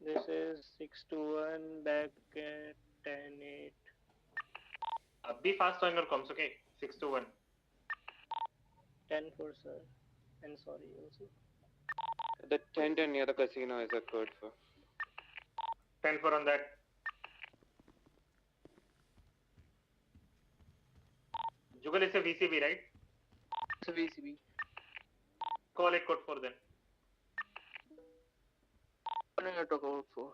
This is 6 to 1, back at 10-8. Be fast on your comms, okay? 6 to 1. 10-4, sir. And sorry also. The tent near the casino is a code for. 10-4 on that. Jugal is a VCB, right? It's a VCB. Call it code 4 then. What are you talking about for?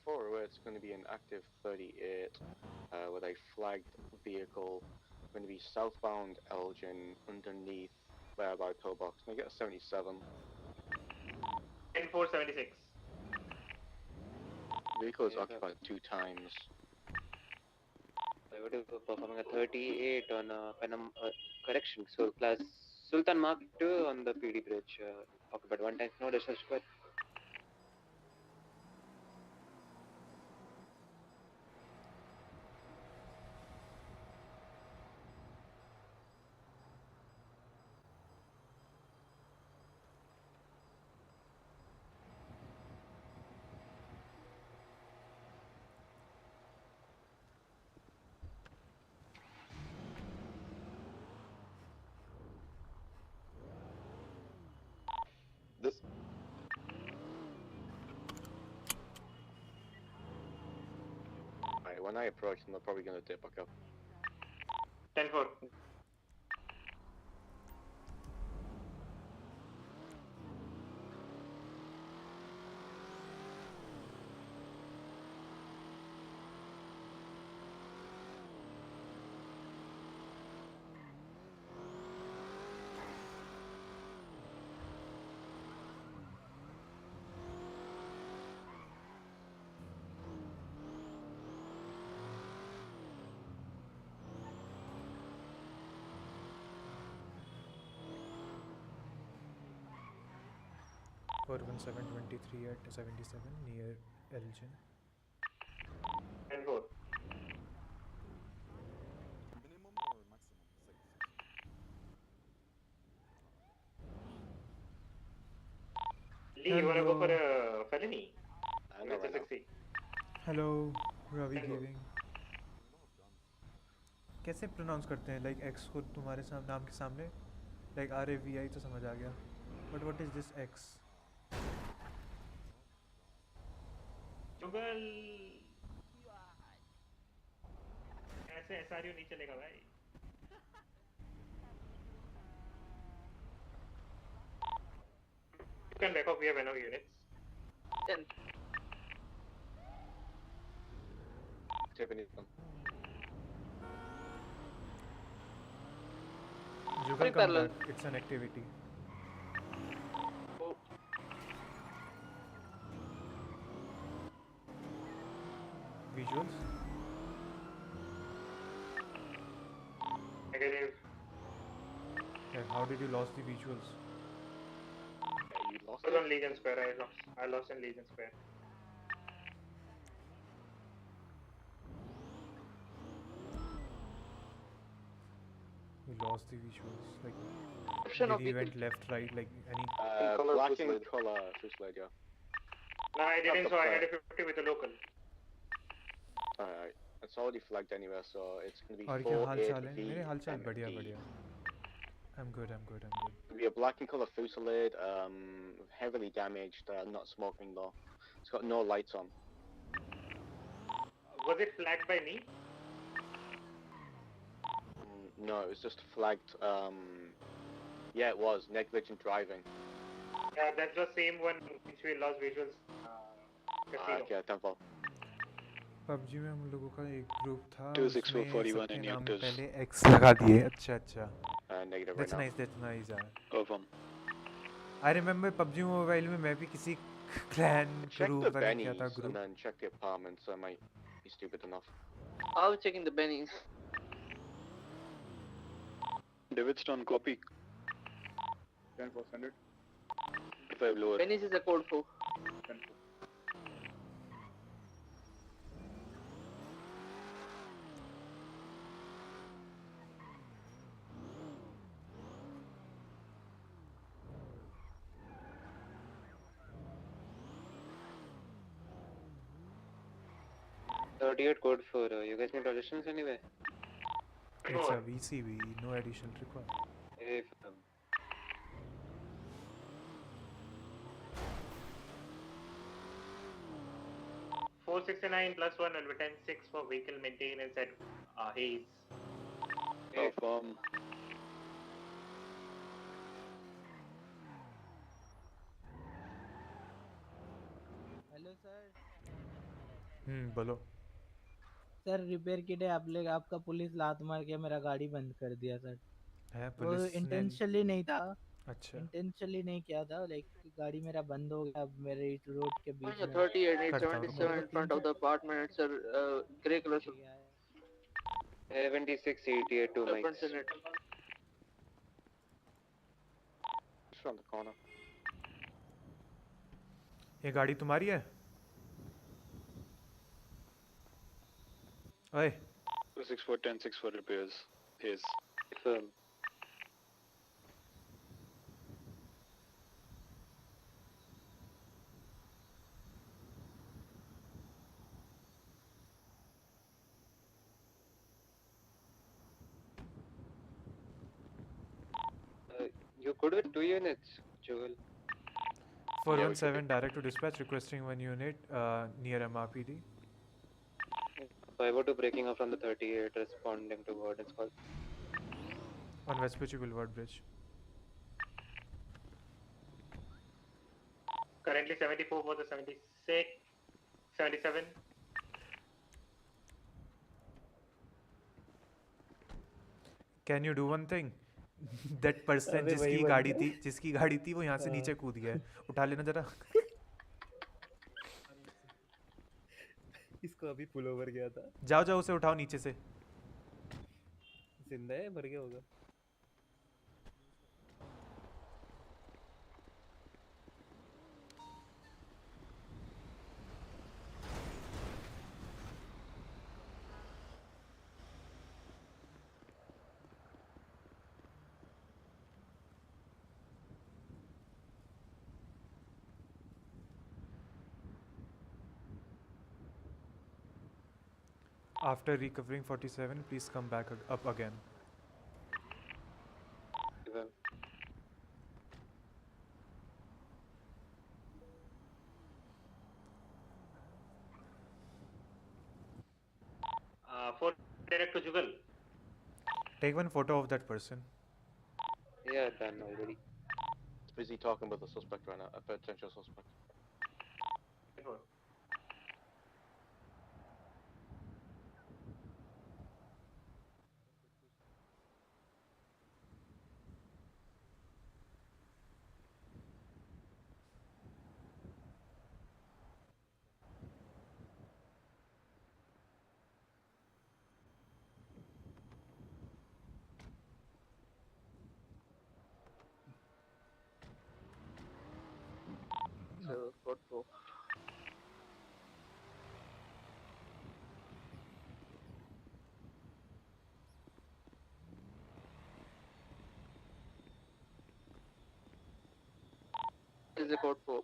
For it's going to be an active 38 with a flagged vehicle. Going to be southbound Elgin underneath whereabout toolbox. Can I get a 77? 10-4, 76. Vehicle is Yes, occupied 2 times. I would be performing a 38 on correction. So class Sultan Mark 2 on the PD bridge. Occupied 1 time. No discharge square. This. Alright, when I approach them, they're probably going to dip back up. 10-4. For 1723 at 77 near Elgin. 10-4. Minimum or maximum? 6. Lee, you wanna go for Hello. a felony? I know right now. 60. Hello Ravi Hello. Giving We don't have guns. कैसे pronounce करते हैं like x को तुम्हारे नाम के सामने like RAVI तो समझ आ गया बट व्हाट इज दिस एक्स जुगल ऐसे SRU नहीं चलेगा भाई. You can back off, we have enough units. 10. Japanese gun. Jugal come parallel. Back it's an activity Oh, visuals Negative. How did you loss the visuals Yeah, you lost I was it? on Legion Square. I lost in Legion Square. We lost the visuals. Like, Option did of he vehicle. went left, right? Like any? Black and fuselage. color fuselage, yeah. No, I didn't, Up so I there. had a 50 with the local. Alright. It's already flagged anywhere, so it's gonna be और क्या हाल 48 चाल है? मेरे हाल चाल बढ़िया VMD. बढ़िया. I'm good. I'm good. I'm good. It'll be a black and color fusillade, heavily damaged, not smoking though. It's got no lights on. Was it flagged by me? No, it was just flagged. Yeah, it was negligent driving. Yeah, that's the same one which we lost visuals. Casino. Okay, tempo. PUBG में हम लोगों का एक group था 26441 सबके and नाम actors. पहले X लगा दिए. अच्छा अच्छा. Negative right That's now. nice. That's nice. यार. Confirm. I remember PUBG Mobile में मैं भी किसी clan Check crew the पता नहीं क्या था bennies group. and then check the apartments. I might be stupid enough. I was checking the bennies. Davidstone copy. 10%. 5 lower. Bennies is a code for. 10. Code for you guys need auditions anyway? It's a VCV. No additional required. If 469 plus 1 will be 10-6 for vehicle maintenance at Hayes. Confirm. Hello sir. बोलो. Sir repair kit है आप लोग. आपका police लात मार के मेरा गाड़ी बंद कर दिया सर. है वो पुलिस ने. इंटेंशनली नहीं था. अच्छा. इंटेंशनली नहीं किया था. लाइक गाड़ी मेरा बंद हो गया अब मेरे इस रोड के बीच में. 38 करता हूँ. 877 in front of the apartment. It's a grey color. 7688 2 Difference mics. in it. Just around the corner. ये गाड़ी तुम्हारी है? ओए. 264 repairs. His. Confirm. You good with 2 units, Joel? 417 direct to dispatch requesting 1 unit near MRPD. 502 breaking off from the 38, responding to warden's call. On Vespucci Boulevard Bridge. Currently 74 for the 76, 77. Can you do one thing? That person अबे वही जिसकी गाड़ी थी वो यहाँ से नीचे कूद गया है. उठा लेना जरा. इसको अभी पुल ओवर गया था. जाओ जाओ उसे उठाओ नीचे से. जिंदा है मर गया होगा. After recovering 47, please come back up again. Confirm. For direct to Jugal. Take one photo of that person. Yeah, done already. Busy talking with the suspect right now, a potential suspect. So code for. is the code for?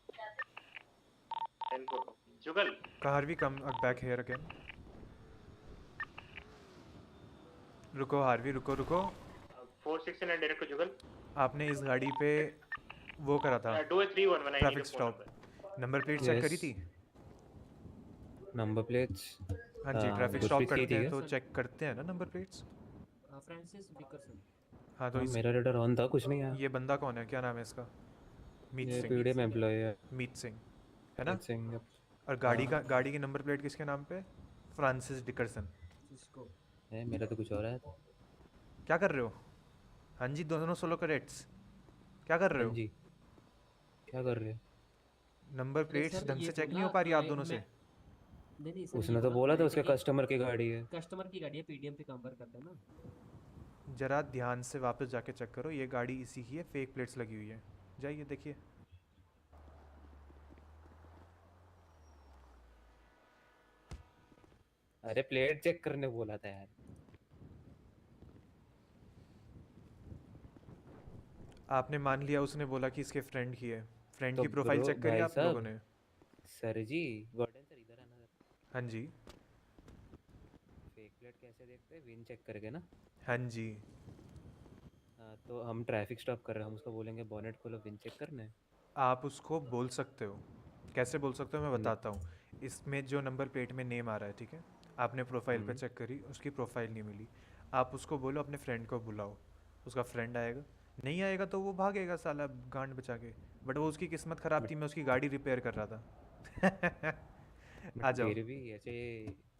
10-4. Jugal. Harvey, come back here again. रुको Harvey, रुको 469 direct to जुगल. आपने इस गाड़ी पे वो करा था Do a 3-1 when I need traffic a phone stop, number. Number plate check करी थी? नंबर प्लेट्स हाँ जी, ट्रैफिक स्टॉप करते हैं तो चेक करते हैं ना नंबर प्लेट्स. Francis Dickerson. हाँ तो मेरा रेडर ऑन था, कुछ नहीं है. ये बंदा कौन है, क्या नाम है इसका? मीत ये सिंह. पीडीएम एम्प्लॉय है. मीत सिंह है ना? मीत सिंह. और गाड़ी की नंबर प्लेट किसके नाम पे? Francis Dickerson. जिसको है, मेरा तो कुछ और है. क्या कर रहे हो? हाँ जी, दोनों सोलो कैडेट्स क्या कर रहे हो? जी क्या कर रहे हो? नंबर प्लेट्स ढंग से चेक नहीं हो पा रही आप दोनों से? नहीं सर, उसने तो बोला था उसके कस्टमर की गाड़ी है. कस्टमर की गाड़ी है, पीडीएम पे काम करता है ना. जरा ध्यान से वापस जाके चेक करो, ये गाड़ी इसी की है, फेक प्लेट्स लगी हुई है. जाइए देखिए. अरे प्लेट चेक करने बोला था यार. आपने मान लिया उसने बोला कि इसके फ्रेंड की है. फ्रेंड तो की प्रोफाइल चेक करी भाई आप लोगों ने? सर जी, वार्डन सर इधर आना. हाँ जी. फेक प्लेट कैसे देखते हैं? विन चेक करके ना. हाँ जी. हाँ, तो हम ट्रैफिक स्टॉप कर रहे हैं, हम उसको बोलेंगे बॉनेट खोलो, विन चेक करना है. आप उसको बोल सकते हो. कैसे बोल सकते हो मैं बताता हूँ. इसमें जो नंबर प्लेट में नेम आ रहा है, ठीक है, आपने प्रोफाइल पे चेक करी, उसकी प्रोफाइल नहीं मिली. आप उसको बोलो अपने फ्रेंड को बुलाओ, उसका फ्रेंड आएगा. नहीं आएगा तो वो भागेगा साला गांड बचा के. बट वो उसकी किस्मत ख़राब थी, मैं उसकी गाड़ी रिपेयर कर रहा था. आ जाओ. फिर भी ऐसे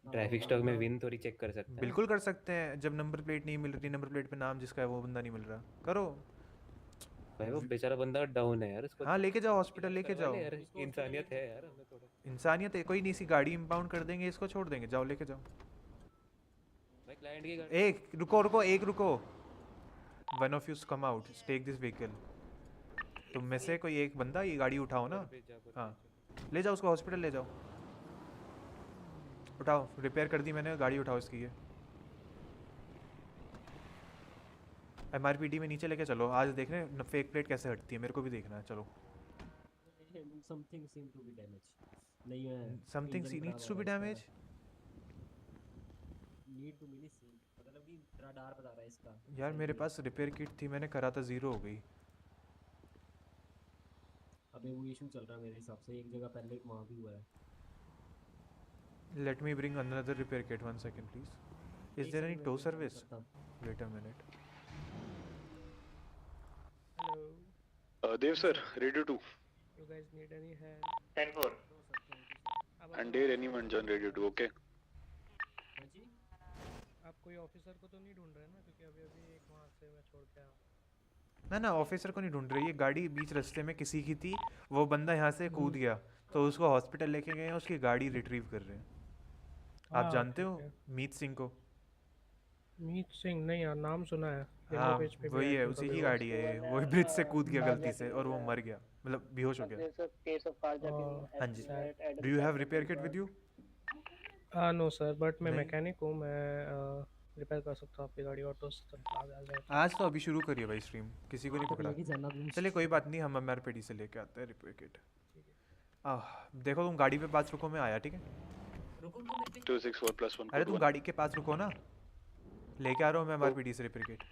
ट्रैफिक स्टॉप में विन थोड़ी चेक कर सकते हैं. बिल्कुल कर सकते हैं. जब नंबर प्लेट नहीं मिल रही, नंबर प्लेट पे नाम जिसका है वो बंदा नहीं मिल रहा, करो भाई वो बेचारा बंदा डाउन है यार, उसको. हाँ लेके जाओ हॉस्पिटल, लेके जाओ. यार इंसानियत है यार हमें थोड़ा. इंसानियत है, कोई नहीं, सी गाड़ी इंपाउंड कर देंगे, इसको छोड़ देंगे. जाओ लेके जाओ. भाई क्लाइंट की गाड़ी. एक रुको. One of you come out, take this vehicle. तुम में से कोई एक बंदा ये गाड़ी उठाओ ना. हाँ ले जाओ उसको हॉस्पिटल ले जाओ. उठाओ, रिपेयर कर दी मैंने, गाड़ी उठाओ इसकी. ये एमआरपीडी में नीचे लेके चलो. आज देख रहे हैं फेक प्लेट कैसे हटती है, मेरे को भी देखना है. चलो. Something seem to be damage. नहीं है, something needs to be damage. Need to mini seem मतलब कि रडार बता रहा है इसका. यार मेरे पास रिपेयर किट थी, मैंने करा था, 0 हो गई. अबे वो इशू चल रहा है मेरे हिसाब से, एक जगह पहले एक वहाँ भी हुआ है. Let me bring another repair kit. 1 second, please. Is there any tow service? Wait a minute. Hello. Dev sir, radio 2. You guys need any hand? 10-4. And dare anyone join radio 2, okay? आप कोई officer को तो नहीं ढूंढ रहे ना, क्योंकि अभी अभी एक वहाँ से मैं छोड़ के आया. ना ऑफिसर को नहीं ढूंढ रही. ये गाड़ी बीच रास्ते में किसी की थी, वो बंदा यहाँ से कूद गया तो उसको हॉस्पिटल लेके गए हैं, उसकी गाड़ी रिट्रीव कर रहे हैं. आप जानते हो मीत सिंह को? मीत सिंह नहीं यार, नाम सुना है. हाँ वही है, उसी की गाड़ी है. वो ब्रिज से कूद गया गलती से और वो मर गया, मतलब बेहोश हो गया. हाँ जी. Do you have repair kit with you? No sir, but मैं मैकेनिक हूँ, मैं रिपेयर कर सकता हूँ आपकी गाड़ी. ऑटो आज तो अभी शुरू करिए भाई स्ट्रीम, किसी को नहीं पकड़ा. चलिए कोई बात नहीं, हम एमआरपीडी से लेके आते हैं रिपेयर किट. देखो तुम गाड़ी पे पास रुको, मैं आया. ठीक है 264+1. अरे तुम गाड़ी के पास रुको ना, लेके आ रहा हूँ मैं एमआरपीडी से रिपेयर किट.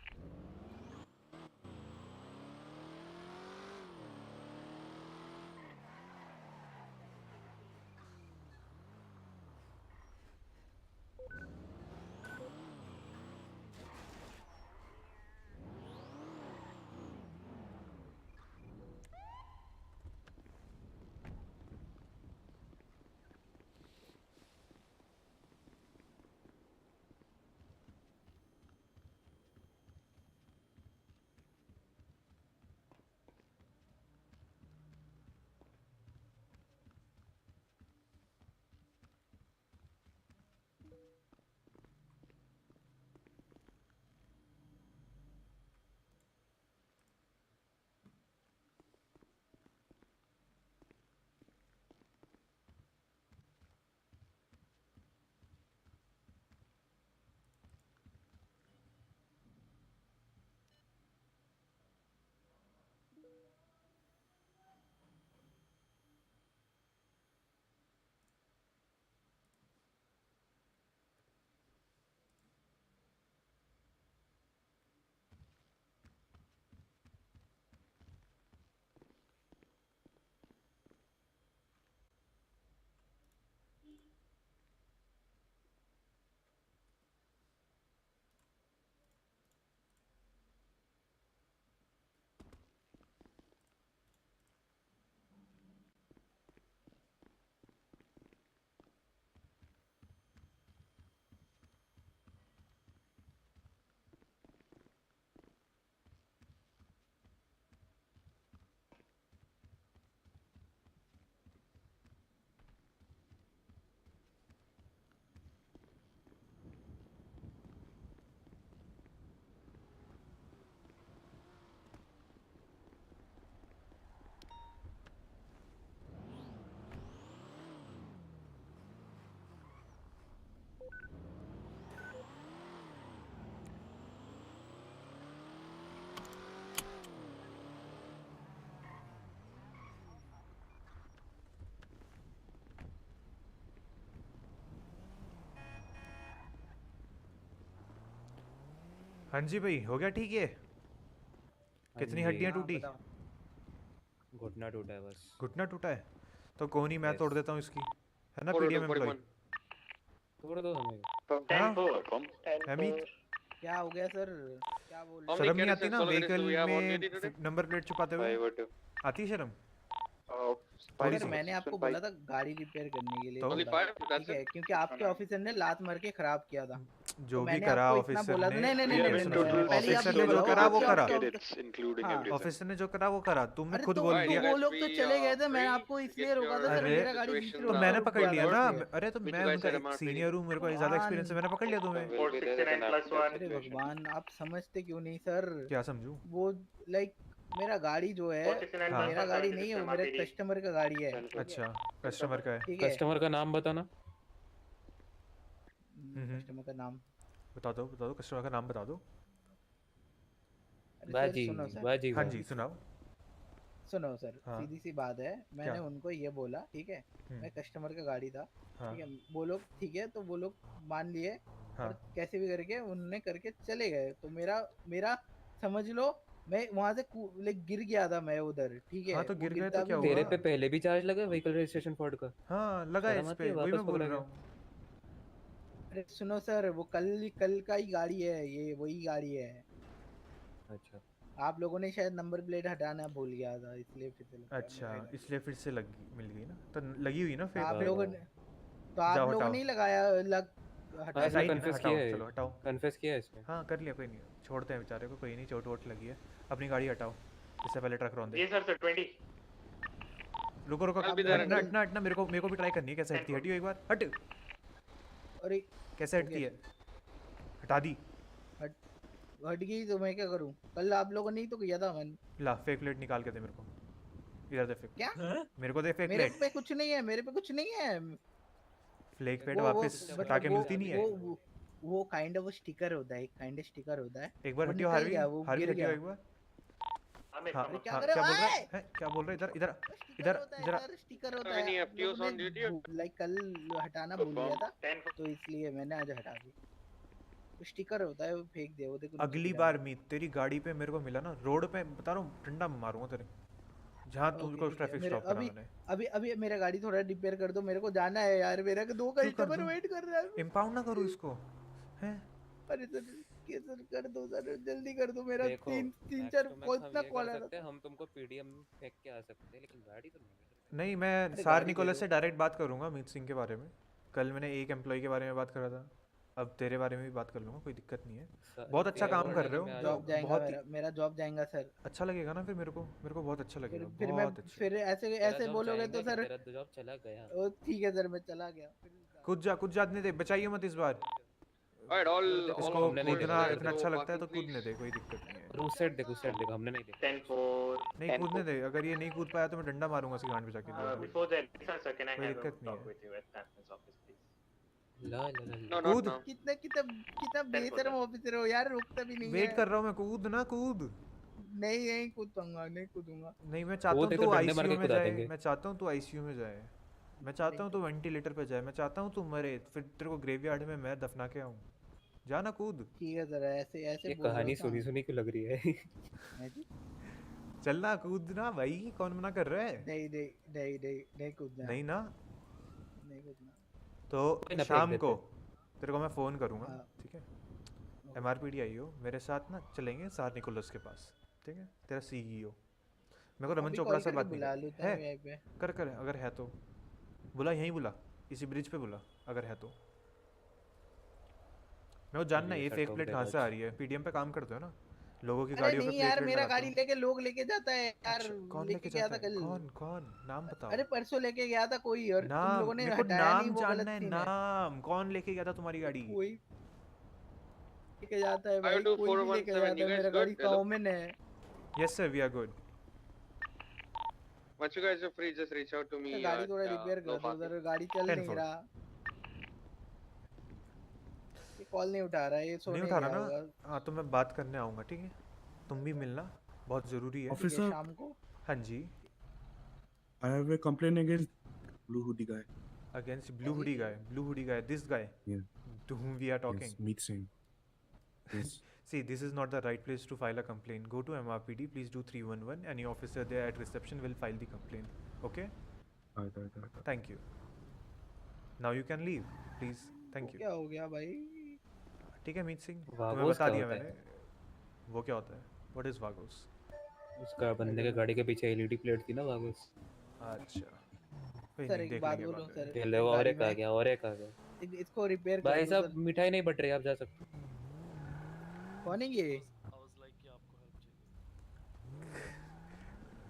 हाँ जी भाई, हो गया ठीक है। कितनी हड्डियाँ हाँ टूटी? बताओ। घुटना टूटा है बस। घुटना टूटा है? तो कौन ही मैं Yes. तोड़ देता हूँ इसकी, है ना 42, पीडीएम एम्प्लॉय? 41. तोड़ दो हमें। है ना 10-4. अमित? क्या हो गया सर? क्या बोल How रहे many शर्म नहीं carrots आती and ना solo carrots vehicle do we have on duty में today? नंबर प्लेट छुपाते हुए? 5 or 2. आती है शर्म? Uh, थोड़ी 5 सर सी? मैंने 6 आपको and 5. बोला था गाड़ी रिपेयर करने के लिए तो Only थोड़ा, 5? ठीक That's है, it? क्योंकि आपके ऑफिसर ने लात मार के खराब किया था। तो जो भी मैंने करा आपको इतना ऑफिसर बोला था। ने, नहीं नहीं We नहीं have नहीं in सुनो नहीं, सुनो, total पहले आप ऑफिसर ये ने जो बताओ करा वो आपके करा। आपके carrots, including हाँ everything. ऑफिसर ने जो करा वो करा, तुमने अरे खुद तो बोल Alright, दिया। you वो guys, लोग तो we चले गए थे, मैं free आपको to इसलिए get रोका your था सर, अरे मेरा गाड़ी बीच situation रोड तो पे मैंने रुक पकड़ गया लिया था ना। इसलिए। अरे तो Meet मैं you guys उनका at एक MRPD. सीनियर हूँ, मेरे को ज़्यादा एक्सपीरियंस है, भगवान, मैंने पकड़ लिया तुम्हें। Will be there then after that अरे situation. भगवान, आप समझते क्यों नहीं सर? क्या समझूं? वो लाइक मेरा गाड़ी जो है 469 हाँ। मेरा गाड़ी नहीं है, 76 वो मेरे MRPD. कस्टमर का गाड़ी है। 10 4. अच्छा, कस्टमर का है। ठीक है, कस्टमर का नाम बताना। कस्टमर का नाम। बता दो कस्टमर का नाम बता दो। अरे सर बाजी सुनो सर, बाजी हाँ वाह। जी सुनाओ। सुनो सर, हाँ। सीधी सी बात है, मैंने क्या? उनको ये बोला, ठीक है, हम्म, मैं कस्टमर का गाड़ी था, हाँ ठीक है, वो लोग ठीक है, तो वो लोग मान लिए हाँ और कैसे भी करके उनने करके चले गए। तो मेरा मेरा समझ लो, मैं वहां से लाइक गिर गया था मैं उधर, ठीक हाँ, है, तो वो गिर गए गिरता तो भी क्या नहीं तेरे हुआ? पे पहले भी चार्ज लगा व्हीकल रजिस्ट्रेशन फ्रॉड का। हाँ लगा है शर्म इस आती पे, है, वही वापस मैं बोल पकड़ा रहा गया। हूँ। अरे सुनो सर, वो कल का ही गाड़ी है, ये वही गाड़ी है। अच्छा आप लोगों ने शायद नंबर प्लेट हटाना भूल गया था, इसलिए फिर से लग गया अच्छा, मेरा ही गाड़ी। इसलिए फिर से मिल गई ना, तो लगी हुई ना तो फेक आप प्लेट। लोगों ने तो जाओ आप लोगों हटाओ। ने ही लगाया हाँ हटा ऐसा इसने ही दिया। नहीं, कन्फेस हटाओ किया है। चलो हटाओ। कन्फेस किया है इसने। हाँ कर लिया, कोई नहीं, छोड़ते हैं बेचारे को, कोई नहीं, चोट वोट लगी है। अपनी गाड़ी हटाओ, इससे पहले ट्रक रौंदे। जी सर 20. रुको रुको, I'll आप be लोगों there ने in हटना a कल हटना हटना, मेरे को भी ट्राई करनी है कैसे हटती है। हटियो एक बार, हट। अरे कैसे हटती है? हटा दी। हट हट गई तो मैं क्या करूं? कल आप लोगों ने ही तो किया था मन। ला फेक प्लेट निकाल के दे मेरे को, इधर दे फेक। क्या? मेरे को दे फेक मेरे प्लेट। पे कुछ नहीं है, मेरे पे कुछ नहीं है। फ्लेक प्लेट वो वापस हटा मतलब के मिलती नहीं है। वो काइंड ऑफ स्टिकर होता है, एक काइंड स्टिकर होता है। एक बार वो हटियो निकल हार्वी, गया, वो हार्वी गिर हटियो गया। एक बार। Amit, हाँ come क्या हाँ, कर रहे क्या हो? बोल रहा ओए! है? क्या बोल रहा है? इधर इधर स्टिकर इधर होता है जरा। सर, स्टिकर होता How है। many आप लोगों FTOs on duty? ने लाइक कल हटाना भूल गया था, 10. तो इसलिए मैंने आज हटा दी। वो स्टिकर होता है, वो फेंक दिया, वो देखो नीचे अगली गिरा बार हुआ है। मीत तेरी गाड़ी पे मेरे को मिला ना रोड पे, बता रहा हूँ डंडा मारूंगा तेरे, जहाँ ओके तुमको ठीक है, ट्रैफिक मेरे स्टॉप करा अभी मैंने। अभी अभी मेरा गाड़ी थोड़ा रिपेयर कर दो, मेरे को जाना है यार, मेरा 2 क्यों कर कस्टमर दूँ? वेट कर रहा है। इम्पाउंड ना करूँ इसको, हैं? अरे सर, के सर कर दो सर, जल्दी कर दो, मेरा देखो तीन तीन मैक्स चार टू कॉल मैक्स हम ना ये कॉल कर आ रहा सकते हैं, था। हम तुमको पीडीएम फेंक के आ सकते हैं, लेकिन गाड़ी तो नहीं ले सकते। नहीं, मैं अरे सार गाड़ी दे निकोलस दो। से डायरेक्ट बात करूंगा मीत सिंह के बारे में। कल मैंने एक एम्प्लॉय के बारे में बात करा था, अब तेरे बारे में भी बात कर लूंगा, कोई दिक्कत नहीं है। बहुत अच्छा तेरे काम कर हटाने रहे में आ हो, जॉब जाऊंगा। जाएगा बहुत ही मेरा जॉब जाएगा सर। अच्छा लगेगा ना फिर मेरे को बहुत अच्छा लगेगा, फिर मैं बहुत अच्छा। फिर ऐसे तेरा ऐसे जॉब बोलोगे जाएगा तो कि सर, तेरा तो जॉब चला गया। ठीक है सर, मैं चला गया फिर। कुछ जाने दे, बचाइए मत इस बार। Alright, उधर देखो, इसको all हमने नहीं police कूदना देखा there इतना to अच्छा लगता है parking तो please. कूदने दे, कोई दिक्कत नहीं है। उस साइड देखो, हमने नहीं देखा। 10-4. नहीं कूदने दे, अगर ये नहीं कूद पाया तो मैं डंडा मारूंगा इसकी गांड पे जाके दोबारा। Before that, sir, can I कोई have a दिक्कत नहीं talk है। with you at Captain's office, please? La La La No, La. not कूद। now. कितना कितना कितना 10-4 बेशरम sir. ऑफिसर हो यार, रुकता भी नहीं वेट है। कर रहा हूँ मैं, कूद ना कूद। नहीं नहीं कूद पाऊंगा, नहीं कूदूंगा। नहीं, मैं चाहता वो हूँ देखो तू डंडे मार आईसीयू के में कुदा जाए, देंगे। मैं चाहता हूँ तू आईसीयू में जाए, मैं चाहता हूँ तू वेंटिलेटर पे जाए, मैं चाहता हूँ तू मरे, फिर तेरे को ग्रेवयार्ड में मैं दफना के आऊँ। जा ना कूद। ठीक है सर, ऐसे ऐसे ये बोल रहे हो कहानी तो सुनी हाँ। सुनी क्यों लग रही है? है जी? चलना कूदना भाई, कौन मना कर रहा है? नहीं नहीं नहीं नहीं नहीं कूदना, नहीं ना, नहीं कूदना। कोई तो ना, फेंक शाम देते को तेरे को मैं फ़ोन करूँगा, हाँ। ठीक है? एमआरपीडी आई हो मेरे साथ ना, चलेंगे सार निकोलस के पास, ठीक है? तेरा सीईओ, मेरे को रमन अभी चोपड़ा कॉल से करके बात नहीं बुला करनी लेता है। हूँ यहीं पे। कर अगर है तो बुला, यहीं बुला, इसी ब्रिज पे बुला अगर है तो। मैं वो जानना है ये फेक प्लेट कहाँ से आ रही है। पीडीएम पे काम करते हो ना, लोगों की अरे गाड़ियों पे नहीं प्लेट यार, प्लेट मेरा लगाते गाड़ी हो। लेके लोग लेके जाता है यार, अच्छा, कौन लेके लेके गया जाता था है? कल। कौन नाम बताओ। अरे परसों लेके गया था कोई, और तुम नाम, लोगों ने मेरे को हटाया नहीं, नाम वो गलत जानना है, सीन है। नाम कौन लेके गया था तुम्हारी गाड़ी? कोई लेके जाता है भाई, 52417, कोई भी लेके you जाता है, guys मेरा good? गाड़ी Hello? कॉमन है। Yes sir, we are good. Once you guys are free, just reach out to me गाड़ी at थोड़ा रिपेयर no कर दो, parking. उधर गाड़ी चल नहीं 10-4 रहा। ये कॉल नहीं उठा रहा है, ये नहीं सोने उठा गया रहा होगा। ना? हाँ तो मैं बात करने आऊँगा, ठीक है? तुम भी मिलना, बहुत ज़रूरी है। ठीक है, शाम को। हाँ जी। I have a complaint against blue hoodie guy. Against blue hoodie guy, this guy Yeah. to whom we are talking. Yes, Meet Singh. Yes. See, this is not the right place to file a complaint. Go to MRPD, please do 311. Any officer there at reception will file the complaint. Okay? Right. Thank you. Now you can leave, please. Thank you. क्या हो गया भाई? ठीक है मीत सिंह, तुम्हें वागोस बता क्या दिया होता मैंने. वो क्या होता है? What is वागोस? उसका बंदे के गाड़ी के पीछे एलईडी प्लेट थी ना वागोस. अच्छा. कोई सर नहीं, एक देख बात लेंगे बोलूं बाद सर, में. ये ले और एक आ गया और एक आ गया. इसको रिपेयर कर भाई दो साहब सर. मिठाई नहीं बट रही, आप जा सकते हो. कौन है ये?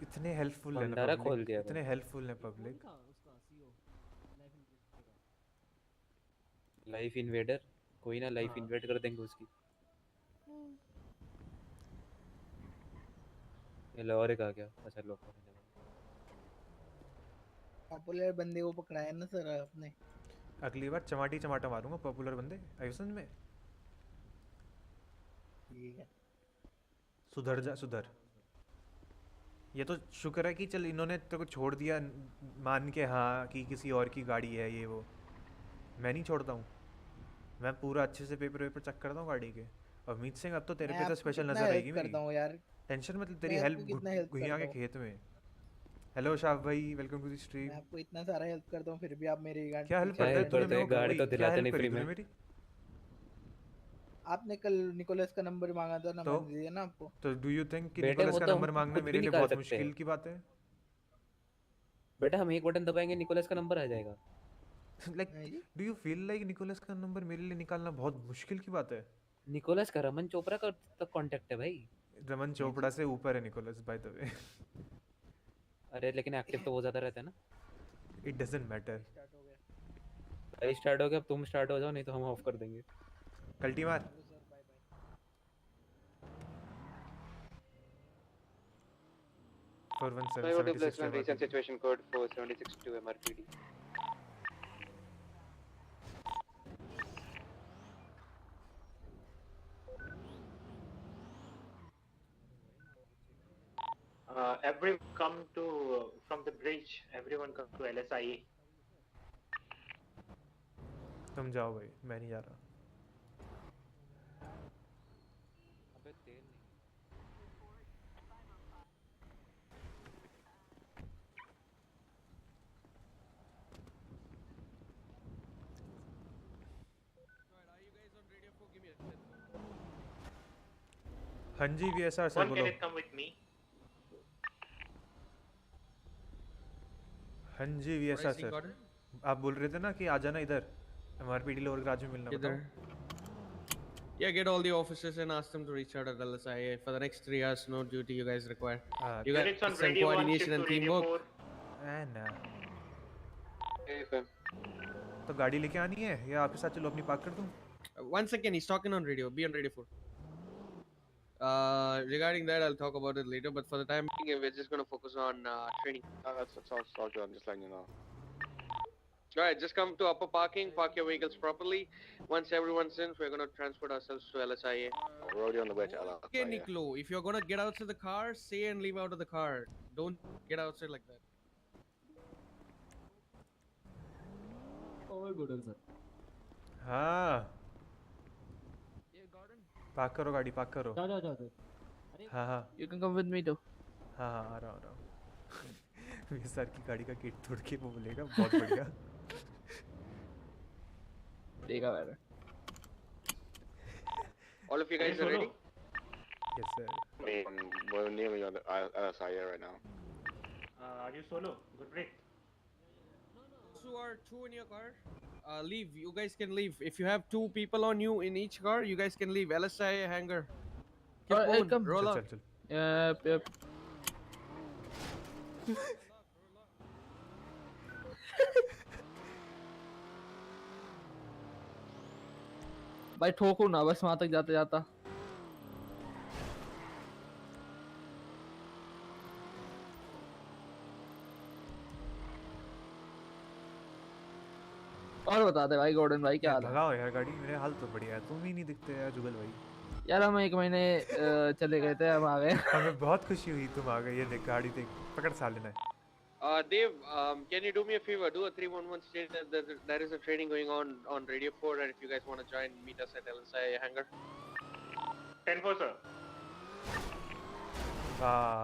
इतने हेल्पफुल है ना भंडारा खोल पब्लिक, दिया इतने हेल्पफुल है पब्लिक. Life invader. कोई ना लाइफ इन्वेड कर देंगे उसकी. ये ले और एक आ गया. अच्छा लो. पॉपुलर बंदे को पकड़ा है ना सर आपने. अगली बार चमाटी चमाटा मारूंगा पॉपुलर बंदे. आयुसन में ठीक है. सुधर जा सुधर. ये तो शुक्र है कि चल इन्होंने तेरे को छोड़ दिया मान के, हाँ कि किसी और की गाड़ी है ये वो. मैं नहीं छोड़ता हूँ, मैं पूरा अच्छे से पेपर वेपर चेक करता हूँ गाड़ी के. और मीत सिंह अब तो तेरे मैं पे तो आपको स्पेशल कितना नजर हेल्प रहेगी मेरी. करता हूँ यार. टेंशन मतलब तेरी मैं हेल्प आपको कितना हेल्प गुहिया करता के हूँ. खेत में. हेलो शाफ भाई, वेलकम टू द मैं स्ट्रीम. आपको इतना सारा हेल्प करता हूँ फिर भी आप मेरी गाड़ी क्या हेल्प क्या करता है हेल्प तूने करते मेरे हैं? को? गाड़ी वही तो क्या दिलाते हेल्प नहीं करी फ्री तूने में. मेरी? आपने कल निकोलस का नंबर मांगा था ना, तो मैंने दिया ना आपको. तो डू यू थिंक कि बेटे निकोलस वो का तो नंबर हम मांगना खुद मेरे भी लिए निकाल बहुत सकते मुश्किल हैं. की बात है? बेटा हम एक बटन दबाएंगे निकोलस का नंबर आ जाएगा. लाइक नहीं जी. Do you feel like Nicholas का नंबर मेरे लिए निकालना बहुत मुश्किल की बात है? निकोलस का रमन चोपड़ा का तक कांटेक्ट है भाई. रमन चोपड़ा से ऊपर है निकोलस बाय द वे. अरे लेकिन एक्टिव तो वो ज्यादा रहता है ना. It doesn't matter. स्टार्ट हो गया. भाई स्टार्ट हो गया. अब तुम स्टार्ट हो जाओ नहीं तो हम ऑफ कर देंगे. कल्टी मार. चलो sir, bye bye. 417 Toyota 76 plus to 1 recent MRPD. situation code 476 to MRPD. Everyone come to from the bridge. Everyone come to LSIA. तुम जाओ भाई, मैं नहीं जा रहा. अबे तेल नहीं. हाँ जी V S R sir One बोलो. can it come with me? हाँ जी वी एस आर सर. आप बोल रहे थे ना कि आ जाना इधर MRPD लोअर गराज में मिलना. बताओ. Yeah, get all the officers and ask them to reach out at LSIA. For the next 3 hours, no duty you guys require. You Sir, got it's on some radio 1, shift coordination to and radio teamwork. 4. ना Hey, fam. तो गाड़ी लेके आनी है या आपके साथ चलो अपनी पार्क कर दूं? One second, he's talking on radio. Be on radio 4. Regarding that, I'll talk about it later. But for the time being, we're just gonna focus on training. That's all good. I'm just letting you know. Alright, just come to upper parking, park your vehicles properly. Once everyone's in, we're gonna transport ourselves to LSIA. We're already on the way to LA. Okay, Niklo, if you're gonna get outside the car, say and leave out of the car. Don't get outside like that. Oh, good sir. हाँ park करो गाड़ी, park करो. जाओ. हाँ हाँ You can come with me too. हाँ हाँ आ रहा हूँ. ये सर की गाड़ी का गेट तोड़ के वो बोलेगा बहुत बढ़िया. देखा मैंने. All of you guys are ready? Yes sir. We're nearly on the LSIA right now. Are you solo? Good break. Those who are two in your car, leave. You guys can leave. If you have 2 people on you in each car, you guys can leave. LSIA hangar. Keep moving. come. Roll चल up. चल चल. Yep. भाई ठोको ना बस वहां तक जाते जाता. और बता दे भाई गॉर्डन भाई क्या हाल है? भगाओ यार गाड़ी, मेरे हाल तो बढ़िया है. तुम ही नहीं दिखते यार जुगल भाई. यार हम 1 महीने चले गए थे, हम आ गए. हमें बहुत खुशी हुई तुम आ गए. ये देख गाड़ी देख, पकड़ सा लेना है. Dave, can you do me a favor? Do a 311 state that there is a training going on Radio 4, and if you guys want to join, meet us at LSI hangar. 10-4 sir. हाँ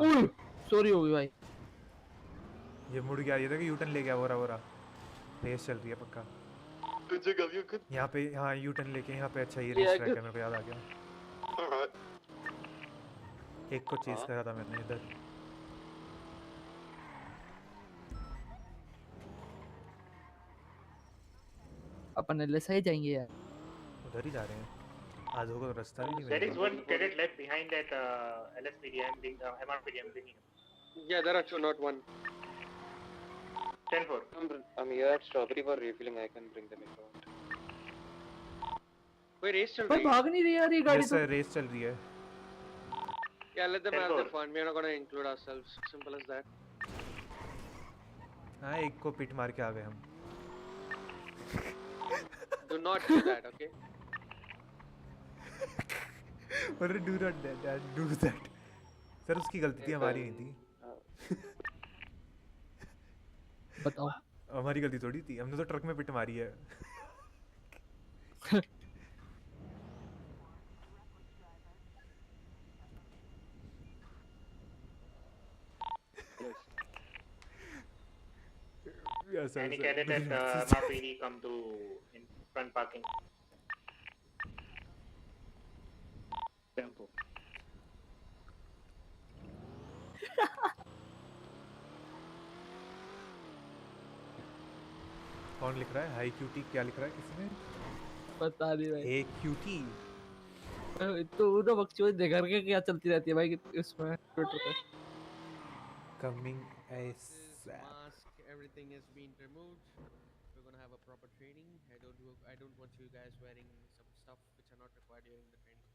sorry हो गई भाई। ये मुड़ गया, ये देखो U turn ले गया, वो रहा रेस चल रही है पक्का यहाँ पे। हाँ यूटर्न लेके यहाँ पे। अच्छा ये रेस ट्रैक है, मेरे को याद आ गया। एक को चेस करा था मैंने इधर। अपन एलएसआई जाएंगे यार। उधर ही जा रहे हैं, आज होगा तो रास्ता भी नहीं There is मिलेगा। one cadet left behind that LSPD. MRPD. I'm bringing him. Yeah, there are two, not one. 10-4. I'm here at Strawberry for refilling. I can bring them if you want. Wait, race चल पर रही है? भाग नहीं रही यार ये गाड़ी यस तो। सर रेस चल रही है। Yeah, let them have their 10-4. fun. We are not gonna include ourselves. Simple as that. हाँ एक को पिट मार के आ गए हम। Do not do that, okay? अरे do not do that sir, उसकी गलती थी, हमारी नहीं थी। बताओ। हमारी गलती थोड़ी थी, हमने तो ट्रक में पिट मारी है। Yes, sir, Any sir. cadet at MRPD come to in front parking. Tempo. कौन लिख रहा है? हाई क्यूटी क्या लिख रहा है किसने? पता नहीं भाई। ए क्यूटी तो उधर बकचोद देखा के क्या चलती रहती है भाई इसमें ट्विटर पे। Coming This S mask, everything is being removed. We're gonna have a proper training. I don't want you guys wearing some stuff which are not required during the training.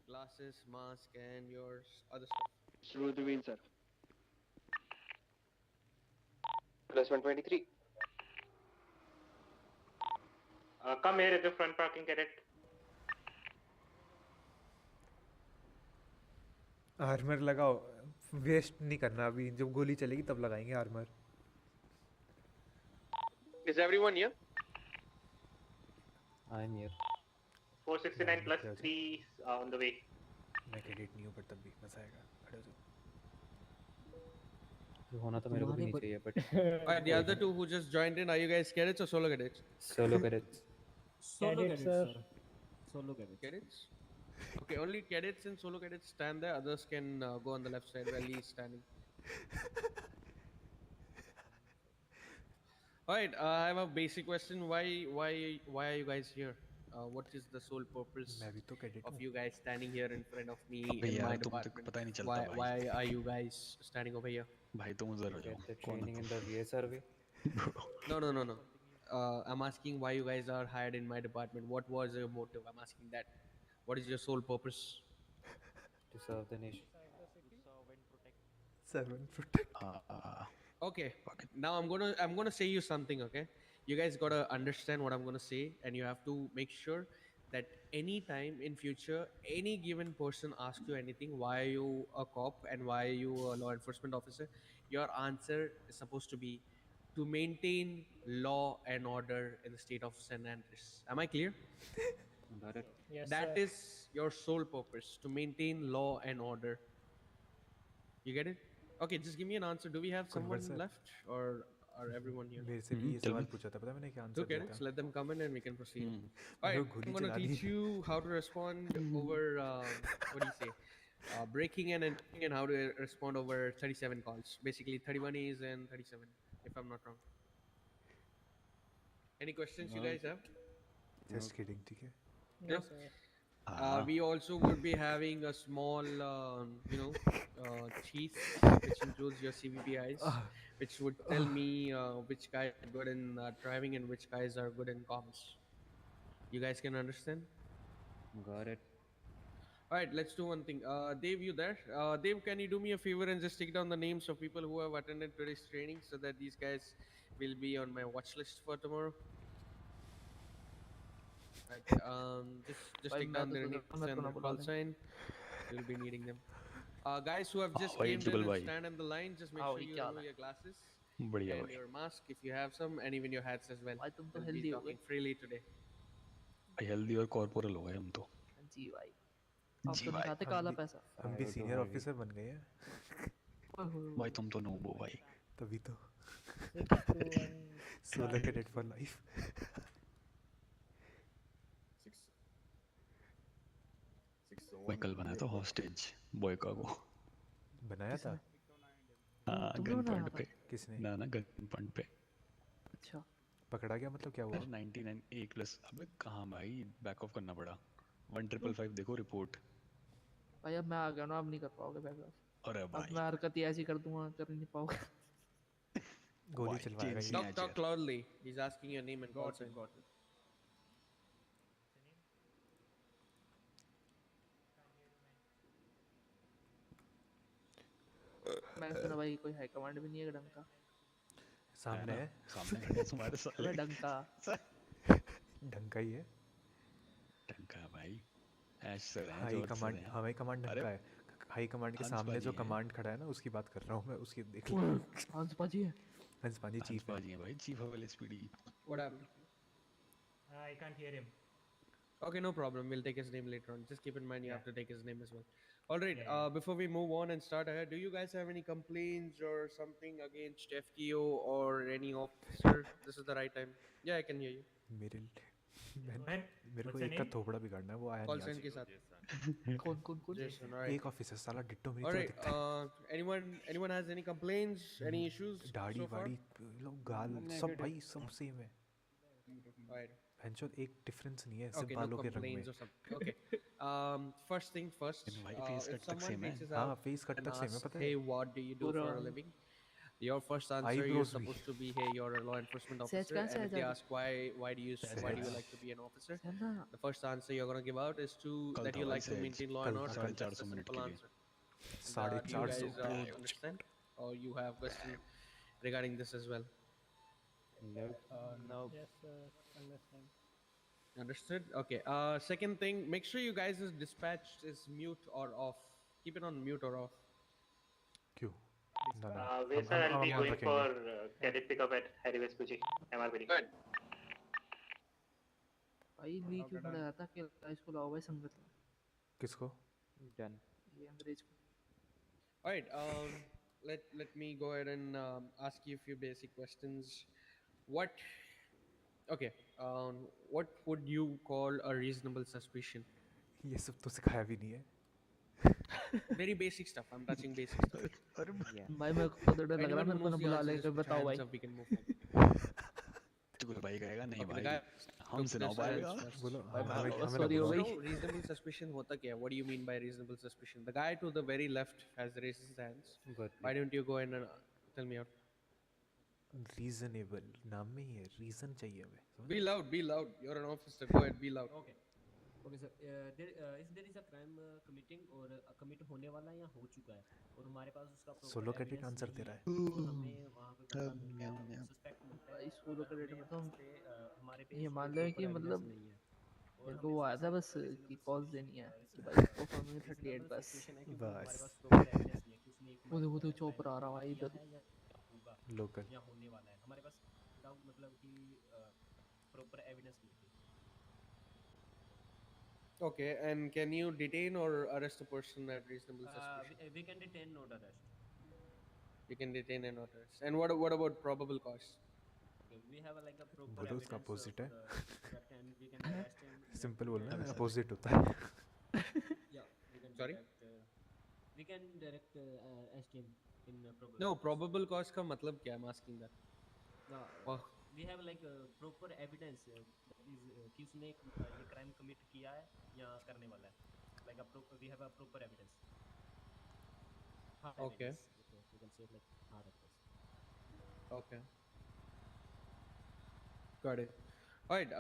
Glasses, mask, and your other stuff. Through the wheel, sir. Plus 123. Come here at the front parking, cadet. Armour लगाओ, waste नहीं करना अभी, जब गोली चलेगी तब लगाएंगे armour. Is everyone here? I'm here. 469 plus 3 on the way. मैं कैडेट नहीं हूँ पर तब भी मजा आएगा, खड़े हो जाओ। ये होना तो मेरे को भी नहीं चाहिए but Alright, the other two who just joined in, are you guys cadets or solo cadets? solo cadets. Solo Cadets, cadets, sir. sir. Solo cadets. Cadets? Okay, only cadets and solo cadets stand there. Others can go on the left side where Lee is standing. Alright, I have a basic question. Why are you guys here? What is the sole purpose मैं भी तो cadet of हूँ। you guys standing here in front of me अबे in यार, my तुम तक department? पता ही नहीं चलता भाई। Why are you guys standing over here? भाई तुम उधर हो Get जाओ। the कौन training है in the VA survey. No. I'm asking why you guys are hired in my department. What was your motive? I'm asking that. What is your sole purpose? To serve the nation. Servant protect. तुम? Okay. Fuck it. Now I'm gonna say you something, okay? You guys gotta understand what I'm gonna say, and you have to make sure that anytime in future any given person asks you anything, why are you a cop and why are you a law enforcement officer, your answer is supposed to be to maintain law and order in the state of San Andreas. Am I clear? Got it. Yes, That sir. is your sole purpose, to maintain law and order. You get it? Okay, just give me an answer. Do we have someone sir. left or are everyone here? मेरे से भी ये tell सवाल me. पूछा था, पता है मैंने क्या Two आंसर दिया cadets, था? let them come in and we can proceed. Hmm. Alright, लोग गोली I'm gonna चला दी। teach you how to respond over what do you say? Breaking and entering, and how to respond over 37 calls. Basically 31 A's and 37, if I'm not wrong. Any questions you guys have? Just kidding, ठीक है। Yeah. Yes, sir. We also would be having a small, cheese which includes your CVPIs, which would tell me which guys are good in driving and which guys are good in comms. You guys can understand? Got it. All right, let's do one thing. Dave, you there? Dave, can you do me a favor and just take down the names of people who have attended today's training so that these guys will be on my watch list for tomorrow? Right. Just भाई take मैं down तो their सोचा names मैं तो and ना their बुला call लें। sign. We'll be needing them. Guys who have just भाई, came in जुगल and भाई। stand in the line, just make हाँ, sure भाई, you क्या हाल remove है? your glasses बढ़िया and भाई। your mask if you have some, and even your hats as well. भाई तुम तो We'll be हेल्दी हो गए। talking freely today. भाई हेल्दी और कॉर्पोरल हो गए हम तो। जी भाई। आप जी तो नहीं भाई। खाते हम काला भी पैसा। हम भी 5 to सीनियर 5 ऑफिसर बन गए हैं ओए होए भाई होए। तुम तो नूब हो भाई। तभी तो 6 to 1 solar time cadet for is life. भाई 6 6 1 कल बनाया था हॉस्टेज बॉयका को। बनाया था? किसने? हाँ तुमने गन बनाया पॉइंट था? पे। किसने? ना गन पॉइंट पे। अच्छा। पकड़ा गया मतलब क्या हुआ? अरे 99 एक प्लस। अबे कहाँ भाई बैक ऑफ करना पड़ा। क्यों? 1555 देखो रिपोर्ट। भाई अब मैं आ गया ना, अब नहीं कर पाओगे बैकअप। अरे अब भाई मैं हरकत ही ऐसी कर दूंगा, कर नहीं पाओगे। गोली भाई चलवाएगा चेंज ये। नहीं आज Talk यार। loudly. He's asking your name and call got sign. it got it मैं सुना भाई कोई हाई कमांड भी नहीं है ढंग का। है सामने ना है। सामने खड़े हैं तुम्हारे साले। अबे ढंग का। ढंग का ही है। टंका भाई। ऐश सर हैं हाई जॉर्ज सर कमांड, हैं। हाई कमांड ढंग अरे का है। हाई कमांड के हंस सामने जो पाजी हैं। कमांड खड़ा है ना उसकी बात कर रहा हूँ मैं, उसकी देख लो। ओए, हंस पाजी है। हंस पाजी हंस चीफ है। पाजी हैं भाई chief of LSPD. What happened? I can't hear him. Okay, no problem. We'll take his name later on. Just keep in mind you Yeah. have to take his name as well. All right. Yeah, yeah. Before we move on and start ahead, do you guys have any complaints or something against FKO or any officer? This is the right time. Yeah, I can hear you. मेरे मैं When? मेरे को What's your एक का name? थोबड़ा बिगाड़ना है, वो आया Call नहीं sign आज। के साथ. कौन कौन कौन? Jason. All right. एक ऑफिसर साला डिट्टो मेरी All तरह right. दिखता है। Anyone has any complaints? Any issues दाढ़ी so far? वाड़ी लोग गाल सब भाई सब सेम है। All right. भैंचोद एक डिफरेंस नहीं है सिर्फ Okay, no बालों के रंग में। complaints or something. Okay. First thing first. इन भाई फेस If कट तक someone सेम है। reaches हाँ out फेस कट and तक सेम है asks, पता "Hey, है। what do you do पूरा for a living?" Your first answer you're Eyebrows भी। supposed to be, "Hey, you're a law enforcement सहज officer." कहाँ से And आ if they जाओगे? ask why do you सहज। like to be an officer, सहना। the first answer you're gonna give out is कल that था you भाई like to सहज। maintain law and कल था order. कल। That's the 450 मिनट simple के लिए। answer. And, साढ़े do you 400। guys understand, or you have question regarding this as well? No. Yes sir, understand. Understood. Okay. Second thing, make sure you guys' dispatch is mute or off. Keep it on mute or off. क्यों? ना ना Well, sir, I'll be हम on going रखेंगे। for cadet pickup at Harry Vespucci, MRPD. भाई ली क्यों खड़ा रहता है अकेला? इसको लाओ भाई संगत में। किसको? Done. ये अंग्रेज को। All right. Let me go ahead and ask you a few basic questions. What? Okay. What would you call a reasonable suspicion? ये सब तो सिखाया भी नहीं है। Very basic stuff. I'm touching basic stuff. Yeah. भाई मेरे को तो डर लग रहा है, Anyone who मेरे को ना knows the बुला answer, लेकर just put your बताओ hands भाई। up. We can move forward. चुगल भाई कहेगा नहीं Okay, the भाई guy हम took सुनाओ the पाएगा। silence first. बोलो भाई हमें मैं हमें ना सॉरी हो बुलाओ। गई। No, reasonable suspicion hota kya hai? What do you mean by reasonable suspicion? The guy to the very left has raised his hands. Got Why it. don't you go ahead and tell me out? Reasonable नाम में ही है, reason चाहिए हमें, समझ? Be loud, be loud. You're an officer. Go ahead, be loud. Okay. Okay sir, if there is a crime committing और commit होने वाला है या हो चुका है और हमारे पास उसका proper solo cadet evidence answer नहीं दे रहा है है। और हमें वहाँ पे बंदा मिलता है, suspect मिलता है भाई सोलो और कैडेट हमें में तो उस पे हमारे पे ये उस मान पे लो proper कि evidence मतलब नहीं है और मेरे को हमें वो आया था सबसे बस reasonable कि कॉल suspicion, देनी है कि इसका भाई इसको फॉर्म में 38 reasonable बस। suspicion है क्योंकि हमारे बस पास proper evidence नहीं है कि उसने एक वो crime चोपर आ रहा commit भाई किया इधर। है या होगा लोकल। या होने वाला है, हमारे पास without मतलब कि proper evidence नहीं थी। Okay, and can you detain or arrest a person at reasonable suspicion? We can detain, not arrest. You can detain and not arrest. And what about probable cause? Okay, we have like a proper बोलो उसका evidence opposite है। that can we can arrest him. Simple बोलना है, direct, opposite होता है। yeah, we can Sorry? direct arrest him in probable No, cause. probable cause का मतलब क्या? I'm asking that. No, Wow. we have like proper evidence that is कि उसने ये crime commit किया है या करने वाला है. Like we have a proper evidence. Hard Okay. evidence. Okay, you can say it like hard evidence. Okay. Got it. All right.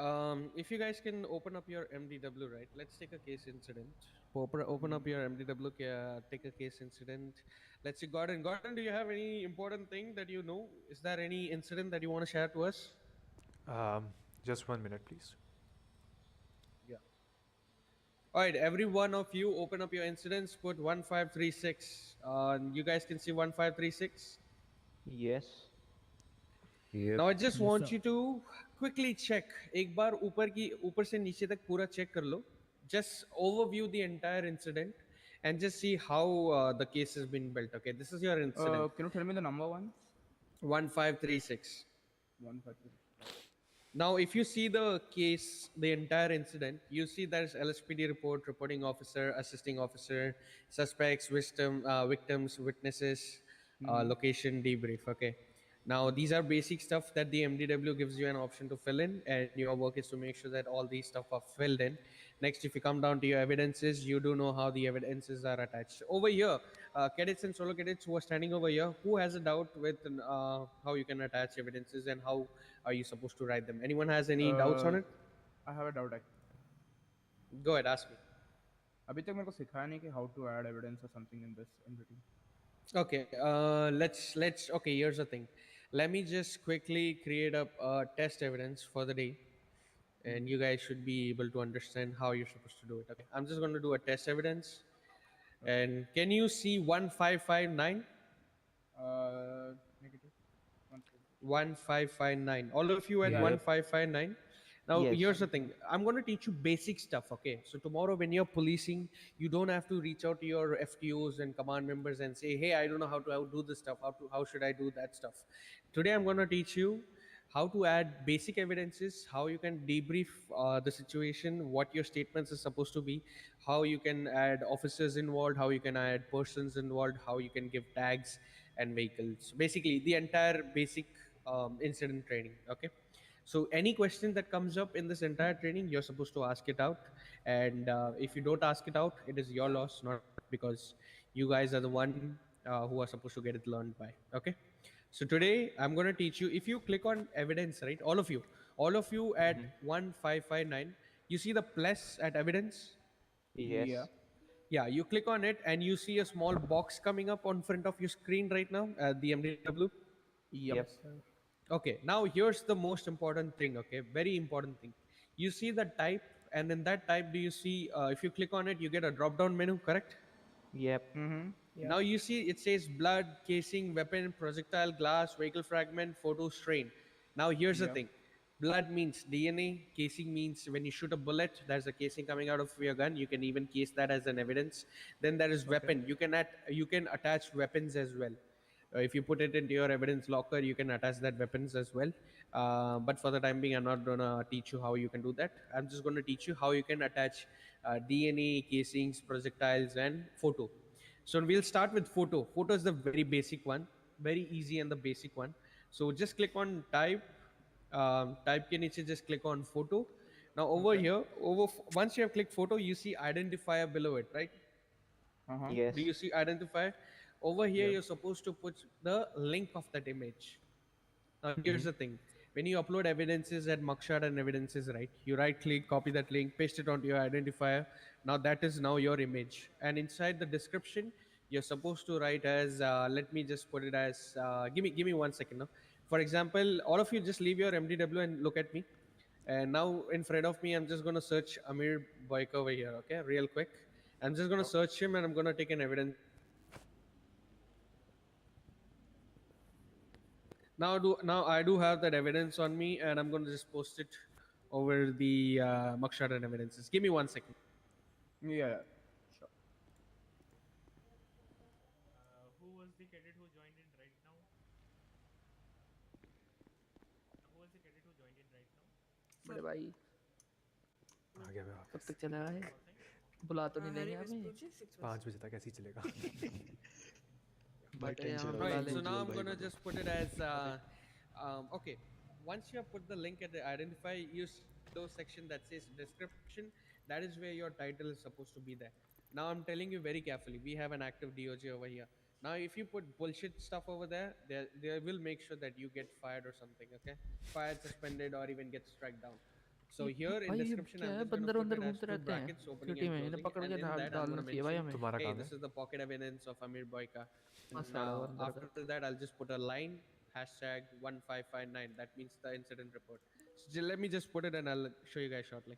If you guys can open up your MDW, right? Let's take a case incident. Open up your MDW. Take a case incident. Let's see, Gordon. Gordon, do you have any important thing that you know? Is there any incident that you want to share to us? Just 1 minute please. Yeah. All right. Every one of you, open up your incidents. Put 1536. You guys can see 1536. Yes. Yep. Now I just Yes, want sir. you to quickly check. एक बार ऊपर से नीचे तक पूरा check कर लो. just overview the entire incident and just see how the case has been built. Okay, this is your incident. Can you tell me the number one? 1536. 153. Now, if you see the case, the entire incident, you see there's LSPD report, reporting officer, assisting officer, suspects, victims, witnesses, location, debrief. Okay. Now, these are basic stuff that the MDW gives you an option to fill in, and your work is to make sure that all these stuff are filled in. Next, if you come down to your evidences, you do know how the evidences are attached. Over here, cadets and solo cadets who are standing over here, who has a doubt with how you can attach evidences and how are you supposed to write them? Anyone has any doubts on it? I have a doubt. Go ahead, ask me. अभी तक मेरे को सिखाया नहीं कि how to add evidence or something in this in between. Okay, let's okay, here's the thing. Let me just quickly create up test evidence for the day, and you guys should be able to understand how you're supposed to do it. Okay, I'm just going to do a test evidence. And can you see 1559? Negative. 1559. All of you at Yeah. 1559. Now, Yes. here's the thing. I'm going to teach you basic stuff, okay? So, tomorrow when you're policing, you don't have to reach out to your FTOs and command members and say, hey, I don't know how to do this stuff. How should I do that stuff? Today, I'm going to teach you how to add basic evidences, how you can debrief the situation, what your statements are supposed to be, how you can add officers involved, how you can add persons involved, how you can give tags and vehicles. Basically, the entire basic incident training. Okay. So any question that comes up in this entire training, you're supposed to ask it out. And if you don't ask it out, it is your loss, not because you guys are the one who are supposed to get it learned by. Okay. So today I'm going to teach you. If you click on evidence, right, all of you at 1559, you see the plus at evidence. Yes. Yeah, you click on it and you see a small box coming up on front of your screen right now, the MDW. Yep. Okay, now here's the most important thing, okay? Very important thing. You see the type, and in that type, do you see, if you click on it, you get a drop down menu, correct? Yep. Yeah. Now you see it says blood, casing, weapon, projectile, glass, vehicle fragment, photo, strain. Now here's the thing. Blood means DNA, casing means when you shoot a bullet, there's a casing coming out of your gun. You can even case that as an evidence. Then there is weapon. You can attach weapons as well. If you put it into your evidence locker, you can attach that weapons as well. But for the time being, I'm not gonna teach you how you can do that. I'm just gonna teach you how you can attach DNA, casings, projectiles, and photo. So we'll start with photo. Photo is the very basic one, very easy and the basic one. So just click on type. Type के नीचे just click on photo. Now over here, once you have clicked photo, you see identifier below it, right? Yes. Do you see identifier? Over here, you're supposed to put the link of that image. Now, here's the thing. When you upload evidences at mugshot and evidences, right, you right click, copy that link, paste it onto your identifier. Now that is now your image. And inside the description, you're supposed to write as, let me just put it as, give me 1 second now. For example, all of you just leave your MDW and look at me. And now in front of me, I'm just going to search Amir Boyka over here, okay, real quick. I'm just going to search him and I'm going to take an evidence. Now I do have that evidence on me, and I'm going to just post it over the mugshot and evidences. Give me 1 second. Yeah. Sure. Who was the cadet who joined in right now? Who was the cadet who joined in right now? बड़े भाई आ गया मैं कब वापस तक चलेगा है बुला तो नहीं लेंगे हमें 5 बजे तक ऐसे ही चलेगा बट यहाँ बुला Right, so लेंगे now I'm going to just put it as okay. Once you have put the link at the identify, you see those section that says description. That is where your title is supposed to be there. Now I'm telling you very carefully. We have an active DOJ over here. Now if you put bullshit stuff over there, they will make sure that you get fired or something. Okay, fired, suspended, or even get struck down. So here in भाई ये description, क्या I'm है just going to बंदर put वंदर it as घूमते 2 रहते हैं brackets opening city and में इन्हें closing, पकड़ and के in that I'm डालना going to चाहिए भाई mention, हमें तुम्हारा hey, काम this है is the pocket evidence of Amir Boyka. And मसाला बंदर का after that, I'll just put a line, hashtag 1559. That means the incident report. So let me just put it and I'll show you guys shortly.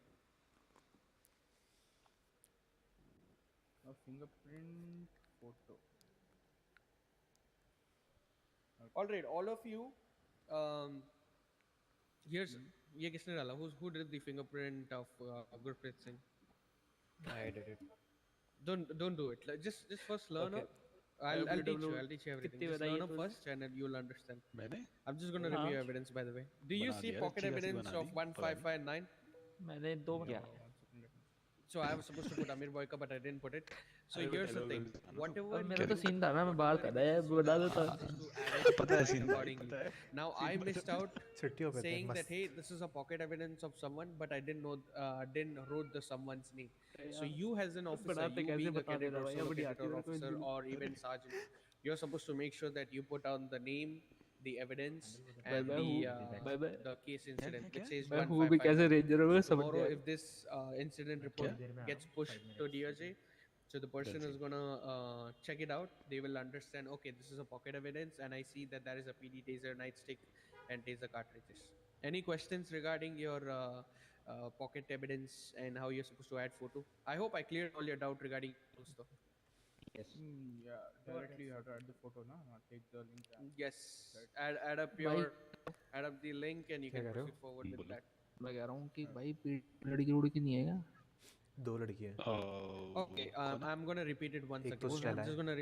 A fingerprint photo. All right, all of you. Here's ये किसने डाला? Who did the fingerprint of Gurpreet Singh? I did it. Don't do it. Like, just first learn Okay. up. I'll teach you. WW I'll teach you everything. कितनी Just बताई learn है up तूने? first, and then you'll understand. मैंने I'm just gonna मैंने review हाँ evidence, by the way. Do you बना see दिया, pocket अच्छी खासी evidence बना of दी, पता नहीं। 1559? मैंने 2 Yeah, बनाई है। 1 second, let me see. So I was supposed to put Amir Boyka, but I didn't put it. So अरे here's the dialogue thing. वालों से आना तो Whatever अब मेरा you तो सीन था ना, मैं बाहर whatever था ना, images you बता have, देता। you're supposed to add it पता है right सीन भाई, accordingly. पता है। Now I missed out छुट्टियों पे थे saying that मस्त hey, this is a pocket evidence of someone, but I didn't know didn't wrote the someone's name. So यार you as an officer, बनाते you कैसे being a बता cadet देना or भाई, solo अब नहीं cadet आती or मेरे को officer Hindi. or even sergeant, you're supposed to make sure that you put down the name, the evidence, भाई and मैं हूँ, भाई the case incident, क्या which says मैं हूँ भी कैसे 1559. रेंजर हूँ, So समझ tomorrow, नहीं आ if this incident report gets pushed to DOJ, so the person is gonna check it out. They will understand. Okay, this is a pocket evidence, and I see that there is a PD taser, nightstick, and taser cartridges. Any questions regarding your pocket evidence and how you're supposed to add photo? I hope I cleared all your doubt regarding those though. Yes. Yeah, directly you have to add the photo, no? Take the link and Yes, right. add up भाई your add up the link, and you क्या can कह रहे हो? proceed forward with बोलो। that. मैं कह रहा हूँ कि भाई लड़की उड़की नहीं है क्या? 2 लड़कियां हैं, Okay, कौन है? I'm gonna repeat it once एक तो again. स्टेला I'm just है gonna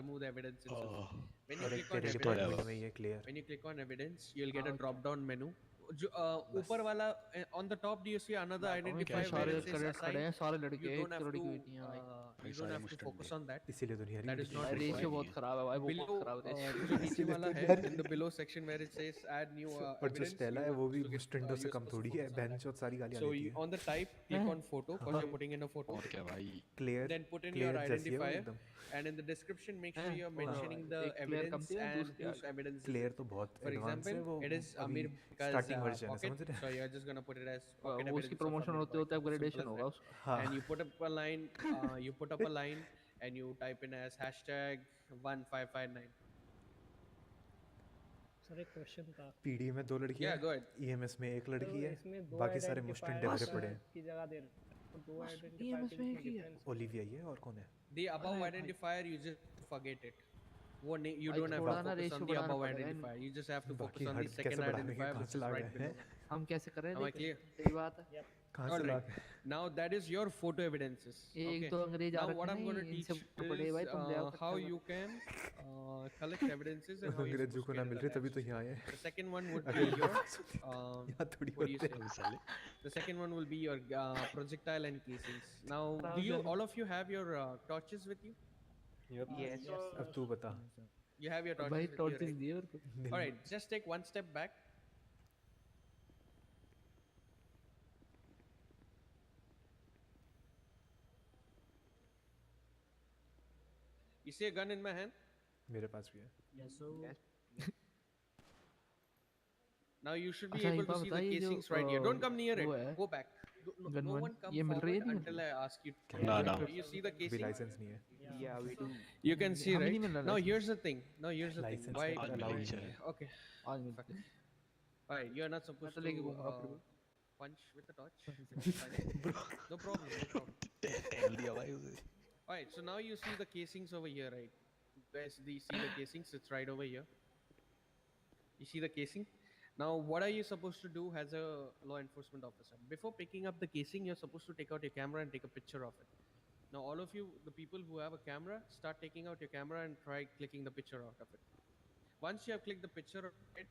remove the evidence itself. When you और एक click on तेरे ये तो है डिपार्टमेंट evidence, में ही है clear. when you click on evidence, you'll get a हाँ, drop down menu. जो बस ऊपर वाला on the top, do you see another मैं कहूँ इतने identifier where सारे it says कैडेट खड़े assign? हैं, सारे You लड़के, don't एक have लड़की to भी नहीं है भाई। भाई you don't सारे have to मुस्टंग focus है। on that. इसीलिए तो नहीं आ रही That is लड़की। not भाई रेशियो required. बहुत खराब है भाई, वो Below बहुत खराब रेशियो। जो नीचे इसीलिए वाला तो है नहीं आ रही। in the below section where it says add new और जो evidence, स्टेला you है are वो भी supposed to get मुस्टंडो से you're कम supposed to थोड़ी है, focus on that. बेंच और सारी गालियां So देती you, है। on the type, click on photo because you're putting in a photo. और क्या भाई? Clear Then put in your clear जैसी है वो identifier, एकदम। and in the description make sure हैं? you're और mentioning the एक क्लियर कम evidence थी ना, and दूसरी whose आगे। evidence is clear it. तो बहुत For एडवांस है example, वो, it is अभी Amir Bika's स्टार्टिंग वर्जन है, pocket, समझ रहे so हैं? you're just gonna put it as pocket वो उसकी evidence of प्रमोशन Amir होते होते Boyka. Simple अपग्रेडेशन as होगा that. उसका। हाँ And you put up a line, you put up a line, and you type in as hashtag 1559. Sir एक question था। PD में 2 लड़कियां Yeah, हैं, go ahead. ईएमएस में 1 लड़की तो है, इसमें 2 बाकी सारे मुस्टंडे भरे आइडेंटिफायर पड़े हैं। की जगह दे रहे हैं, तो 2 आइडेंटिफायर ईएमएस के में बीच एक में ही है। डिफरेंस। ओलिविया ये और कौन है? The above अरे भाई identifier, you just forget it. You भाई don't have to थोड़ा ना focus रेशियो on the बढ़ाना above पड़ेगा identifier. You just have to बाकी focus on the हट second कैसे बढ़ाएंगे, identifier, कहाँ which से is ला right गए below. हैं? हम कैसे कर रहे हैं Am I देख, clear? सही बात है। कहाँ से All ला right. गए? Now that is your photo evidences. एक Okay. दो अंग्रेज आ Now रखे what I'm नहीं, going to इनसे teach पड़े is भाई, तुम ले आओ how इकट्ठा you करो। can collect evidences and how you're अंग्रेजों supposed को to ना get मिल it रहे तभी तो attached. यहाँ आए। The second one would be अगर your यहाँ थोड़ी what do you होते say? हैं। साले The second one will be your projectile and casings. Now, खराब do you जगह। all of you have your torches with you? Yep. Yes. अब तू बता। You have your torches भाई with you, टॉर्चेस right? दिए मेरे को। All right. Just take one step back. You see a gun in my hand? मेरे पास भी है। Yes. Now you should be अच्छा, able एक to बात see the बताइए, जो casings right here. Don't come near वो it. है Go back. No, gun no one, one come ये मिल रही है forward नहीं until I ask you. ना ना Do you see the अभी casing? लाइसेंस नहीं है। Yeah, we do. You can see, हमें right? नहीं मिल रहा Now license। here's the thing. Now here's the thing. Licence Why? नहीं आज allowed मिलेगी नहीं है। शायद। Okay. आज मिलते हैं। Alright, you're not मैं supposed तो to लेके घूमूंगा अपने को। punch with the torch. It's fine. No problem. No problem. टेल दिया भाई उसे। Alright, so now you see the casings over here, right? You guys, do you see the casings? It's right over here. You see the casing? Now, what are you supposed to do as a law enforcement officer? Before picking up the casing, you're supposed to take out your camera and take a picture of it. Now, all of you, the people who have a camera, start taking out your camera and try clicking the picture out of it. Once you have clicked the picture of it,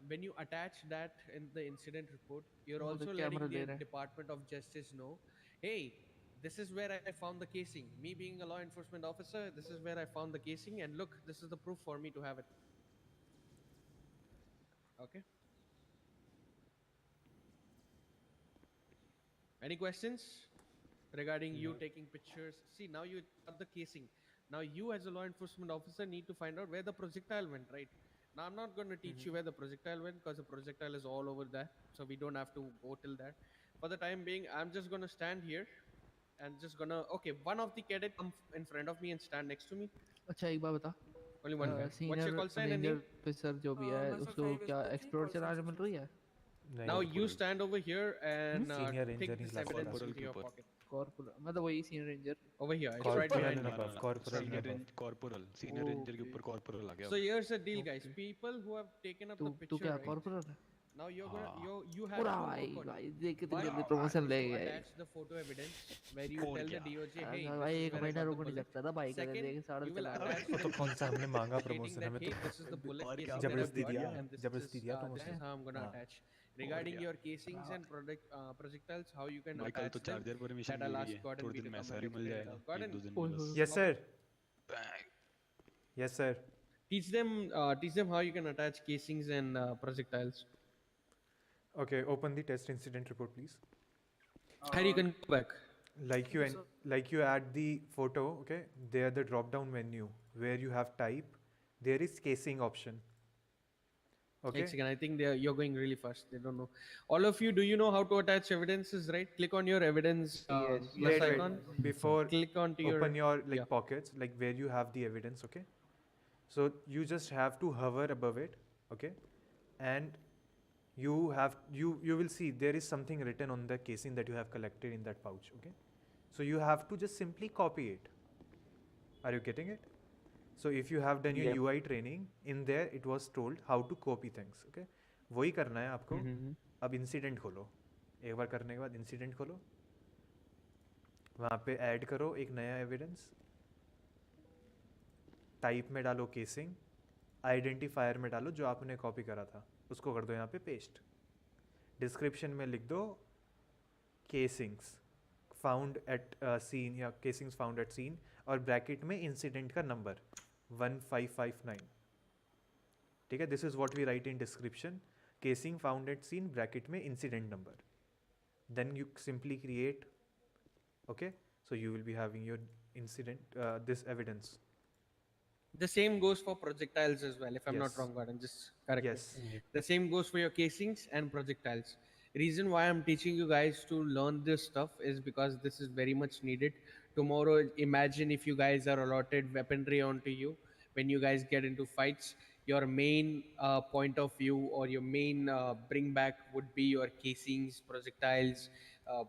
when you attach that in the incident report, you're वो also तो letting camera the ले रहा है। Department of Justice know, hey, this is where I found the casing. Me being a law enforcement officer, this is where I found the casing, and look, this is the proof for me to have it. Okay. Any questions regarding you taking pictures? See, now you got the casing. Now you as a law enforcement officer need to find out where the projectile went, right? Now I'm not going to teach you where the projectile went because the projectile is all over there. So we don't have to go till there. For the time being, I'm just going to stand here and just going to, okay, one of the cadet come in front of me and stand next to me. अच्छा एक बात बता, Only one guy. What's your senior call sign and ranger name? Officer जो भी है उसको क्या explore चलाने मिल रही है? Now you stand over here and Senior take ranger this is last evidence corporal into your के ऊपर। pocket. कॉर्पोरल मतलब वही senior ranger. Over here, it's right corporal behind and me. Above, corporal and senior above. Corporal senior ranger के ऊपर corporal आ गया। So here's the deal, guys. People who have taken up तू the तू picture, क्या right? Corporal है? Now you're gonna हाँ you have पूरा to भाई work on it. भाई देख कितनी One जल्दी part प्रमोशन is ले to गया ये। attach the photo evidence where you और tell the क्या DOJ, hey, अगर this भाई is एक where I महीना got the रुक नहीं bullet. सकता था भाई का Second, देख साढ़े you will चला रहा attach वो the तो कौन सा हमने PDB मांगा stating प्रमोशन, that हमें hey, तो this is the bullet और क्या casing that I've जबरदस्ती got दिया, and this जबरदस्ती is दिया this is promotion. how I'm gonna हाँ attach. और Regarding क्या your casings and projectiles, how you can भाई कल तो attach them, charger permission that the I'll हुई ask है, Gordon थोड़े B दिन to में come SR and भी मिल explain it जाएगा, out. Gordon, 1-2 दिन में ओए बस। होए। Yes sir, Bang. Yes sir. teach them how you can attach casings and projectiles. Okay, open the test incident report, please. How you can go back. Like you add the photo, okay? There the drop down menu where you have type, there is casing option. Okay. One second, I think you're going really fast. They don't know. All of you, do you know how to attach evidences, right? Click on your evidence Yes, plus yes, Wait, icon. before Click onto open your yeah. pockets, like where you have the evidence, okay? So you just have to hover above it, okay? And you will see there is something written on the casing that you have collected in that pouch, okay? So you have to just simply copy it. Are you getting it? So if you have done your Yep. UI training, in there it was told how to copy things, okay? वही करना है आपको। अब incident खोलो, एक बार करने के बाद इंसिडेंट खोलो, वहाँ पे ऐड करो एक नया एविडेंस, टाइप में डालो केसिंग, आइडेंटिफायर में डालो जो आपने कॉपी करा था उसको कर दो यहाँ पे पेस्ट, डिस्क्रिप्शन में लिख दो केसिंग्स फाउंड एट सीन या केसिंग्स फाउंड एट सीन और ब्रैकेट में इंसिडेंट का नंबर 1559, ठीक है? This is what we write in description, casing found at scene bracket में incident number, then you simply create, okay? So you will be having your incident, this evidence. The same goes for projectiles as well, if I'm not Yes. wrong, Gordon. Just correct Yes. me. The same goes for your casings and projectiles. Reason why I'm teaching you guys to learn this stuff is because this is very much needed. Tomorrow, imagine if you guys are allotted weaponry onto you. When you guys get into fights, your main point of view or your main bring back would be your casings, projectiles,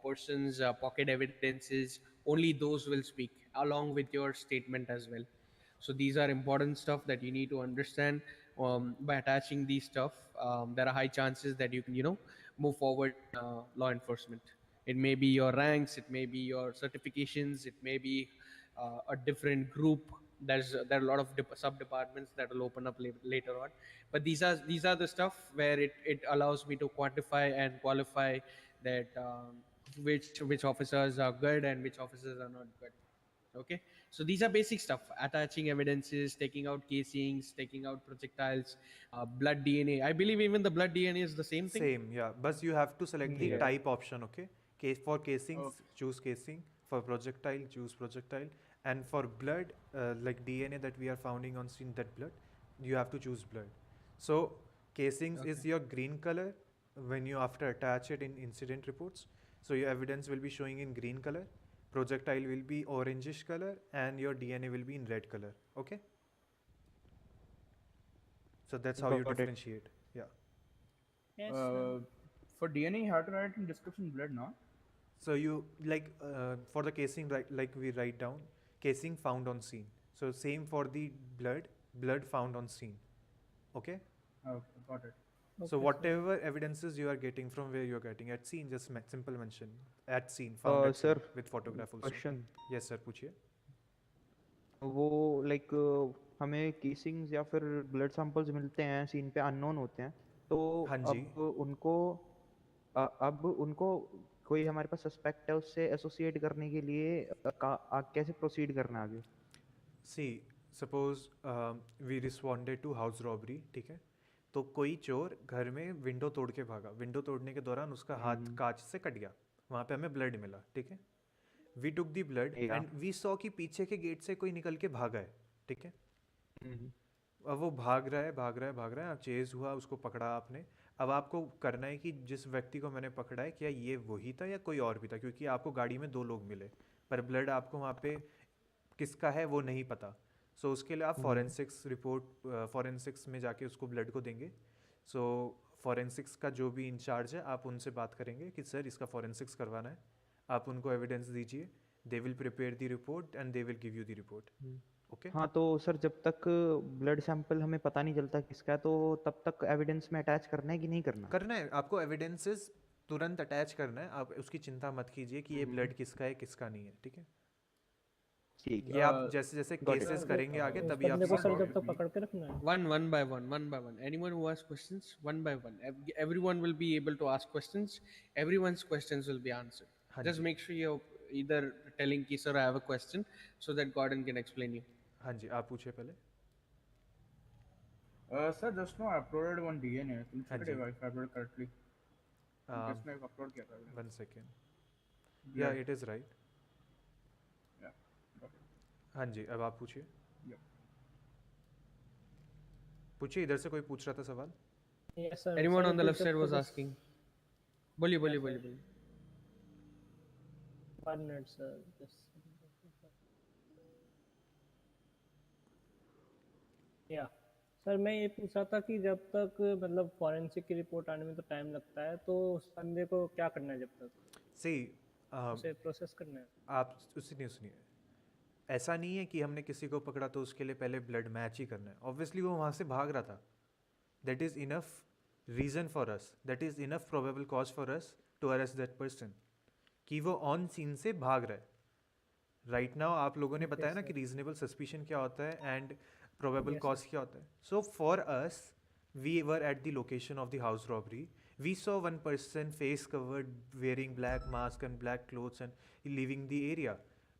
persons, pocket evidences. Only those will speak along with your statement as well. So these are important stuff that you need to understand. By attaching these stuff, there are high chances that you can move forward in law enforcement. It may be your ranks, it may be your certifications, it may be a different group. There are a lot of sub departments that will open up later on, but these are the stuff where it allows me to quantify and qualify that which officers are good and which officers are not good. Okay, so these are basic stuff: attaching evidences, taking out casings, taking out projectiles, blood DNA. I believe even the blood DNA is the same thing. Same, yeah, but you have to select the Yeah. type option, okay? Case for casings, choose casing, for projectile, choose projectile, and for blood, like DNA that we are finding on scene, that blood, you have to choose blood. So casings is your green color when you after attach it in incident reports. So your evidence will be showing in green color, projectile will be orangish color, and your DNA will be in red color, okay? So that's how you Got it. differentiate. Yeah. Yes, for DNA, you have to write in description blood, no? So you like for the casing, like we write down casing found on scene. So same for the blood found on scene. Okay. Okay, got it. So whatever evidences you are getting from where you are getting at scene, just simple mention at scene, found at Sir, scene with photograph also. question. Yes sir, पूछिए. वो like हमें casings या फिर blood samples मिलते हैं scene पे unknown होते हैं तो हाँ जी. अब उनको कोई हमारे पास सस्पेक्ट है उससे एसोसिएट करने के लिए कैसे प्रोसीड करना है आगे? See, suppose we responded to house robbery, ठीक है? तो कोई चोर घर में विंडो तोड़ के भागा, विंडो तोड़ने के दौरान उसका हाथ कांच से कट गया, वहाँ पे हमें ब्लड मिला, ठीक है? We took the blood and we saw कि पीछे के गेट से कोई निकल के भागा है, ठीक है? अब वो भाग रहा है, आप चेज हुआ, उसको पकड़ा आपने। अब आपको करना है कि जिस व्यक्ति को मैंने पकड़ा है क्या ये वही था या कोई और भी था, क्योंकि आपको गाड़ी में 2 लोग मिले पर ब्लड आपको वहाँ पे किसका है वो नहीं पता। सो उसके लिए आप फॉरेंसिक्स में जाके उसको ब्लड को देंगे। सो फॉरेंसिक्स का जो भी इंचार्ज है आप उनसे बात करेंगे कि सर इसका फॉरेंसिक्स करवाना है, आप उनको एविडेंस दीजिए, they will prepare the report and they will give you the report. Okay हाँ तो सर जब तक ब्लड सैंपल हमें पता नहीं चलता किसका है तो तब तक एविडेंस में अटैच करना है कि नहीं करना? करना है आपको, एविडेंसेस तुरंत अटैच करना है, आप उसकी चिंता मत कीजिए कि ये ब्लड किसका है किसका नहीं है, ठीक है? ठीक ये है, आप जैसे जैसे गॉट केसेस इट। करेंगे आगे उस तभी आप बंदे को सर सीखेंगे। जब तक पकड़ के रखना है। One by one, one by one. Anyone who has questions, one by one. Everyone will be able to ask questions. Everyone's questions will be answered. हाँ Just ji, make sure you're either telling ki sir I have a question so that Gordon can explain you. हाँ जी, आप पूछिए पहले। Sir, just now I uploaded one DNA. तुम हाँ check it ji, if I uploaded correctly. Just now I upload किया था evidence. 1 second, या Blood. It is right. Yeah. Got it. हाँ जी, अब आप पूछिए। Yep. पूछिए, इधर से कोई पूछ रहा था सवाल। Yes sir. Anyone sir on the कुछ left जब side was तक asking. बोलिए बोलिए Yes, बोलिए sir. बोलिए। 1 मिनट सर, या सर मैं ये पूछ रहा था कि जब तक मतलब फॉरेंसिक की रिपोर्ट आने में तो टाइम लगता है, तो उस बंदे को क्या करना है जब तक? सही, उसे प्रोसेस करना है। आप सुनिए सुनिए, ऐसा नहीं है कि हमने किसी को पकड़ा तो उसके लिए पहले ब्लड मैच ही करना है। ऑब्वियसली वो वहाँ से भाग रहा था, that is enough reason for us, that is enough probable cause for us to arrest that person, कि वो ऑन सीन से भाग रहा है। राइट नाउ आप लोगों ने बताया ना कि रीजनेबल सस्पिशन क्या होता है एंड प्रोबेबल कॉज क्या होता है। So for us, we were at the location of the house robbery, we saw one person face covered wearing black mask and black clothes and leaving the area.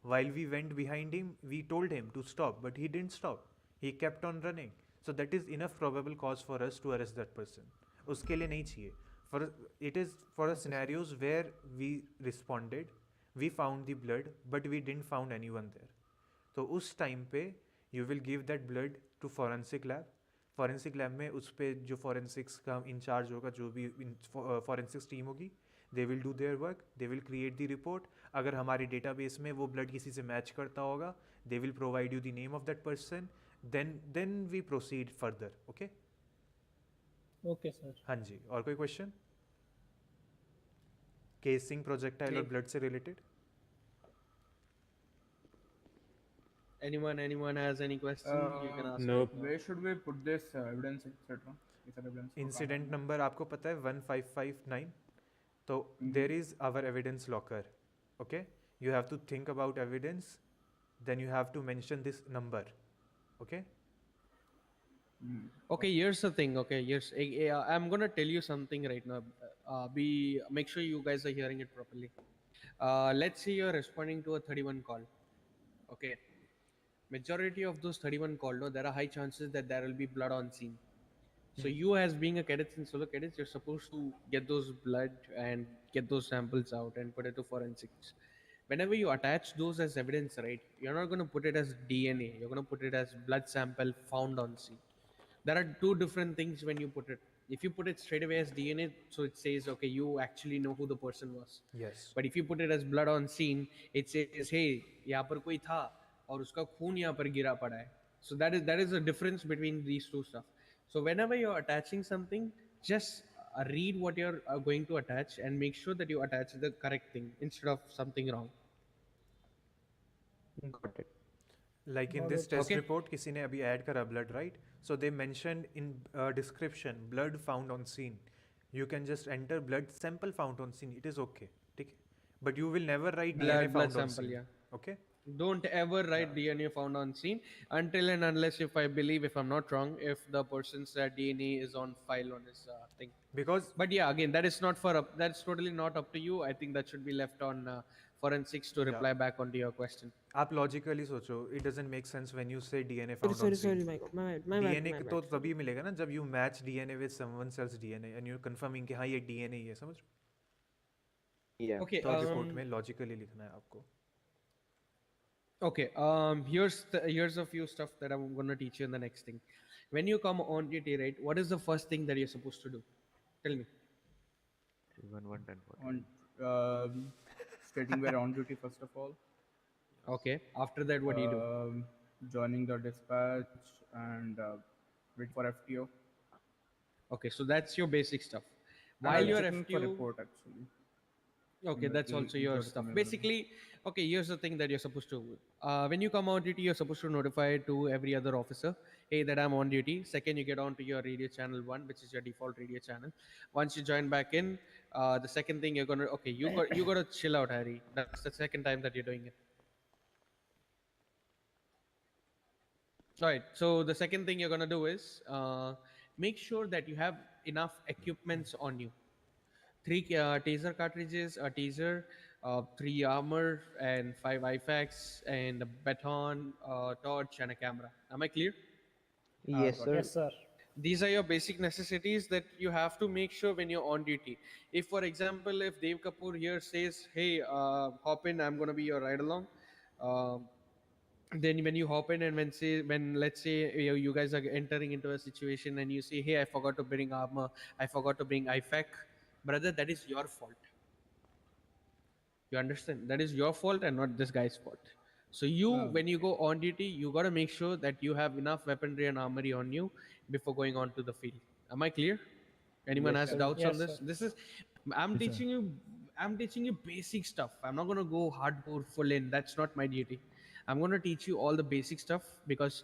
While we went behind him, we told him to stop, but he didn't stop, he kept on running. So that is enough probable cause for us to arrest that person. उसके लिए नहीं चाहिए। for it is for scenarios where we responded, we found the blood but we didn't found anyone there. तो उस time पे you will give that blood to forensic lab. Forensic lab में उस पर जो फॉरेंसिक्स का इंचार्ज होगा, जो भी फॉरेंसिक्स टीम होगी, they will do their work, they will create the report. अगर हमारे डेटाबेस में वो ब्लड किसी से मैच करता होगा, they will provide you the name of that person, then we proceed further. Okay okay sir. हाँ जी, और कोई क्वेश्चन केसिंग, प्रोजेक्टाइल और ब्लड से related? Anyone has any question? You can ask. Nope. Where should we put this evidence, etc.? This evidence. Incident number आपको पता है 1559, तो there is our evidence locker. Okay, you have to think about evidence, then you have to mention this number. Okay. Okay, here's the thing. Okay, I'm gonna tell you something right now. Make sure you guys are hearing it properly. Let's say you're responding to a 31 call. Okay, majority of those 31 call, no, there are high chances that there will be blood on scene. So you, as being a cadets in solo cadets, you're supposed to get those blood and get those samples out and put it to forensics. Whenever you attach those as evidence, right, you're not going to put it as DNA. You're going to put it as blood sample found on scene. There are two different things when you put it. If you put it straight away as DNA, so it says, okay, you actually know who the person was. Yes. But if you put it as blood on scene, it says, hey, यहाँ पर कोई था और उसका खून यहाँ पर गिरा पड़ा है. So that is the difference between these two stuff. So whenever you're attaching something, just read what you're going to attach and make sure that you attach the correct thing instead of something wrong. Got it. Like in this test report, किसी ने अभी add करा blood, right? So they mentioned in description blood found on scene. You can just enter blood sample found on scene. It is okay, ठीक है? But you will never write DNA Blood found on sample, scene. yeah. Okay? Don't ever write DNA found on scene until and unless, if I believe, if I'm not wrong, if the person's DNA is on file on his thing. Because. But yeah, again, that is not for that's totally not up to you. I think that should be left on forensics to reply back onto your question. आप logically सोचो, it doesn't make sense when you say DNA found on scene. Sorry, my DNA bad. तो तभी मिलेगा ना जब you match DNA with someone else's DNA and you're confirming कि हाँ ये DNA ही है, समझ? Yeah. Okay. तो रिपोर्ट में logically लिखना है आपको. Okay. Here's a few stuff that I'm gonna teach you in the next thing. When you come on duty, right? What is the first thing that you're supposed to do? Tell me. 311 10 stating we're on duty first of all. Okay. After that, what do you do? Joining the dispatch and wait for FTO. Okay, so that's your basic stuff. And While I'm you're checking for FTO, report actually. Okay, that's also your stuff. Basically, okay, here's the thing that you're supposed to. When you come on duty, you're supposed to notify to every other officer, hey, that I'm on duty. Second, you get on to your radio channel 1, which is your default radio channel. Once you join back in, the second thing you're gonna, okay, you gotta chill out, Harry. That's the second time that you're doing it. All right. So the second thing you're gonna do is make sure that you have enough equipments on you. 3 taser cartridges, a taser, 3 armor, and 5 IFAKs, and a baton, torch, and a camera. Am I clear? Yes, sir. Yes, sir. These are your basic necessities that you have to make sure when you're on duty. If, for example, if Dev Kapoor here says, "Hey, hop in, I'm gonna be your ride along," um, then when you hop in and when let's say you guys are entering into a situation and you say, "Hey, I forgot to bring armor, I forgot to bring IFAK," brother, that is your fault. You understand? That is your fault and not this guy's fault. So you, when you go on duty, you got to make sure that you have enough weaponry and armory on you before going on to the field. Am I clear? Anyone Yes, has sir. doubts on Yes, this? sir. This is I'm teaching you I'm teaching you basic stuff. I'm not going to go hardcore full in. That's not my duty. I'm going to teach you all the basic stuff, because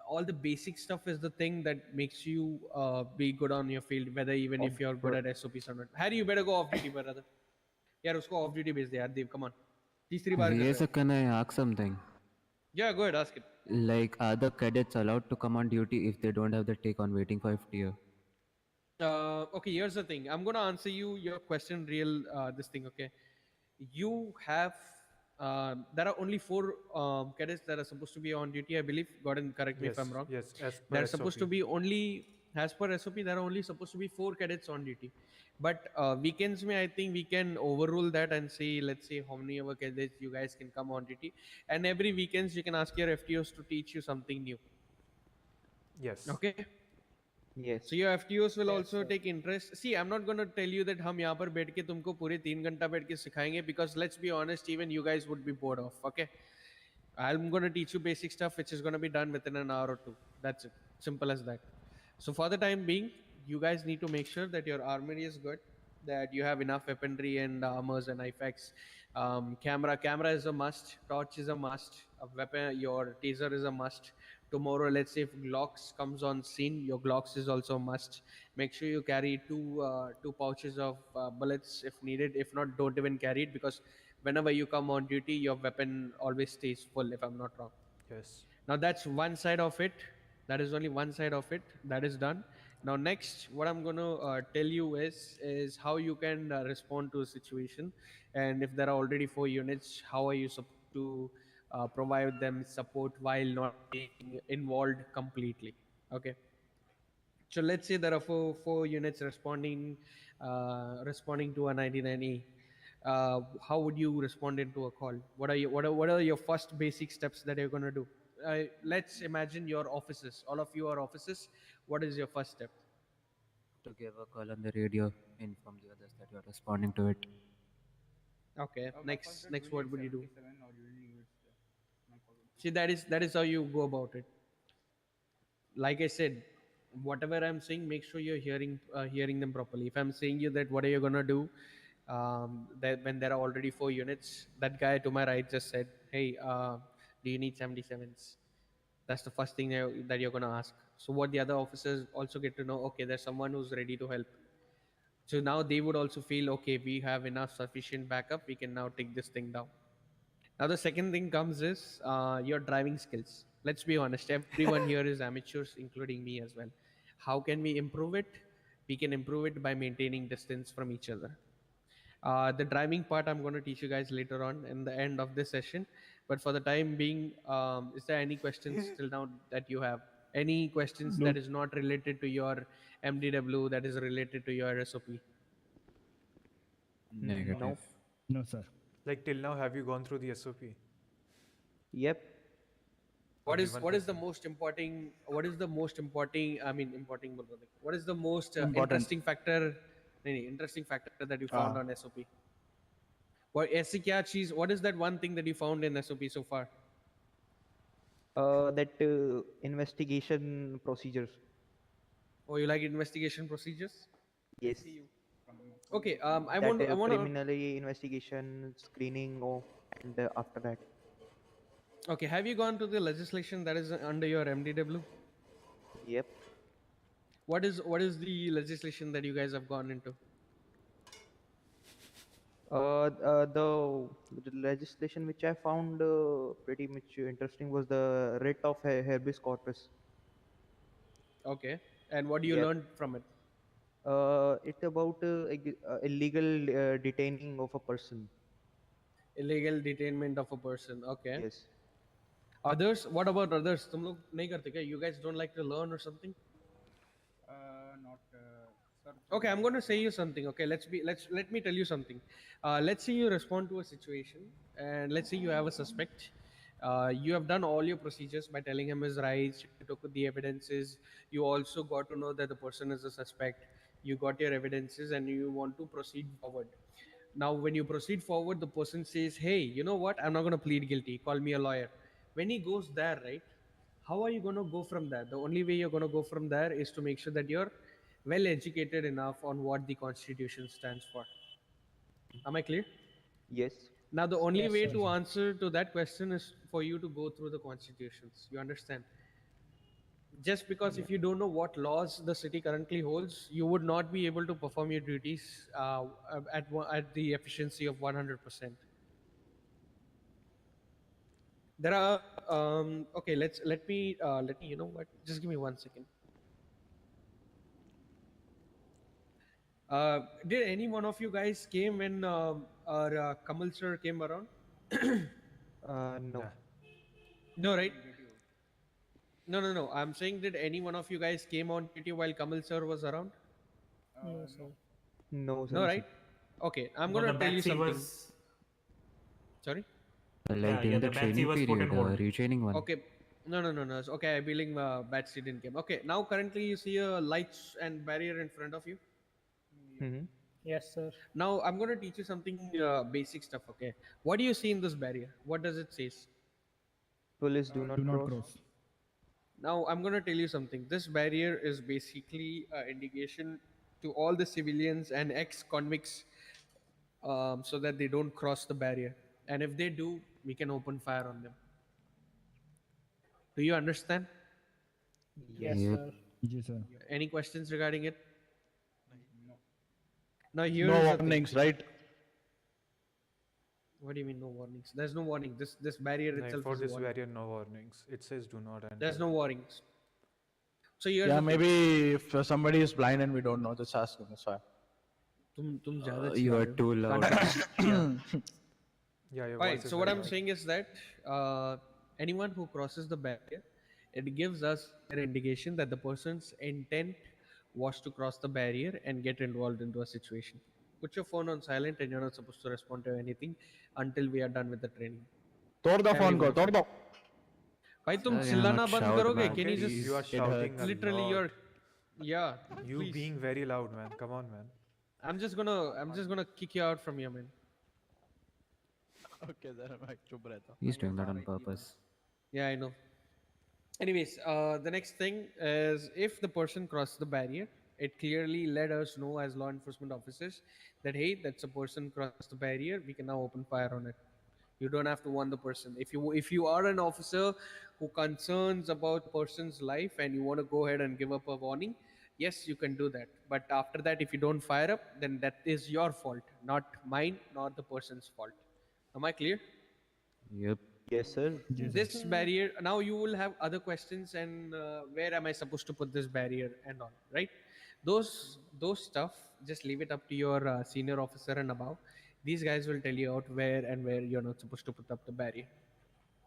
all the basic stuff is the thing that makes you be good on your field, whether even if you're good at SOPs or not. Harry, you better go off duty, brother. यार उसको of duty भेज दे यार देव, come on, तीसरी बार कर Yes, रहे sir, हो. can I ask something? Yeah, go ahead, ask it. Like, are the cadets allowed to come on duty if they don't have the take on waiting for FTO? Okay, here's the thing. I'm gonna answer you your question real this thing. Okay, you have there are only 4 cadets that are supposed to be on duty, I believe. Gordon, correct me if Yes, I'm wrong. yes, as per There are supposed to SOP. be only, as per SOP, there are only supposed to be 4 cadets on duty. But weekends, I think we can overrule that and say, let's say how many ever cadets you guys can come on duty, and every weekends you can ask your FTOs to teach you something new. Yes. Okay. Yes. So your FTOs will Yes, also sir. take interest. See, I'm not going to tell you that हम यहाँ पर बैठ के तुमको पूरे 3 घंटा बैठ के सिखाएंगे, because let's be honest, even you guys would be bored of. Okay, I'm going to teach you basic stuff which is going to be done within an hour or 2. That's it. Simple as that. So for the time being, you guys need to make sure that your armory is good, that you have enough weaponry and armors and IFAKs. Camera is a must. Torch is a must. A weapon, your taser is a must. Tomorrow, let's say if Glocks comes on scene, your Glocks is also a must. Make sure you carry two pouches of bullets if needed. If not, don't even carry it, because whenever you come on duty, your weapon always stays full, if I'm not wrong. Yes. Now that's one side of it. That is only one side of it. That is done. Now next, what I'm going to tell you is how you can respond to a situation, and if there are already 4 units, how are you supposed to provide them support while not being involved completely. Okay. So let's say there are four units responding to a 99E. How would you respond into a call? What are your first basic steps that you're going to do? Let's imagine your offices. All of you are offices. What is your first step? To give a call on the radio, inform the others that you are responding to it. Okay. My first date Next, will what be would you do? 77 or usually it's my call would be. See, that is how you go about it. Like I said, whatever I'm saying, make sure you're hearing them properly. If I'm saying you that what are you gonna do, that when there are already 4 units, that guy to my right just said, "Hey, do you need 77s?" That's the first thing that you're gonna ask. So what the other officers also get to know, okay, there's someone who's ready to help. So now they would also feel, okay, we have enough sufficient backup. We can now take this thing down. Now the second thing comes is your driving skills. Let's be honest, everyone here is amateurs, including me as well. How can we improve it? We can improve it by maintaining distance from each other. The driving part I'm going to teach you guys later on in the end of this session. But for the time being, is there any questions till now that you have? Any questions No. that is not related to your MDW, that is related to your SOP? Negative. No. No, sir. Like till now, have you gone through the SOP? Yep. What is Everyone has the done. most important? What is the most important? I mean, important. बोल रहा था. What is the most Important. interesting factor? नहीं, interesting factor that you found on SOP. What ऐसी क्या चीज? What is that one thing that you found in SOP so far? That investigation procedures. Oh, you like investigation procedures? Yes. See you from Okay. I that want. I want to. preliminary investigation, screening, and after that. Okay. Have you gone to the legislation that is under your MDW? Yep. What is the legislation that you guys have gone into? The legislation which I found pretty much interesting was the writ of habeas corpus. Okay. And what do you Yep. learn from it? It's about illegal detaining of a person. Illegal detainment of a person. Okay. Yes. Others? What about others? तुम लोग नहीं करते क्या? You guys don't like to learn or something? Not sir. Okay, I'm going to say you something. Okay, let me tell you something. Let's say you respond to a situation, and let's say you have a suspect. You have done all your procedures by telling him his rights. You took the evidences. You also got to know that the person is a suspect. You got your evidences, and you want to proceed forward. Now, when you proceed forward, the person says, "Hey, you know what? I'm not going to plead guilty. Call me a lawyer." When he goes there, right? How are you going to go from there? The only way you're going to go from there is to make sure that you're well educated enough on what the constitution stands for. Am I clear? Yes. Now the only Yes, way sir. to answer to that question is for you to go through the constitutions. You understand? Just because if you don't know what laws the city currently holds, you would not be able to perform your duties at the efficiency of 100%. There are okay. Let me. You know what? Just give me 1 second. Did any one of you guys came when our Kamal sir came around? No. No, right? No. I'm saying, did any one of you guys came on duty while Kamal sir was around? No, sir. No, sir. No, right? Okay, I'm No, gonna the tell you batch something. was. Sorry. Yeah, yeah, the batch was put on hold. retraining one. Okay. No. Okay, I believe batch didn't came. Okay, now currently you see a lights and barrier in front of you. Mm-hmm. Yes, sir. Now I'm gonna teach you something basic stuff. Okay, what do you see in this barrier? What does it say? Police do not cross. Now I'm going to tell you something. This barrier is basically an indication to all the civilians and ex-convicts, so that they don't cross the barrier. And if they do, we can open fire on them. Do you understand? Yes, Yep. sir. Yes, sir. Any questions regarding it? No. Now here No is the thing. warnings, right? What do you mean no warnings? There's no warning. This barrier Like itself for is a this warning. barrier, no warnings. It says do not enter. There's no warnings. So here's Yeah, the thing. maybe if somebody is blind and we don't know, just ask them. That's why. तुम ज़्यादा You चिल्ला are रहे हो. too loud. Yeah, your Right. voice is So what very I'm loud. saying is that anyone who crosses the barrier, it gives us an indication that the person's intent was to cross the barrier and get involved into a situation. Put your phone on silent, and you're not supposed to respond to anything until we are done with the training. तोड़ दो phone को, Everyone. तोड़ दो. भाई तुम Sir, चिल्लाना not बंद shout, करोगे? man. Can you Okay, just you are shouting a literally lot. you're yeah. You please. being very loud, man. Come on, man. I'm just gonna kick you out from here, man. Okay, sir, मैं चुप रहता हूँ. He's doing that on purpose. Yeah, I know. Anyways, the next thing is if the person crossed the barrier, it clearly let us know as law enforcement officers that hey, that's a person crossed the barrier. We can now open fire on it. You don't have to warn the person. If you are an officer who concerns about the person's life and you want to go ahead and give up a warning, yes, you can do that. But after that, if you don't fire up, then that is your fault, not mine, not the person's fault. Am I clear? Yep. Yes, sir. This barrier, now you will have other questions, and where am I supposed to put this barrier and all, right? Those stuff, just leave it up to your senior officer and above. These guys will tell you out where and where you're not supposed to put up the barrier.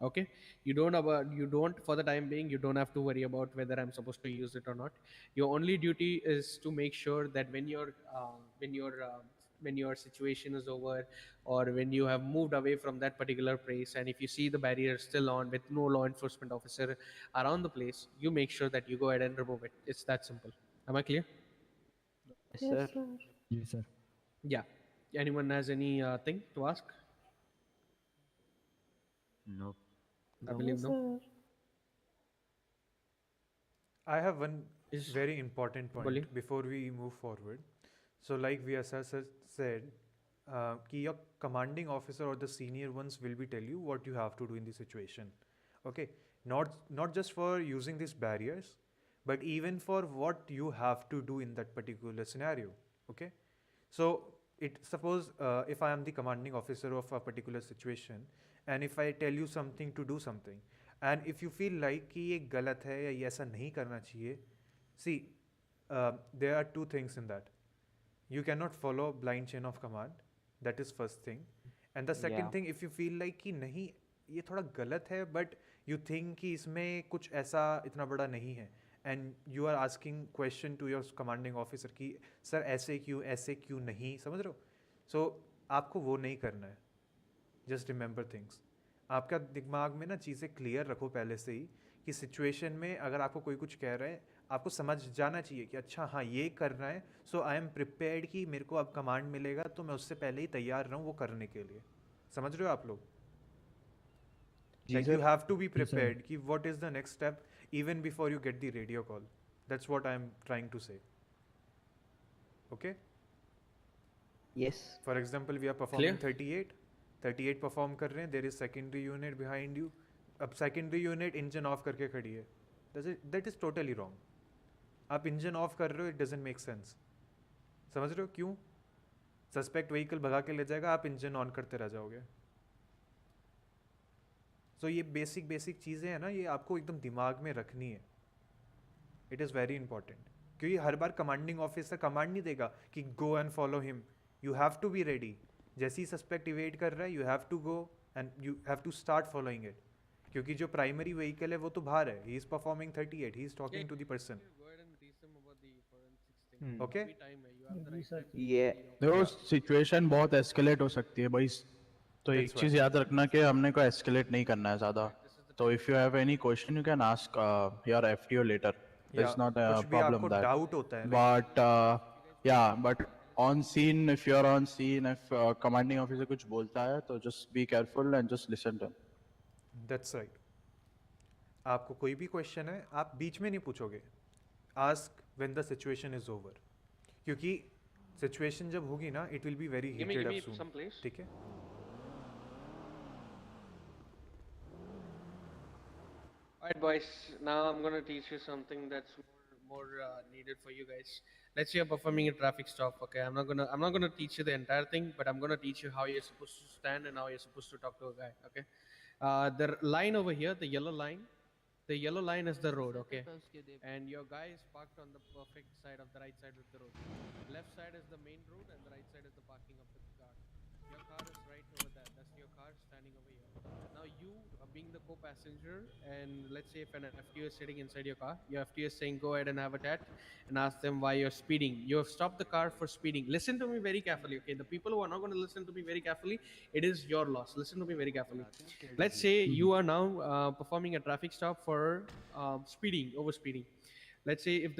Okay, you don't for the time being, you don't have to worry about whether I'm supposed to use it or not. Your only duty is to make sure that when your situation is over, or when you have moved away from that particular place, and if you see the barrier still on with no law enforcement officer around the place, you make sure that you go ahead and remove it. It's that simple. Am I clear? Yes, sir. Yes, sir. Yeah. Anyone has any thing to ask? Nope. I believe no. I have one Is- very important point Bolliye. before we move forward. So like VSR said, कि your commanding officer or the senior ones will be tell you what you have to do in the situation. Okay, not just for using these barriers, but even for what you have to do in that particular scenario. Okay, so it suppose if I am the commanding officer of a particular situation, and if I tell you something to do something, and if you feel like कि ये गलत है या ये ऐसा नहीं करना चाहिए, see, there are two things in that. You cannot follow blind chain of command, that is first thing. And the second Yeah. thing, if you feel like कि नहीं ये थोड़ा गलत है, but you think कि इसमें कुछ ऐसा इतना बड़ा नहीं है, and you are asking question to your commanding officer कि सर ऐसे क्यों नहीं, समझ रहे हो? So आपको वो नहीं करना है. Just remember things. आपका दिमाग में ना चीज़ें क्लियर रखो पहले से ही कि सिचुएशन में अगर आपको कोई कुछ कह रहा है, आपको समझ जाना चाहिए कि अच्छा हाँ ये करना है, सो आई एम प्रिपेयर्ड कि मेरे को अब कमांड मिलेगा तो मैं उससे पहले ही तैयार रहूँ वो करने के लिए. समझ रहे हो आप लोग? Like you have to be prepared कि what is the next step even before you get the radio call. That's what I am trying to say. Okay? Yes. For example, we are performing 38 perform कर रहे हैं, there is secondary unit behind you. अब secondary unit engine of करके खड़ी है, that is totally wrong. आप engine of कर रहे हो, इट डजेंट मेक सेंस. समझ रहे हो क्यों? सस्पेक्ट व्हीकल भगा के ले जाएगा, आप इंजन ऑन करते रह जाओगे. सो ये बेसिक चीज़ें हैं ना, ये आपको एकदम दिमाग में रखनी है. इट इज़ वेरी इंपॉर्टेंट, क्योंकि हर बार कमांडिंग ऑफिसर कमांड नहीं देगा कि go and follow him. You have to be ready. जैसे ही सस्पेक्ट इवेट कर रहा है, you have to go and you have to start following it. क्योंकि जो प्राइमरी व्हीकल है वो तो बाहर है, he is performing 38, he is talking to the person. Okay, ये देखो सिचुएशन बहुत एस्केलेट हो सकती है भाई, तो एक चीज याद रखना कि हमने को एस्केलेट नहीं करना है ज्यादा. तो if you have any question you can ask your FTO later. It's not a problem that. Doubt होता है, बट या but on scene, if you are on scene, if commanding officer कुछ बोलता है तो just be careful and just listen to. That's right. आपको कोई भी क्वेश्चन है, आप बीच में नहीं पूछोगे. Ask when the situation is over, क्योंकि सिचुएशन जब होगी ना, it will be very heated up सून. ठीक है? Alright, boys. Now I'm gonna teach you something that's more needed for you guys. Let's say you're performing a traffic stop. Okay, I'm not gonna teach you the entire thing, but I'm gonna teach you how you're supposed to stand and how you're supposed to talk to a guy. Okay, the line over here, the yellow line is the road. Okay, and your guy is parked on the perfect side of the right side of the road. Left side is the main road, and the right side is the parking of the car. Your car is right over there. That's your car standing over here. Now you being the co-passenger, and let's say if an FTO is sitting inside your car, your FTO is saying go ahead and have a chat and ask them why you're speeding. You have stopped the car for speeding. Listen to me very carefully, okay? The people who are not going to listen to me very carefully, it is your loss. Listen to me very carefully. Let's say you are now performing a traffic stop for over speeding. Let's say if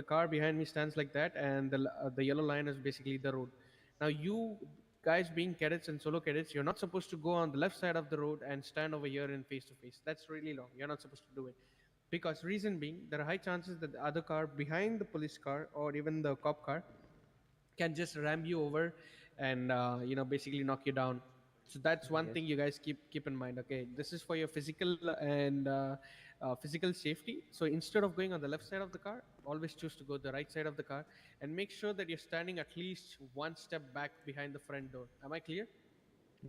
the car behind me stands like that, and the yellow line is basically the road. Now you guys being cadets and solo cadets, you're not supposed to go on the left side of the road and stand over here in face to face. That's really long. You're not supposed to do it, because reason being, there are high chances that the other car behind the police car or even the cop car can just ram you over and basically knock you down. So that's one thing you guys keep in mind. Okay, this is for your physical and physical safety. So instead of going on the left side of the car, always choose to go the right side of the car, and make sure that you're standing at least one step back behind the front door. Am I clear?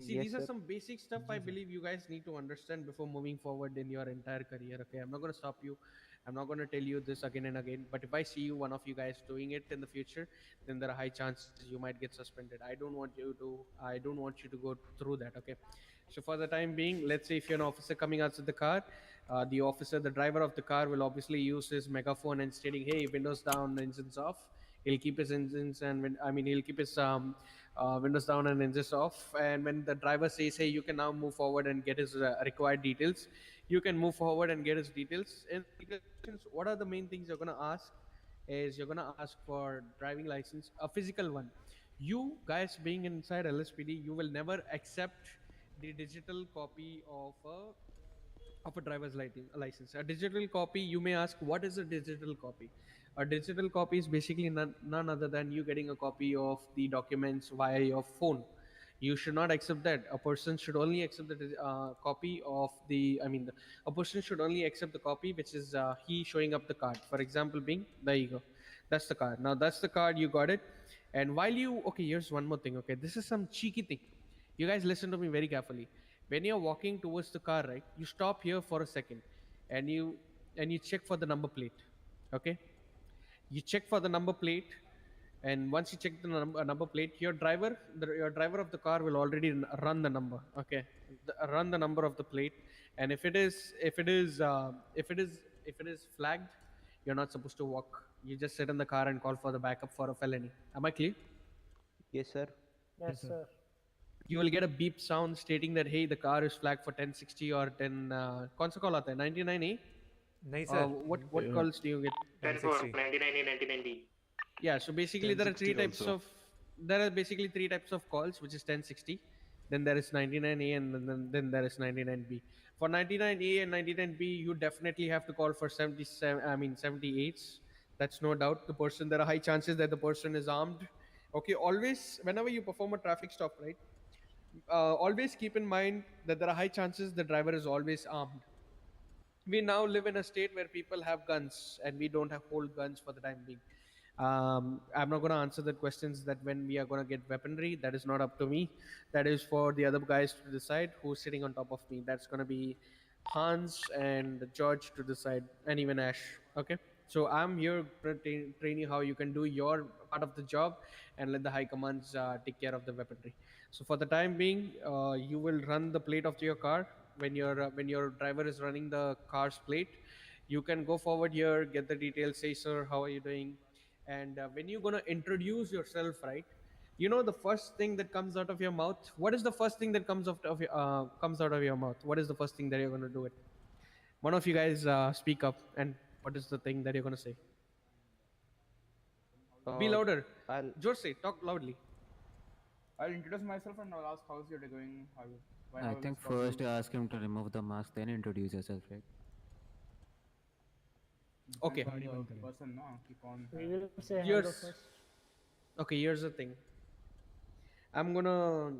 See, Yes, these are sir. some basic stuff I believe you guys need to understand before moving forward in your entire career. Okay, I'm not going to stop you. I'm not going to tell you this again and again. But if I see you, one of you guys, doing it in the future, then there are high chances you might get suspended. I don't want you to. I don't want you to go through that. Okay. So for the time being, let's say if you're an officer coming out of the car, the driver of the car will obviously use his megaphone and stating, "Hey, windows down, engines off." He'll keep his engines and he'll keep his windows down and engines off. And when the driver says, "Hey, you can now move forward and get his required details," you can move forward and get his details. And what are the main things you're gonna ask? Is you're gonna ask for driving license, a physical one. You guys being inside LSPD, you will never accept the digital copy of a driver's license. A digital copy, you may ask, what is a digital copy? A digital copy is basically none other than you getting a copy of the documents via your phone. You should not accept that. A person should only accept the copy of the, I mean, a person should only accept the copy which is he showing up the card. For example, being, there you go. That's the card. Now that's the card, you got it. And while you, okay, here's one more thing, okay? This is some cheeky thing. You guys listen to me very carefully. When you're walking towards the car, right, you stop here for a second and you check for the number plate. Okay? You check for the number plate, and once you check the number plate, your driver of the car will already run the number. Okay, run the number of the plate, and if it is flagged, you're not supposed to walk. You just sit in the car and call for the backup for a felony. Am I clear? Yes, sir. Yes, sir. You will get a beep sound stating that hey, the car is flagged for 1060 or 10 कौन सा call आता है 99A? नहीं sir. What calls do you get? 10-4, 99A, 99B. Yeah, so basically there are basically three types of calls, which is 1060, then there is 99A, and then there is 99B. For 99A and 99B, you definitely have to call for 78s. That's no doubt. There are high chances that the person is armed. Okay, always, whenever you perform a traffic stop, right, always keep in mind that there are high chances the driver is always armed. We now live in a state where people have guns and we don't have hold guns for the time being. I'm not going to answer the questions that when we are going to get weaponry. That is not up to me. That is for the other guys to decide who's sitting on top of me. That's going to be Hans and George to decide, and even Ash. Okay, so I'm here to train you how you can do your part of the job and let the high commands take care of the weaponry. So for the time being, you will run the plate of your car when your driver is running the car's plate. You can go forward here, get the details, say, sir, how are you doing? And when you're going to introduce yourself, right, you know the first thing that comes out of your mouth. What is the first thing that comes out of your mouth? What is the first thing that you're going to do it? One of you guys speak up, and what is the thing that you're going to say? Be louder. Jorse, talk loudly. I'll introduce myself and I'll ask how's your day going. I think first ask him to remove the mask, then introduce yourself, right? Okay. Person, no? Keep on. We will say hello first. Okay, here's the thing. I'm gonna.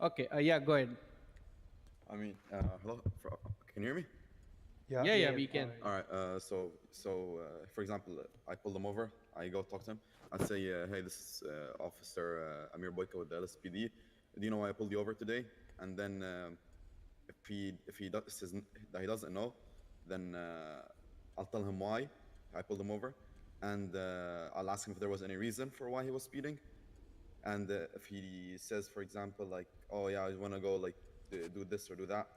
Okay, yeah, go ahead. I mean, hello. Can you hear me? Yeah, we can. All right. So, for example, I pull them over. I go talk to him. I say, hey, this is Officer Amir Boyka with the LSPD. Do you know why I pulled you over today? And then if he says that he doesn't know, then I'll tell him why I pulled him over, and I'll ask him if there was any reason for why he was speeding. And if he says, for example, like, oh yeah, I want to go like do this or do that,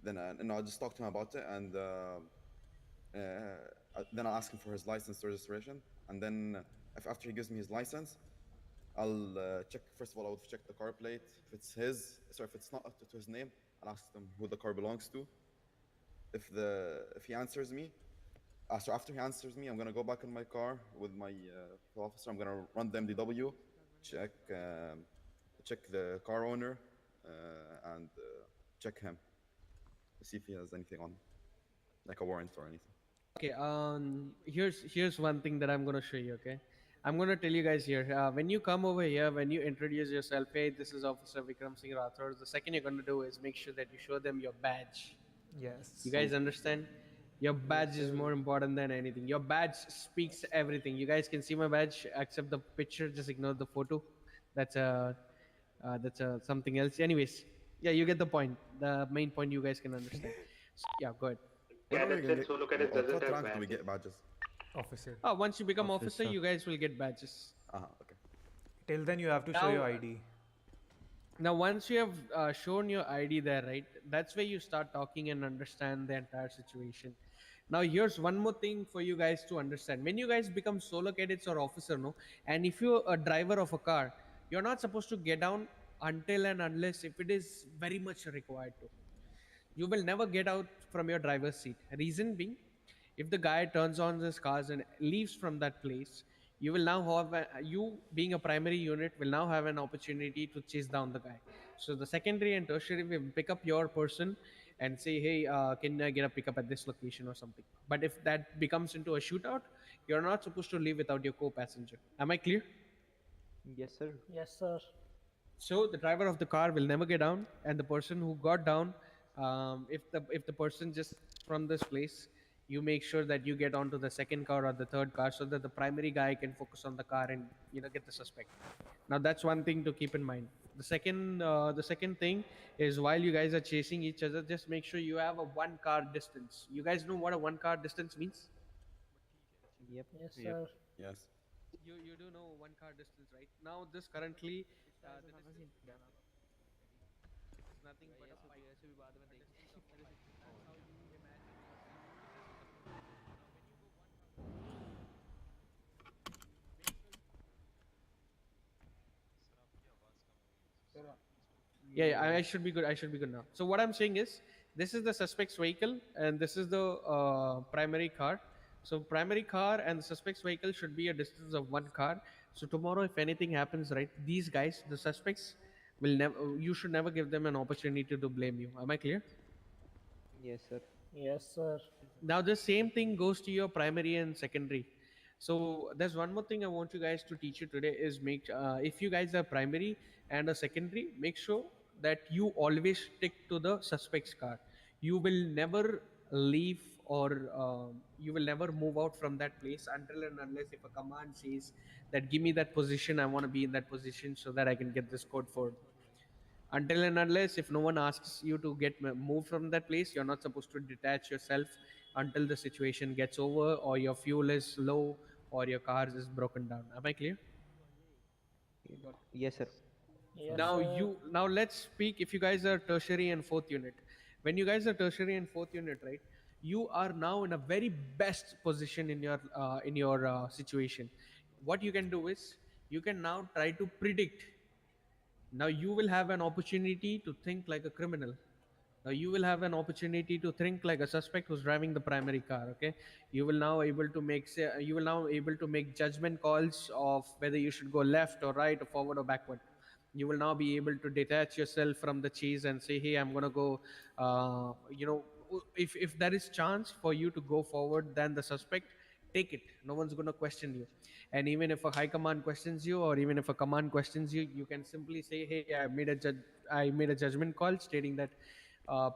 then I'll just talk to him about it, and then I'll ask him for his license or registration, and then after he gives me his license, I'll check. First of all, I will check the car plate. If it's his, sorry, if it's not up to his name, I'll ask him who the car belongs to. If he answers me, so after he answers me, I'm gonna go back in my car with my officer. I'm gonna run the MDW, check the car owner, and check him to see if he has anything on, like a warrant or anything. Okay. Here's one thing that I'm gonna show you. Okay. I'm going to tell you guys here, when you come over here, when you introduce yourself, hey, this is Officer Vikram Singh Rathore, the second you're going to do is make sure that you show them your badge. Yes. You guys understand? Your badge is more important than anything. Your badge speaks everything. You guys can see my badge, except the picture, just ignore the photo. That's something else. Anyways, yeah, you get the point. The main point you guys can understand. So, yeah, go ahead. So look at it, doesn't have do we get badges? Officer. Oh, once you become officer, you guys will get badges. Okay. Till then, you have to show your ID. Now, once you have shown your ID there, right, that's where you start talking and understand the entire situation. Now, here's one more thing for you guys to understand. When you guys become solo cadets or officer, no, and if you're a driver of a car, you're not supposed to get down until and unless if it is very much required to. You will never get out from your driver's seat. Reason being, if the guy turns on his cars and leaves from that place, you will now have you being a primary unit will now have an opportunity to chase down the guy. So the secondary and tertiary will pick up your person and say, hey, can I get a pickup at this location or something. But if that becomes into a shootout, you're not supposed to leave without your co-passenger. Am I clear? Yes, sir. Yes, sir. So the driver of the car will never get down, and the person who got down, if the person just from this place, you make sure that you get onto the second car or the third car, so that the primary guy can focus on the car and get the suspect. Now that's one thing to keep in mind. The second thing is, while you guys are chasing each other, just make sure you have a one car distance. You guys know what a one car distance means? Yep. Yes, sir. Yes. You do know one car distance, right? Now this currently, the distance between two cars, it is nothing but a pipe, a distance of a pipe. That's how you imagine yourself as a criminal. Now when you go one car distance, make sure you yeah, I should be good. I should be good now. So what I'm saying is, this is the suspect's vehicle, and this is the primary car. So primary car and the suspect's vehicle should be a distance of one car. So tomorrow, if anything happens, right, these guys, the suspects, will never. You should never give them an opportunity to blame you. Am I clear? Yes, sir. Yes, sir. Now the same thing goes to your primary and secondary. So there's one more thing I want you guys to teach you today is make if you guys are primary and a secondary, make sure that you always stick to the suspect's car. You will never leave, or you will never move out from that place until and unless if a command says that give me that position, I want to be in that position so that I can get this code forward. Until and unless if no one asks you to get moved from that place, you're not supposed to detach yourself until the situation gets over, or your fuel is low, or your car is broken down. Am I clear? Yes, sir. Yes, Now sir. let's speak. If you guys are tertiary and fourth unit, when you guys are tertiary and fourth unit, right, you are now in a very best position in your situation. What you can do is, you can now try to predict. Now you will have an opportunity to think like a criminal. Now you will have an opportunity to think like a suspect who's driving the primary car. Okay, you will now able to make you will now able to make judgment calls of whether you should go left or right or forward or backward. You will now be able to detach yourself from the chase and say, hey, I'm going to go, if there is chance for you to go forward than the suspect, take it. No one's going to question you. And even if a high command questions you, or even if a command questions you, you can simply say, hey, I made a judgment call stating that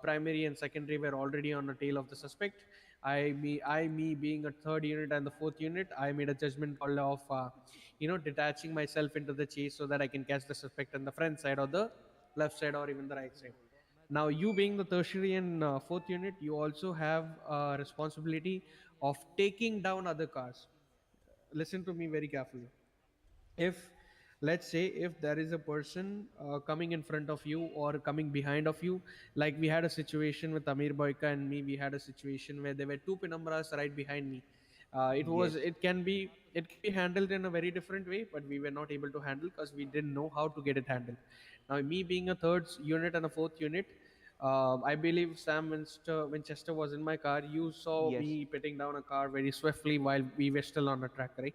primary and secondary were already on the tail of the suspect. Me being a third unit and the fourth unit, I made a judgment call of detaching myself into the chase so that I can catch the suspect on the front side or the left side or even the right side. Now you being the tertiary and fourth unit, you also have a responsibility of taking down other cars. Listen to me very carefully. If, let's say, if there is a person coming in front of you or coming behind of you, like we had a situation with Amir Boyka and me, we had a situation where there were two penumbras right behind me. Yes. It can be handled in a very different way, but we were not able to handle because we didn't know how to get it handled. Now me being a unit and a fourth unit, I believe Sam Winchester was in my car. You saw Yes. me putting down a car very swiftly while we were still on a track, right?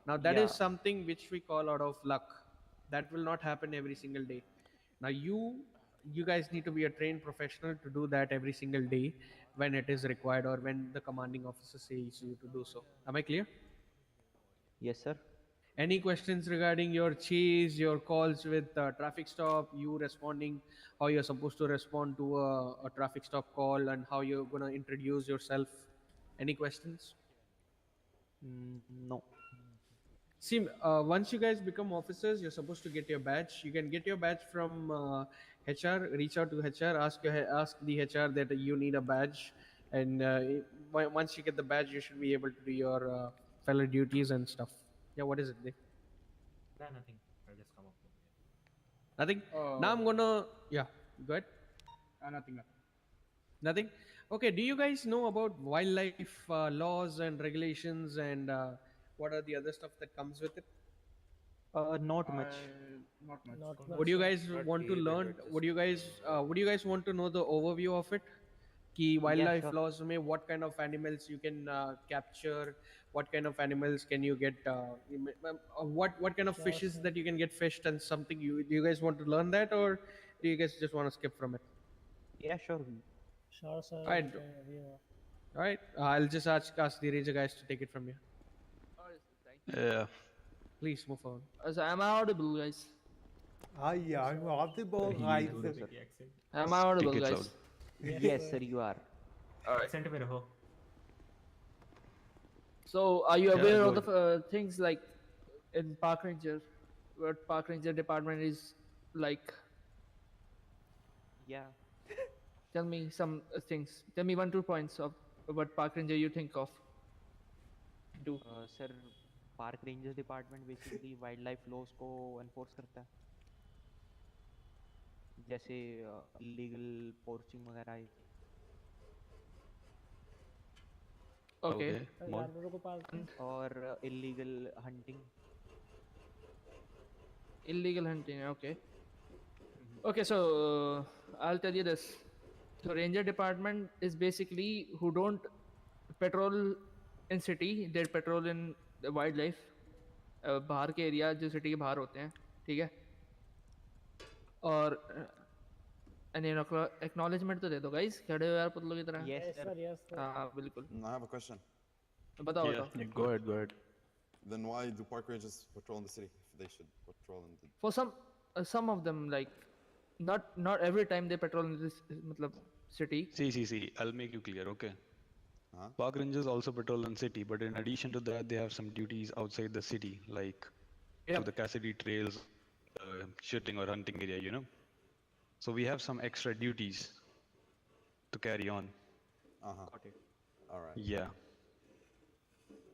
Now that is Yeah. something which we call out of luck. That will not happen every single day. Now you guys need to be a trained professional to do that every single day when it is required or when the commanding officer says you to do so. Am I clear? Yes, sir. Any questions regarding your chase, your calls with traffic stop, you responding, how you're supposed to respond to a traffic stop call, and how you're gonna introduce yourself? Any questions? No. See, once you guys become officers, you're supposed to get your badge. You can get your badge from HR. Reach out to HR. Ask the HR that you need a badge, and once you get the badge, you should be able to do your fellow duties and stuff. Yeah, what is it, Dave? Nah, nothing. I just come up over here. Nothing. Now I'm gonna Go ahead. Nothing. Nothing. Okay. Do you guys know about wildlife laws and regulations and what are the other stuff that comes with it? Not much. Not much. Not Would much, you sir. guys want to learn? Would you guys want to know the overview of it? Key Yeah, wildlife sure. laws में what kind of animals you can capture, what kind of animals can you get, what kind of Sure, fishes sir. that you can get fished and something. Do you guys want to learn that, or do you guys just want to skip from it? Yeah, sure. Sure, sir. Alright, मैं तो अभी हूँ। alright. I'll just ask the ranger guys to take it from here. Yeah. Please move on. So am I audible, guys? I'm audible, He right? is. Am I audible, Speak it guys? loud. Yes, sir, you are. Accent में रहो. So are you Yeah, aware go of the things like in Park Ranger, what Park Ranger department is like? Yeah. Tell me some things. Tell me 1-2 points of what Park Ranger you think of. Do. Sir park rangers department basically wild life loss को enforce करता है, जैसे illegal पोर्चिंग वगैरह. Okay. जानवरों को पालते हैं. और illegal hunting. Illegal hunting. Okay. Okay, so I'll tell you this. So ranger department is basically who don't patrol in city, they patrol in the wildlife. बाहर के एरिया जो सिटी के बाहर होते हैं, ठीक है. और एक्नॉलेजमेंट तो दे दो गाइस, खड़े हो यार पुतलों की तरह. Yes, sir. Yes, sir. हाँ बिल्कुल. I have a question. बताओ Yeah, बताओ. go ahead, go ahead. Then why do park rangers patrol in the city if they should patrol in the... For some of them, like not every time they patrol in this मतलब city. See. I'll make you clear, okay? Park rangers also patrol in city, but in addition to that, they have some duties outside the city, like to the Cassidy trails, shooting or hunting area, you know. So we have some extra duties to carry on. Got it. All right. Yeah.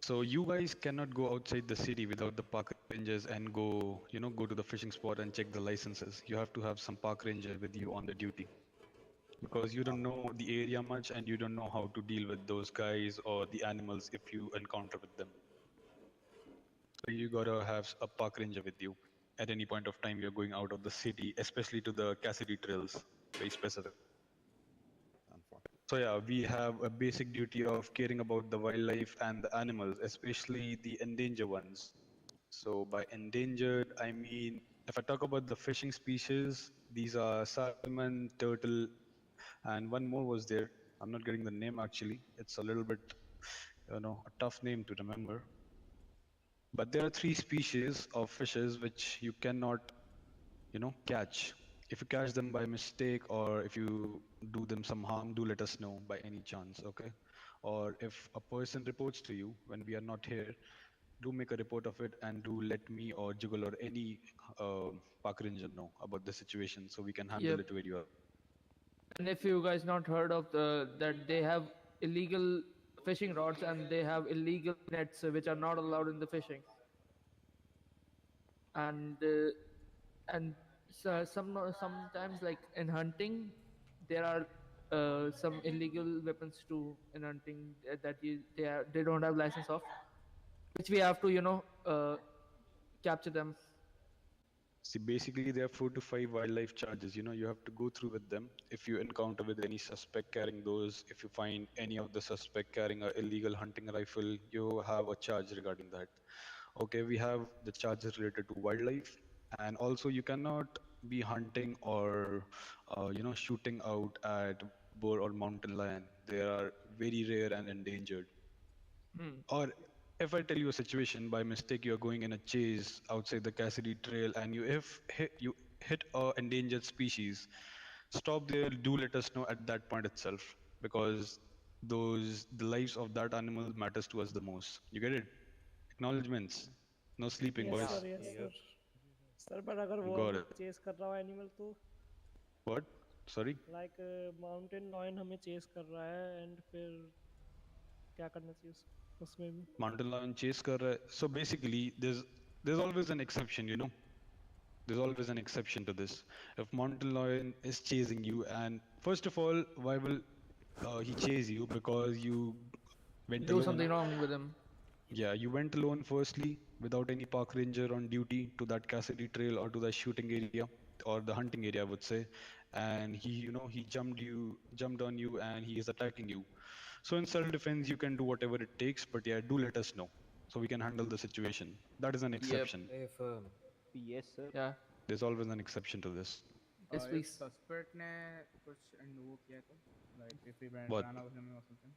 So you guys cannot go outside the city without the park rangers and go to the fishing spot and check the licenses. You have to have some park ranger with you on the duty. Because you don't know the area much and you don't know how to deal with those guys or the animals if you encounter with them. So you gotta have a park ranger with you at any point of time you're going out of the city, especially to the Cassidy trails, very specific. So yeah, we have a basic duty of caring about the wildlife and the animals, especially the endangered ones. So by endangered, I mean, if I talk about the fishing species, these are salmon, turtle, and one more was there. I'm not getting the name actually. It's a little bit, a tough name to remember. But there are 3 species of fishes which you cannot, catch. If you catch them by mistake or if you do them some harm, do let us know by any chance, okay? Or if a person reports to you when we are not here, do make a report of it and do let me or Jugal or any park ranger know about the situation so we can handle it where you are. And if you guys not heard of that they have illegal fishing rods and they have illegal nets which are not allowed in the fishing. And so sometimes like in hunting there are some illegal weapons too in hunting that they don't have license of, which we have to capture them. See, basically there are 4 to 5 wildlife charges, you have to go through with them. If you encounter with any suspect carrying those, if you find any of the suspect carrying an illegal hunting rifle, you have a charge regarding that. Okay, we have the charges related to wildlife, and also you cannot be hunting or, shooting out at boar or mountain lion. They are very rare and endangered. Or if I tell you a situation by mistake, you're going in a chase outside the Cassidy Trail and you hit a endangered species, stop there, do let us know at that point itself, because the lives of that animal matters to us the most. You get it? Acknowledgements. No sleeping, Yes, boys. sir. Yes, sir. Sir, but अगर वो Got हमें it. chase कर रहा हो animal तो What? Sorry? like mountain lion हमें chase कर रहा है and फिर क्या करना चाहिए उसमें भी? Mountain lion chase kar raha hai. So basically, there's always an exception, There's always an exception to this. If mountain lion is chasing you, and first of all, why will he chase you? Because you went Do alone. something wrong with them. Yeah, you went alone firstly, without any park ranger on duty to that Cassidy trail or to the shooting area or the hunting area, I would say. And he jumped on you, and he is attacking you. So in self-defense, you can do whatever it takes, but yeah, do let us know so we can handle the situation. That is an exception. Yes, sir. Yeah. There's always an exception to this. Yes, If please. suspect ने कुछ and वो किया तो like if we What? ran over him or something.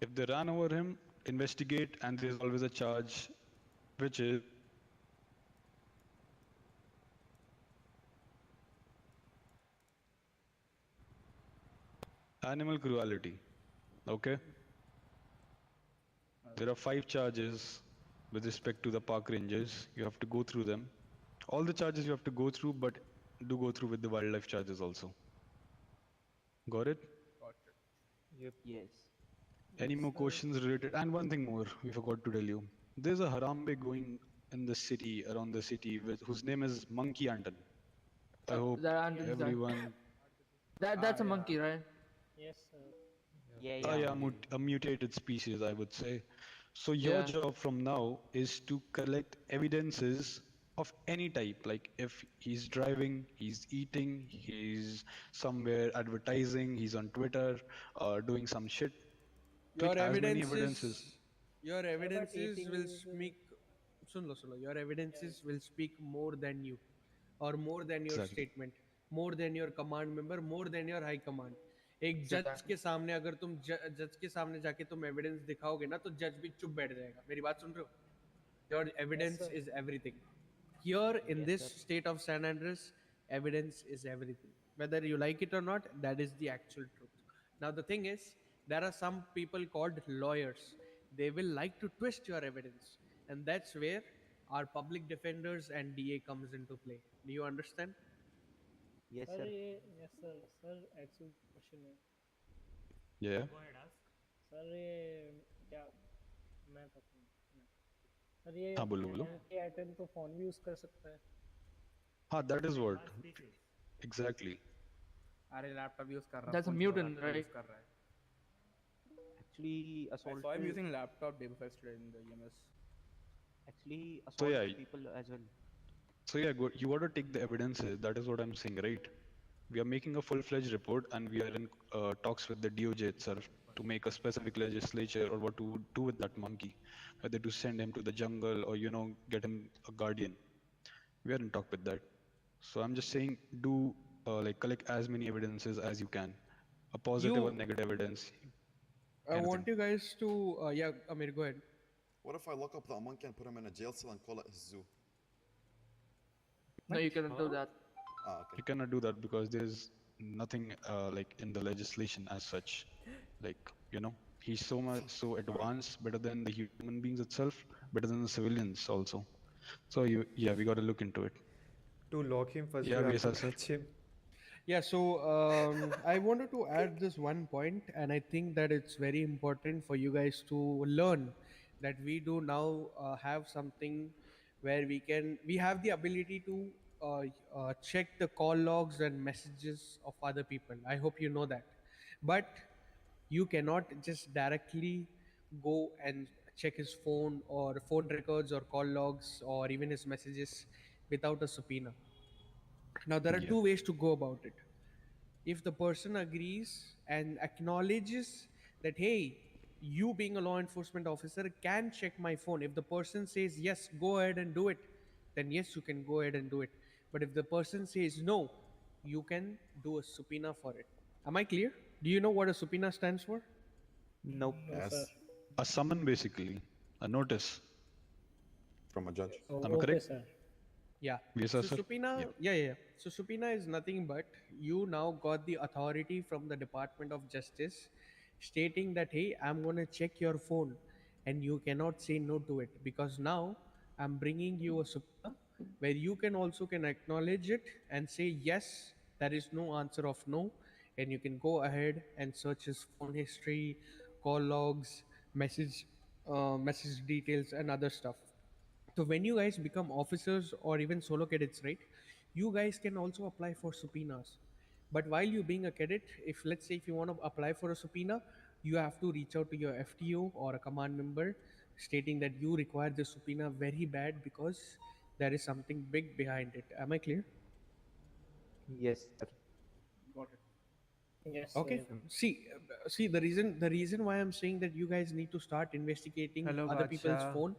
If they ran over him, investigate, and there's always a charge, which is animal cruelty. Okay? There are 5 charges with respect to the park rangers. You have to go through them. All the charges you have to go through, but do go through with the wildlife charges also. Got it? Got it. Yep. Yes. Any Yes, more sir. questions related? And one thing more, we forgot to tell you. There's a Harambe going in the city, around the city, whose name is Monkey Anton. I hope That Anton's done. everyone. That's a monkey, right? Yes, sir. Yeah, a mutated species, I would say. So your Yeah. job from now is to collect evidences of any type. Like if he's driving, he's eating, he's somewhere advertising, he's on Twitter, doing some shit. Your Click as many evidences, evidences. your Sir, but evidences eating will is speak. Suno. Your evidences will speak more than you, or more than your Exactly. statement, more than your command member, more than your high command. एक जज के सामने अगर तुम जज के सामने जाके तुम एविडेंस दिखाओगे ना तो जज भी चुप बैठ जाएगा. मेरी बात सुन रहे हो? Your Yes, evidence sir. is everything. Here in Yes, this sir. state of San Andreas, evidence is everything. Whether you like it or not, that is the actual truth. Now the thing is, there are some people called lawyers. They will like to twist your evidence, and that's where our public defenders and DA comes into play. Do you understand? Yes, sir sir. ये yes sir sir actual question है Yeah. Go ahead, ask. Sir ये क्या मैं बताता हूँ sir ये हाँ बोलो बोलो. मंकी आइटम तो फोन भी यूज कर सकता है हाँ, that is what. Advanced species. Exactly. अरे लैपटॉप यूज कर रहा That's a phone mutant, चला के right? use कर रहा है. Actually, I saw him assaulted. using laptop day before yesterday in the EMS. Actually, So yeah, assaulted people as well. so yeah, you got to take the evidences. That is what I'm saying, right? We are making a full-fledged report, and we are in talks with the DOJ itself to make a specific legislature or what to do with that monkey, whether to send him to the jungle or get him a guardian. We are in talk with that. So I'm just saying, do like collect as many evidences as you can, a positive or You, negative evidence, I anything. want you guys to, yeah, Amir, go ahead. What if I lock up that monkey and put him in a jail cell and call it his zoo? No, you cannot do that. Ah, okay. You cannot do that because there's nothing like in the legislation as such. Like he's so advanced, better than the human beings itself, better than the civilians also. So we got to look into it. To lock him first, Yeah, you have to Vesa sir. catch him. Yeah, so I wanted to add this one point, and I think that it's very important for you guys to learn that we do now have something where we have the ability to check the call logs and messages of other people. I hope you know that. But you cannot just directly go and check his phone or phone records or call logs or even his messages without a subpoena. Now, there are Yeah. two ways to go about it. If the person agrees and acknowledges that, hey, you being a law enforcement officer can check my phone. If the person says, yes, go ahead and do it, then yes, you can go ahead and do it. But if the person says no, you can do a subpoena for it. Am I clear? Do you know what a subpoena stands for? Nope. No, sir. Yes, A summon basically, a notice. from a judge. Oh, Am I okay, correct? sir. Yeah. Vesa So sir? subpoena, yeah. So subpoena is nothing but you now got the authority from the Department of Justice stating that, hey, I'm going to check your phone and you cannot say no to it because now I'm bringing you a subpoena where you can also can acknowledge it and say yes, there is no answer of no, and you can go ahead and search his phone history, call logs, message details, and other stuff. So when you guys become officers or even solo cadets, right, you guys can also apply for subpoenas. But while you being a cadet, if let's say if you want to apply for a subpoena, you have to reach out to your FTO or a command member stating that you require the subpoena very bad because there is something big behind it. Am I clear? Yes, sir. Got it. Yes, Okay. sir. See the reason why I'm saying that you guys need to start investigating Hello, other people's Bacha. phone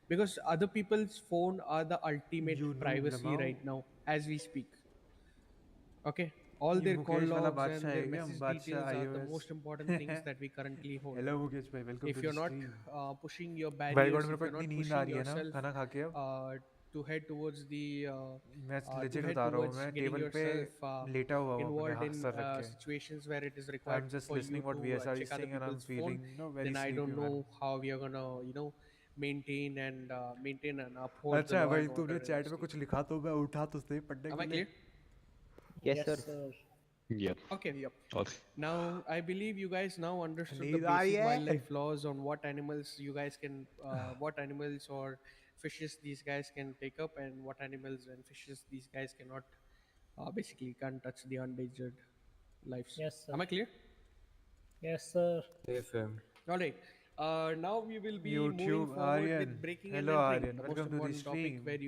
because other people's phone are the ultimate You noob privacy lamau. right now as we speak. Okay, all ये their call Mukesh वाला logs बादशाह and है their क्या? message बादशाह details are the iOS. most important things that we currently hold. Hello Mukesh भाई, welcome If to the you're not stream. pushing your भाई barriers, God मेरे if को you're इतनी not नींद आ pushing रही है ना yourself खाना खा के अब. to head towards the मैं to लेजिट head बता रहा हूँ, towards मैं getting टेबल पे yourself लेटा हुआ हूँ अपने involved हाथ in सर रख के. situations where it is I'm required just for you listening what to VSR is check other saying and I'm people's phone, feeling very then I sleepy don't man. know how we are gonna maintain and uphold the अच्छा law भाई, and तुमने order in chat this में team. कुछ लिखा तो मैं उठा तो सही पढ़ने Am के I लिए. clear? Yes, sir. Yep. Okay. Okay. Now I believe you guys now understood the नींद आ रही basic है. wildlife laws on what animals you guys can, what animals or fishes these guys can take up, and what animals and fishes these guys cannot, basically can't touch the endangered lives. Yes, sir. Am I clear? Yes, sir. Yes, sir. All right. Now we will be moving YouTube forward Aryan. with breaking Hello and entering, Aryan, the most welcome to the important topic stream. where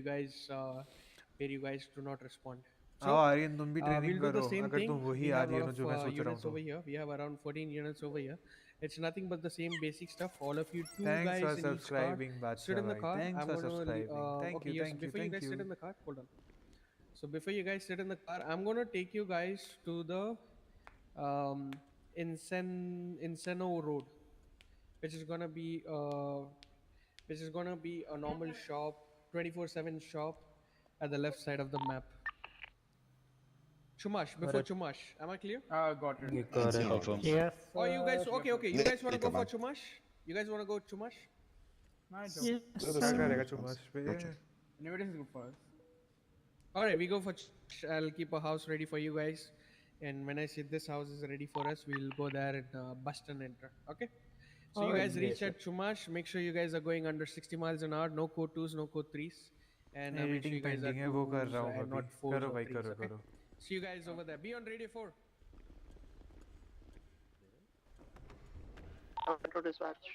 you guys do not respond. आओ So Aryan, तुम भी training we'll do करो the same अगर thing. तुम वही We have a Aryan lot हो of जो मैं सोच रहा हूँ units तो. over here. We have around 14 units over here. It's nothing but the same basic stuff. All of you, two Thanks for guys in each car, subscribing, sit Badshah in the bhai. car. Thanks I'm for gonna subscribing. Thank okay, you, yes. thank you, Before you thank guys sit you. in the car, hold on. So before you guys sit in the car, I'm gonna take you guys to the Inceno Road, which is gonna be a normal shop, 24/7 shop at the left side of the map. Chumash, before Correct. Chumash, am I clear? Got it. Answer confirm. Yes. Oh, you guys, okay, okay. You guys wanna go for man. Chumash? You guys wanna go Chumash? Nice. Yes, क्या sir. करेगा चुमाश पे? Invitation is good for us. All right, we go for. I'll keep a house ready for you guys, and when I say this house is ready for us, we'll go there and bust and enter. Okay. So you Alright. guys reach at Chumash. Make sure you guys are going under 60 miles an hour. No code 2s, no code 3s, and make sure editing you guys are pending है, वो कर 2s रहा हूँ and अभी. not 4s करो or भाई, 3s. करो Okay. करो. See you guys over there. Be on radio 4. Auto dispatch.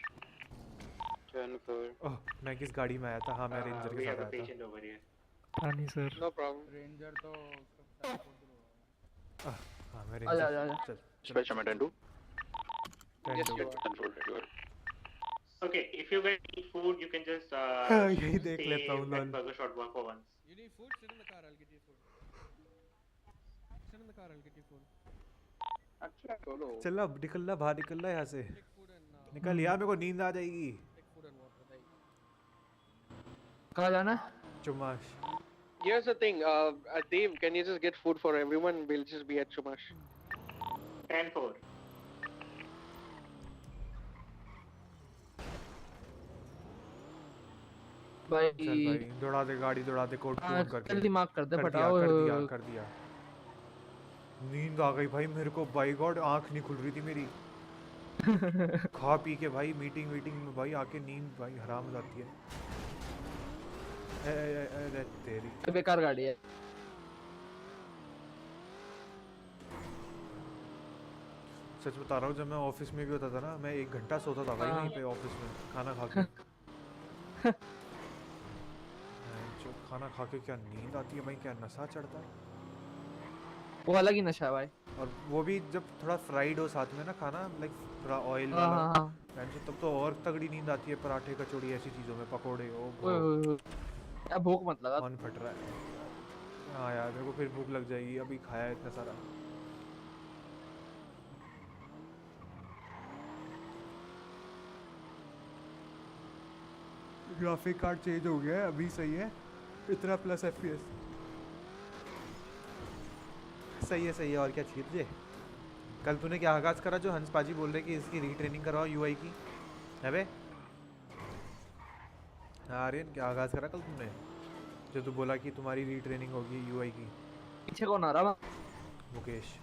Turn for. ओह, मैं किस गाड़ी में आया था? हाँ, मैं रेंजर We के have साथ a आया था. patient over here. हाँ नहीं सर. No problem. Ranger तो उसका साथ बोल दो. हाँ, मैं आजा रेंजर. आजा. चल. Dispatch number 10-2. Yes, Ten you two. are. Control, you are. Okay, if you guys need food, you can just यही देख stay लेता हूँ at lol. Burger Shot one for once. You need food? Sit in the car. I'll get you food. Sit in the car. I'll get you food. Actually, solo. चल अब निकलना, बाहर निकलना यहाँ से. Take food and निकल यार, मेरे को नींद आ जाएगी. take food and water. Right. कहाँ जाना है? चुमाश. Here's the thing, Dave, can you just get food for everyone? We'll just be at Chumash. 10-4. भाई. चल भाई, दौड़ा दे गाड़ी, दौड़ा दे कोड हाँ, फोन करके. जल्दी मार्क कर दे, कर दिया, फटाओ. कर दिया, कर दिया. नींद आ गई भाई मेरे को. बाई गॉड, आंख नहीं खुल रही थी मेरी. खा पी के भाई मीटिंग में भाई आके नींद भाई हराम हो जाती है. अरे तेरी बेकार गाड़ी है. सच बता रहा हूँ, जब मैं ऑफिस में भी होता था ना, मैं 1 घंटा सोता था भाई हाँ. वहीं पे ऑफिस में खाना खा के. जो खाना खा के क्या नींद आती है भाई, क्या नशा चढ़ता है. वो अलग ही नशा है भाई. और वो भी जब थोड़ा फ्राइड हो साथ में ना खाना, लाइक थोड़ा ऑयल हाँ वाला. हाँ हाँ. तब तो और तगड़ी नींद आती है. पराठे कचौड़ी ऐसी चीज़ों में, पकोड़े. ओ ओए ओए ओए. यार भूख मत लगा. कौन फट रहा है. हाँ यार, मेरे को फिर भूख लग जाएगी. अभी खाया है इतना सारा. ग्राफिक कार्ड चेंज हो गया है, अभी सही है. इतना प्लस FPS. सही है. और क्या चाहिए तुझे? कल तूने क्या आगाज़ करा जो हंस पाजी बोल रहे कि इसकी रीट्रेनिंग करवाओ UI की? अबे आर्यन, क्या आगाज़ करा कल तुमने जो तू बोला कि तुम्हारी रीट्रेनिंग होगी UI की? पीछे कौन आ रहा? मुकेश.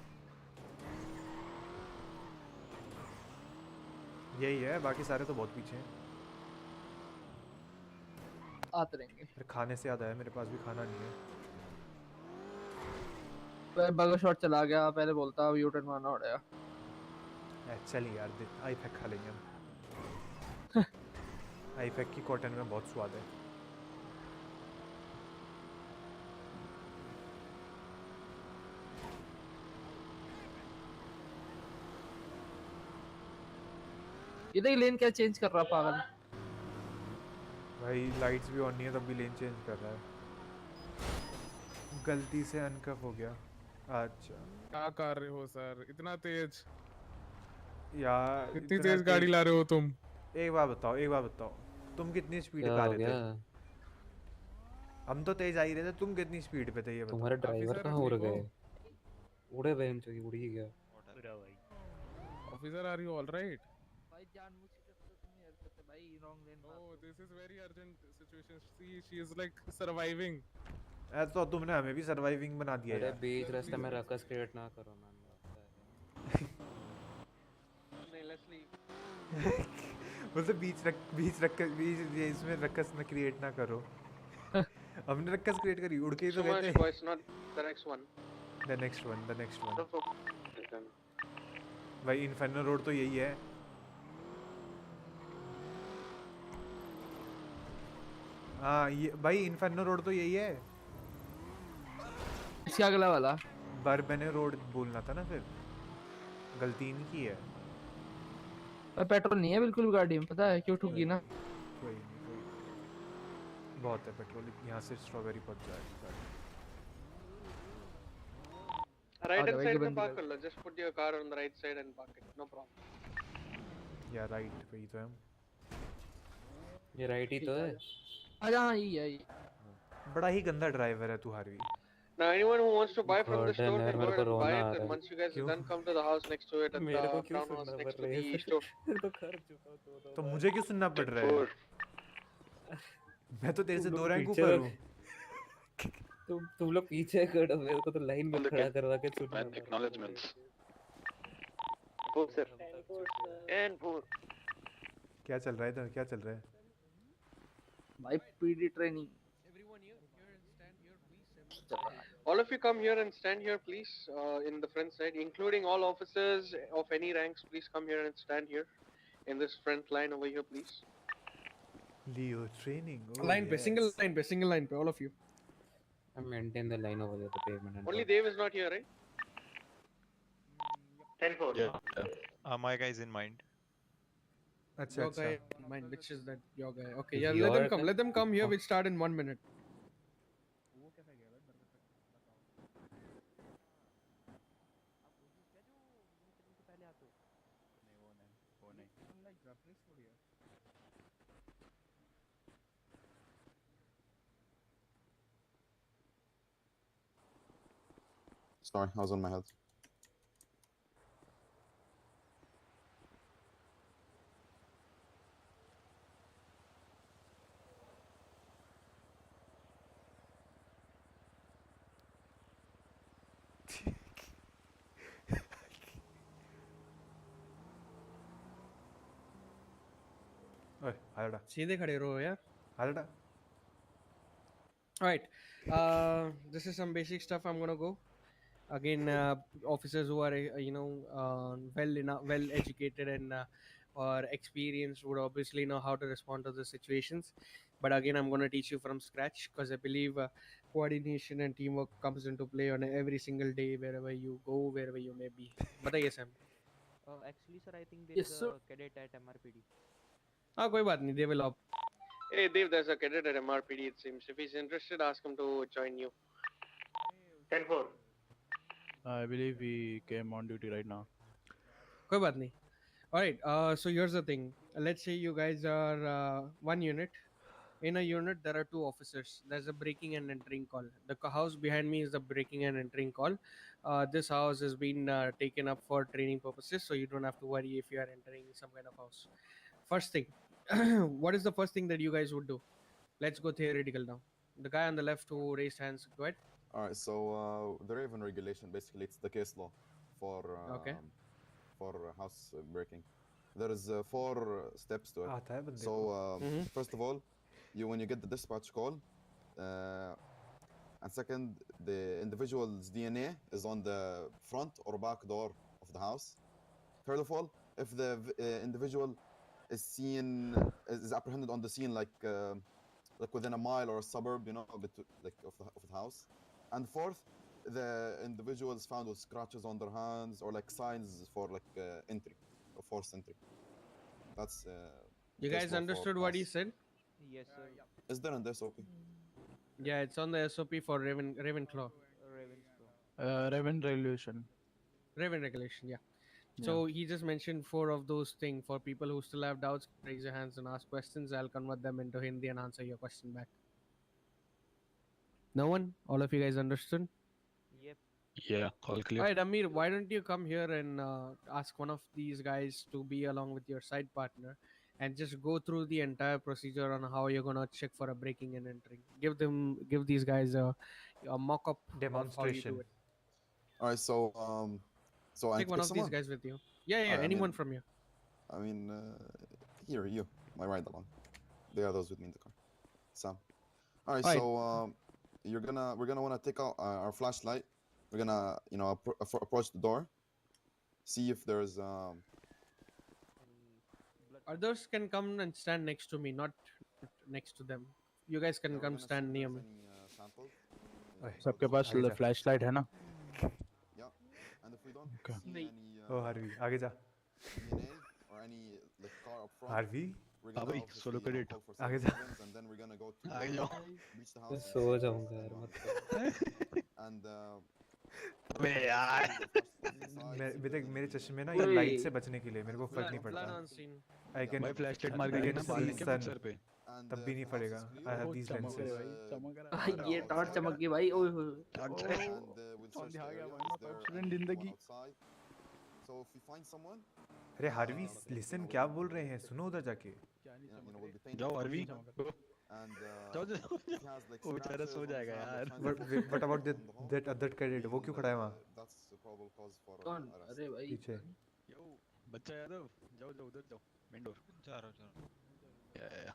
यही है, बाकी सारे तो बहुत पीछे हैं. आते रहेंगे. फिर खाने से याद आया, मेरे पास भी खाना नहीं है. बर्गर शॉट चला गया. पहले बोलता यू टर्न मारना पड़ेगा. चल यार, आई पैक खा लेंगे हम. आई पैक की कॉटन में बहुत स्वाद है. ये देख लेन क्या चेंज कर रहा पागल. भाई लाइट्स भी ऑन नहीं है तब भी लेन चेंज कर रहा है. गलती से अनकफ हो गया. अच्छा क्या कर रहे हो सर इतना तेज? यार कितनी इतना तेज गाड़ी ला रहे हो तुम? एक बात बताओ तुम कितनी स्पीड क्या पे आ हो रहे गया? थे? हम तो तेज आ ही रहे थे, तुम कितनी स्पीड पे थे ये बताओ? तुम्हारे ड्राइवर कहाँ उड़ ठीक हो? गए? उड़े बहन चोदी उड़ ही गया। पूरा भाई। Officer, are you all right? भाई जानबूझ के करते हो तुम ये हरकतें भाई, wrong lane Oh, this is very urgent situation. See, she is like surviving. ऐसा तो तुमने हमें भी सर्वाइविंग बना दिया अरे यार। बीच रास्ते में रकस क्रिएट ना करो मैम। नहीं लेस्ली बोलते बीच ये इसमें रकस न क्रिएट ना करो। हमने रकस क्रिएट करी, उड़ के ही तो गए थे। Sumash voice, not the next one. The next one. भाई इन्फर्नो रोड तो यही है। हाँ ये भाई इन्फर्नो रोड तो यही है। इसके अगला वाला बर्बने रोड बोलना था ना, फिर गलती नहीं की है। पेट्रोल नहीं है बिल्कुल भी गाड़ी में, पता है क्यों ठुकी ना? कोई नहीं, बहुत है पेट्रोल, यहाँ से स्ट्रॉबेरी पहुँच जाए। Right hand side में park कर लो. Just put your car on the right side and park it. No problem. या राइट पे ही तो है हम। ये राइट ही तो है। अच्छा हाँ यही है ये। बड़ा ही गंदा ड्राइवर है तू Harvey. Now anyone who wants to buy from the store यार can go मेरे को ahead and buy रोना आ it. रहा And है। once you guys are done, come to the house next to it at मेरे को the क्यों brown house सुनना next पड़ to रहा the है? store. मैं तो कर चुका हूँ तो मुझे क्यों सुनना पड़ रहा है? मैं तो तेरे से 2 रैंक ऊपर हूँ। तुम लोग पीछे खड़े हो, मेरे को तो लाइन में खड़ा करवा के सुनना पड़ रहा है। sir. And 4. क्या चल रहा है इधर, क्या चल रहा है? भाई PD training. All of you come here and stand here, please, in the front side, including all officers of any ranks. Please come here and stand here in this front line over here, please. Leo training. Oh, Line pe, yes. single line pe, all of you. I maintain the line over there, the pavement. And Only Dev is not here, right? 10-4. Yeah. My guy is in mind. अच्छा Your अच्छा। guy in mind. Which is that your guy? Okay, Is yeah. your Let them come. guy? Let them come here. We'll start in 1 minute. Sorry, I was on my head. ओए हालड़ा। सीधे खड़े रहो यार। हालड़ा। All right. This is some basic stuff. I'm gonna go. Again, officers who are well educated and or experienced would obviously know how to respond to the situations. But again, I'm gonna teach you from scratch because I believe coordination and teamwork comes into play on every single day wherever you go, wherever you may be. बताइए Sam. Actually, sir, I think there Yes, is sir. a cadet at MRPD. हाँ कोई बात नहीं. They will opt. Hey Dave, there's a cadet at MRPD. It seems. If he's interested, ask him to join you. 10-4. I believe we came on duty right now. कोई बात नहीं. All right. So here's the thing. Let's say you guys are one unit. In a unit, there are 2 officers. There's a breaking and entering call. The house behind me is the breaking and entering call. This house has been taken up for training purposes, so you don't have to worry if you are entering some kind of house. First thing, what is the first thing that you guys would do? Let's go theoretical now. The guy on the left who raised hands, go ahead. All right, so the Raven regulation, basically, it's the case law for Okay. for house breaking. There is 4 steps to it. आता है बंदे So Mhm. first of all, when you get the dispatch call, and second, the individual's DNA is on the front or back door of the house. Third of all, if the individual is is apprehended on the scene, like within a mile or a suburb, like of the house. And fourth, the individual is found with scratches on their hands or like signs for entry, or forced entry. That's You case guys law for understood what he house. said? Yes, sir. Is there in the SOP? Yeah, it's on the SOP for Ravenclaw. Ravens, bro. Revenue regulation. Revenue regulation, yeah. Yeah. So he just mentioned 4 of those things. For people who still have doubts, raise your hands and ask questions. I'll convert them into Hindi and answer your question back. No one? All of you guys understood? Yep. Yeah, all clear. All right, Amir, why don't you come here and ask one of these guys to be along with your side partner and just go through the entire procedure on how you're gonna check for a breaking and entering. Give these guys a mock up of how you do Demonstration. it. All right, so I need Take to one pick of these someone. guys with you. Yeah, All right, anyone from you. I mean, here you, my ride along. They are those with me in the car. Sam. All right, All right. so we're gonna want to take out our flashlight. We're gonna approach the door, see if there's Others can come and stand next to me, not next to them. You guys can come stand near me. samples. सबके पास आगे जा। flashlight है ना? Yeah, and if we don't Okay. see any ओ Harvey आगे जा। DNA or any like car up front, Harvey we're gonna भाई, obviously solo credit. call for आगे जा। civilians, and then we're gonna go to आगे जाओ। reach the house सो जाऊंगा यार मत कर। and अबे यार। मेरे चश्मे ना ये लाइट से बचने के लिए मेरे को फर्क नहीं Blood पड़ता। on scene. I can भाई flashlight मार I के can देखना बाल see है क्या sun सर पे? तब भी नहीं पड़ेगा। I have these lenses. ये टॉर्च चमक गई भाई। ओए होए। and we'll search the area. Is there anyone outside? So if we find someone, अरे हार्वी लिसन क्या बोल रहे हैं? सुनो उधर जाके। we'll be paying जाओ attention Harvey. to them. And जाओ if he has like वो बेचारा scratches सो on his जाएगा hand, यार। What about that other cadet? वो क्यों खड़ा है वहाँ? that's a probable cause for कौन? arrest. अरे भाई। पीछे। यो बच्चा यादव जाओ जाओ उधर जाओ मेन डोर। जा रहा हूँ। या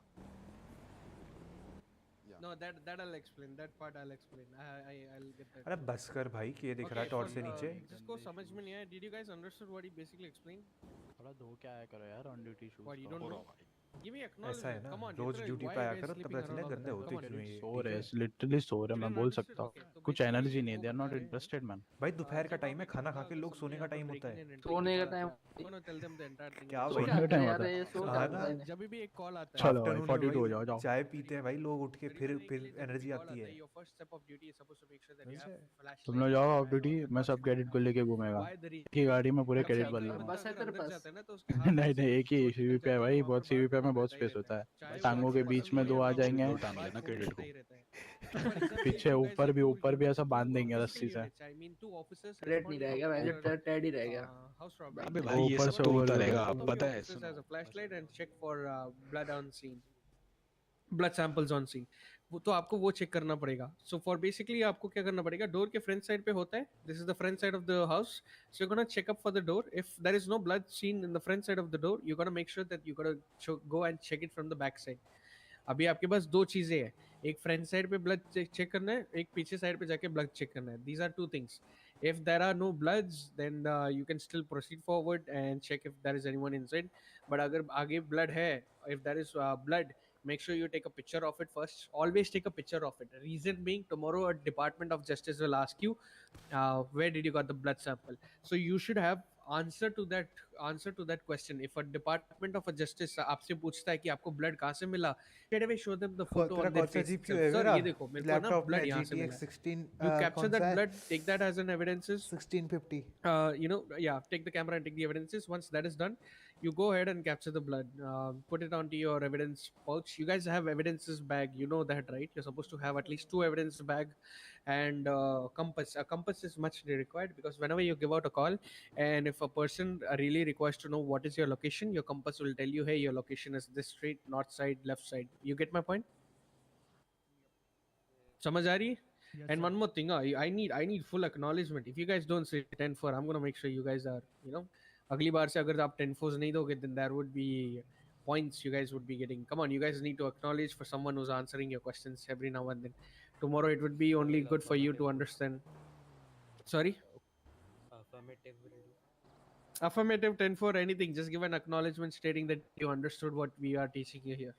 No, that I'll explain. That part I'll explain. I'll get that. अरे बस कर भाई कि ये दिख रहा है टॉर्च से नीचे। जिसको समझ में नहीं आया, did you guys understood what he basically explained? थोड़ा धो के आया करो यार on duty shoes। What you don't know? Give me ऐसा है acknowledgement. ना Come on, रोज Netra, ड्यूटी why पे you आया guys करो तब sleeping पता चले around all the गंदे time? होते Come on, क्यों dude. ये सो रहे लिटरली सो रहे मैं बोल सकता हूँ कुछ एनर्जी नहीं they are not interested man. भाई दोपहर का टाइम है खाना खा के लोग सोने का टाइम होता है। सोने का time. Tell them the entire thing. क्या सोने का टाइम होता है। अरे सो हाँ ना जब भी एक कॉल आता है चलो भाई आफ्टरनून में 42 हो जाओ भाई जाओ। चाय पीते हैं भाई लोग उठ के फिर एनर्जी आती है। your first step of duty is supposed to make sure that you have flashlight. तुम लोग जाओ ऑफ ड्यूटी मैं सब कैडेट को लेके घूमेगा। की गाड़ी में पूरे कैडेट बन लूंगा। बस है तेरे पास नहीं नहीं एक ही सीवीपी है भाई बहुत सीवीपी में बहुत स्पेस होता है। टांगों के बीच में दो आ जाएंगे। टांग लेना क्रेडिट को। पीछे ऊपर भी ऐसा बांध देंगे रस्सी से। रेड नहीं रहेगा वैसे टैड ही रहेगा। अबे भाई ये सब तो होता रहेगा अब पता है Officers has a flashlight and check for blood on scene, blood samples on scene. वो तो आपको वो चेक करना पड़ेगा. So for basically आपको क्या करना पड़ेगा? डोर के फ्रंट साइड पे होता है. This is the front side of the house. So you're gonna check up for the door. If there is no blood seen in the front side of the door, you're gonna make sure that you gotta go and check it from the back side. अभी आपके पास दो चीजें हैं. एक front side पे blood check करना है, एक पीछे साइड पे जाके ब्लड चेक करना है. These are two things. If there are no bloods, then you can still proceed forward and check if there is anyone inside. But अगर आगे blood है, if there is blood, make sure you take a picture of it first. Always take a picture of it. Reason being, tomorrow a Department of Justice will ask you, where did you got the blood sample? So you should have answer to that question. If a Department of Justice आपसे पूछता है कि आपको blood कहाँ से मिला, straight away show them the photo तेरा on their कौन सा face जीपीयू itself. है Sir मेरा? ये देखो मेरे को ना लैपटॉप blood में यहाँ से मिला GTX है. 16 You capture कौन that सा है? blood, take that as an evidences. 1650 You know, yeah, take the camera and take the evidences. Once that is done, you go ahead and capture the blood, put it onto your evidence pouch. You guys have evidences bag, you know that, right? You're supposed to have at least 2 evidence bag and compass. A compass is much required because whenever you give out a call and if a person really requires to know what is your location, your compass will tell you, hey, your location is this street, north side, left side. You get my point? समझ आ रही है? And one more thing, I need full acknowledgement. If you guys don't say 10-4, I'm gonna make sure you guys are, you know, अगली बार से अगर आप 10-4s नहीं दोगे, then there would be points you guys would be getting. Come on, you guys need to acknowledge for someone who's answering your questions every now and then. Tomorrow it would be only good for you to understand. Sorry? Affirmative will do. Affirmative 10-4, anything. Just give an acknowledgement stating that you understood what we are teaching you here.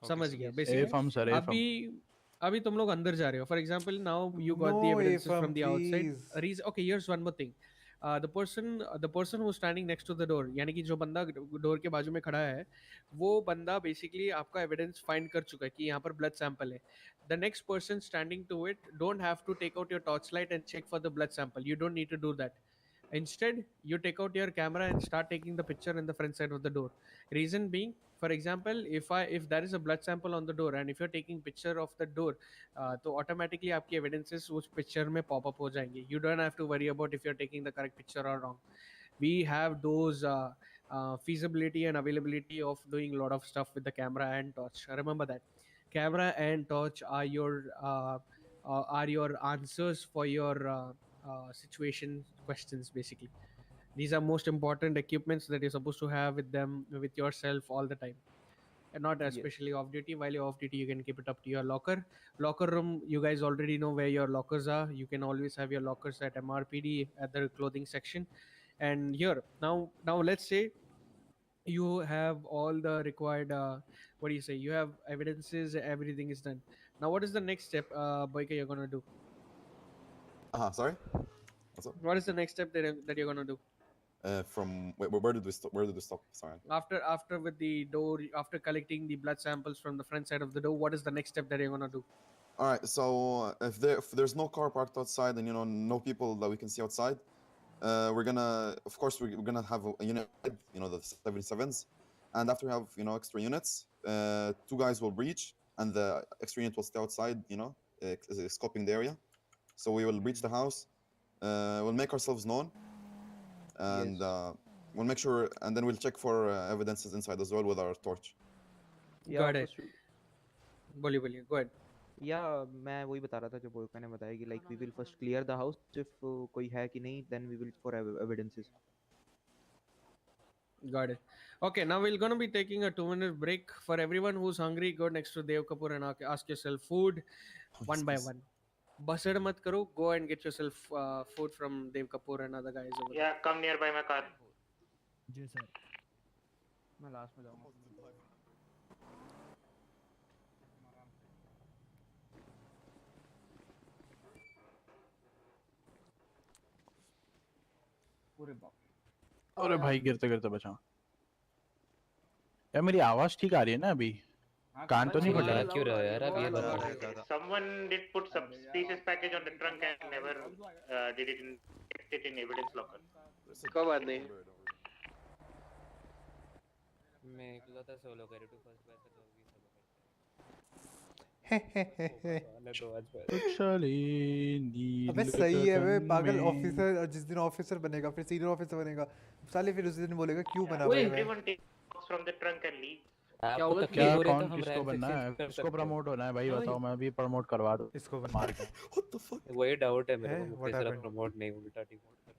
समझ गया basically. अभी तुम लोग अंदर जा रहे हो. For example, now you got the evidences from the outside. Okay, here's one more thing. The person who's standing next to the door, यानी कि जो बंदा डोर के बाजू में खड़ा है, वो बंदा basically आपका evidence find कर चुका है कि यहाँ पर blood sample है. the next person standing to it don't have to take out your torchlight and check for the blood sample. You don't need to do that. Instead, you take out your camera and start taking the picture in the front side of the door. Reason being, for example, if there is a blood sample on the door and if you're taking picture of the door, तो automatically आपकी evidences उस picture में pop up हो जाएंगे. You don't have to worry about if you're taking the correct picture or wrong. We have those feasibility and availability of doing a lot of stuff with the camera and torch. Remember that camera and torch are your answers for your situation questions. Basically, these are most important equipments that you're supposed to have with them, with yourself all the time, and not especially off duty. While you're off duty, you can keep it up to your locker room. You guys already know where your lockers are. You can always have your lockers at MRPD at the clothing section. And here now let's say you have all the required what do you say, you have evidences, everything is done. Now what is the next step, Boyka, you're gonna do? Sorry. What's up? What is the next step that you're gonna do From where did we stop? Where did we stop? Sorry. after with the door, after collecting the blood samples from the front side of the door? What is the next step that you're gonna do? All right. So if there's no car parked outside and no people that we can see outside, we're gonna, of course, we're gonna have a unit, the 77s, and after we have extra units, two guys will breach and the extra unit will stay outside, scoping the area. So we will breach the house, we'll make ourselves known, and we'll make sure, and then we'll check for evidences inside as well with our torch. Got it. बोलिए go ahead. या मैं वही बता रहा था जो बोयका ने बताया कि like we will first clear the house, if कोई है कि नहीं then we will for evidences. Got it. Okay, now we're gonna be taking a 2-minute break. For everyone who's hungry, go next to Dev Kapoor and ask yourself food one by one. Basad mat karo, go and get yourself food from Dev Kapoor and other guys over there. Yeah, come nearby my car. जी sir. मैं last में जाऊंगा. पूरे बाप. अरे भाई गिरते गिरते बचा. यार मेरी आवाज ठीक आ रही है ना अभी? कान तो नहीं फट रहा? क्यों रहा यार अब ये बता. Someone did put suspicious package on the trunk and never did it in evidence locker. कोई बात नहीं. मैं इकला था सोलो करे टू फर्स्ट बैच तो भी अबे सही है वे पागल ऑफिसर. जिस दिन ऑफिसर बनेगा फिर सीनियर ऑफिसर बनेगा साले, फिर उस दिन बोलेगा क्यों बना भाई. Everyone takes from the trunk and leave. क्या होगा? क्या कौन किसको बनना है? किसको प्रमोट होना है भाई बताओ, मैं भी प्रमोट करवा दूं इसको मार के. What the fuck? वही डाउट है मेरे को, तीसरा प्रमोट नहीं उल्टा डिमोट कर.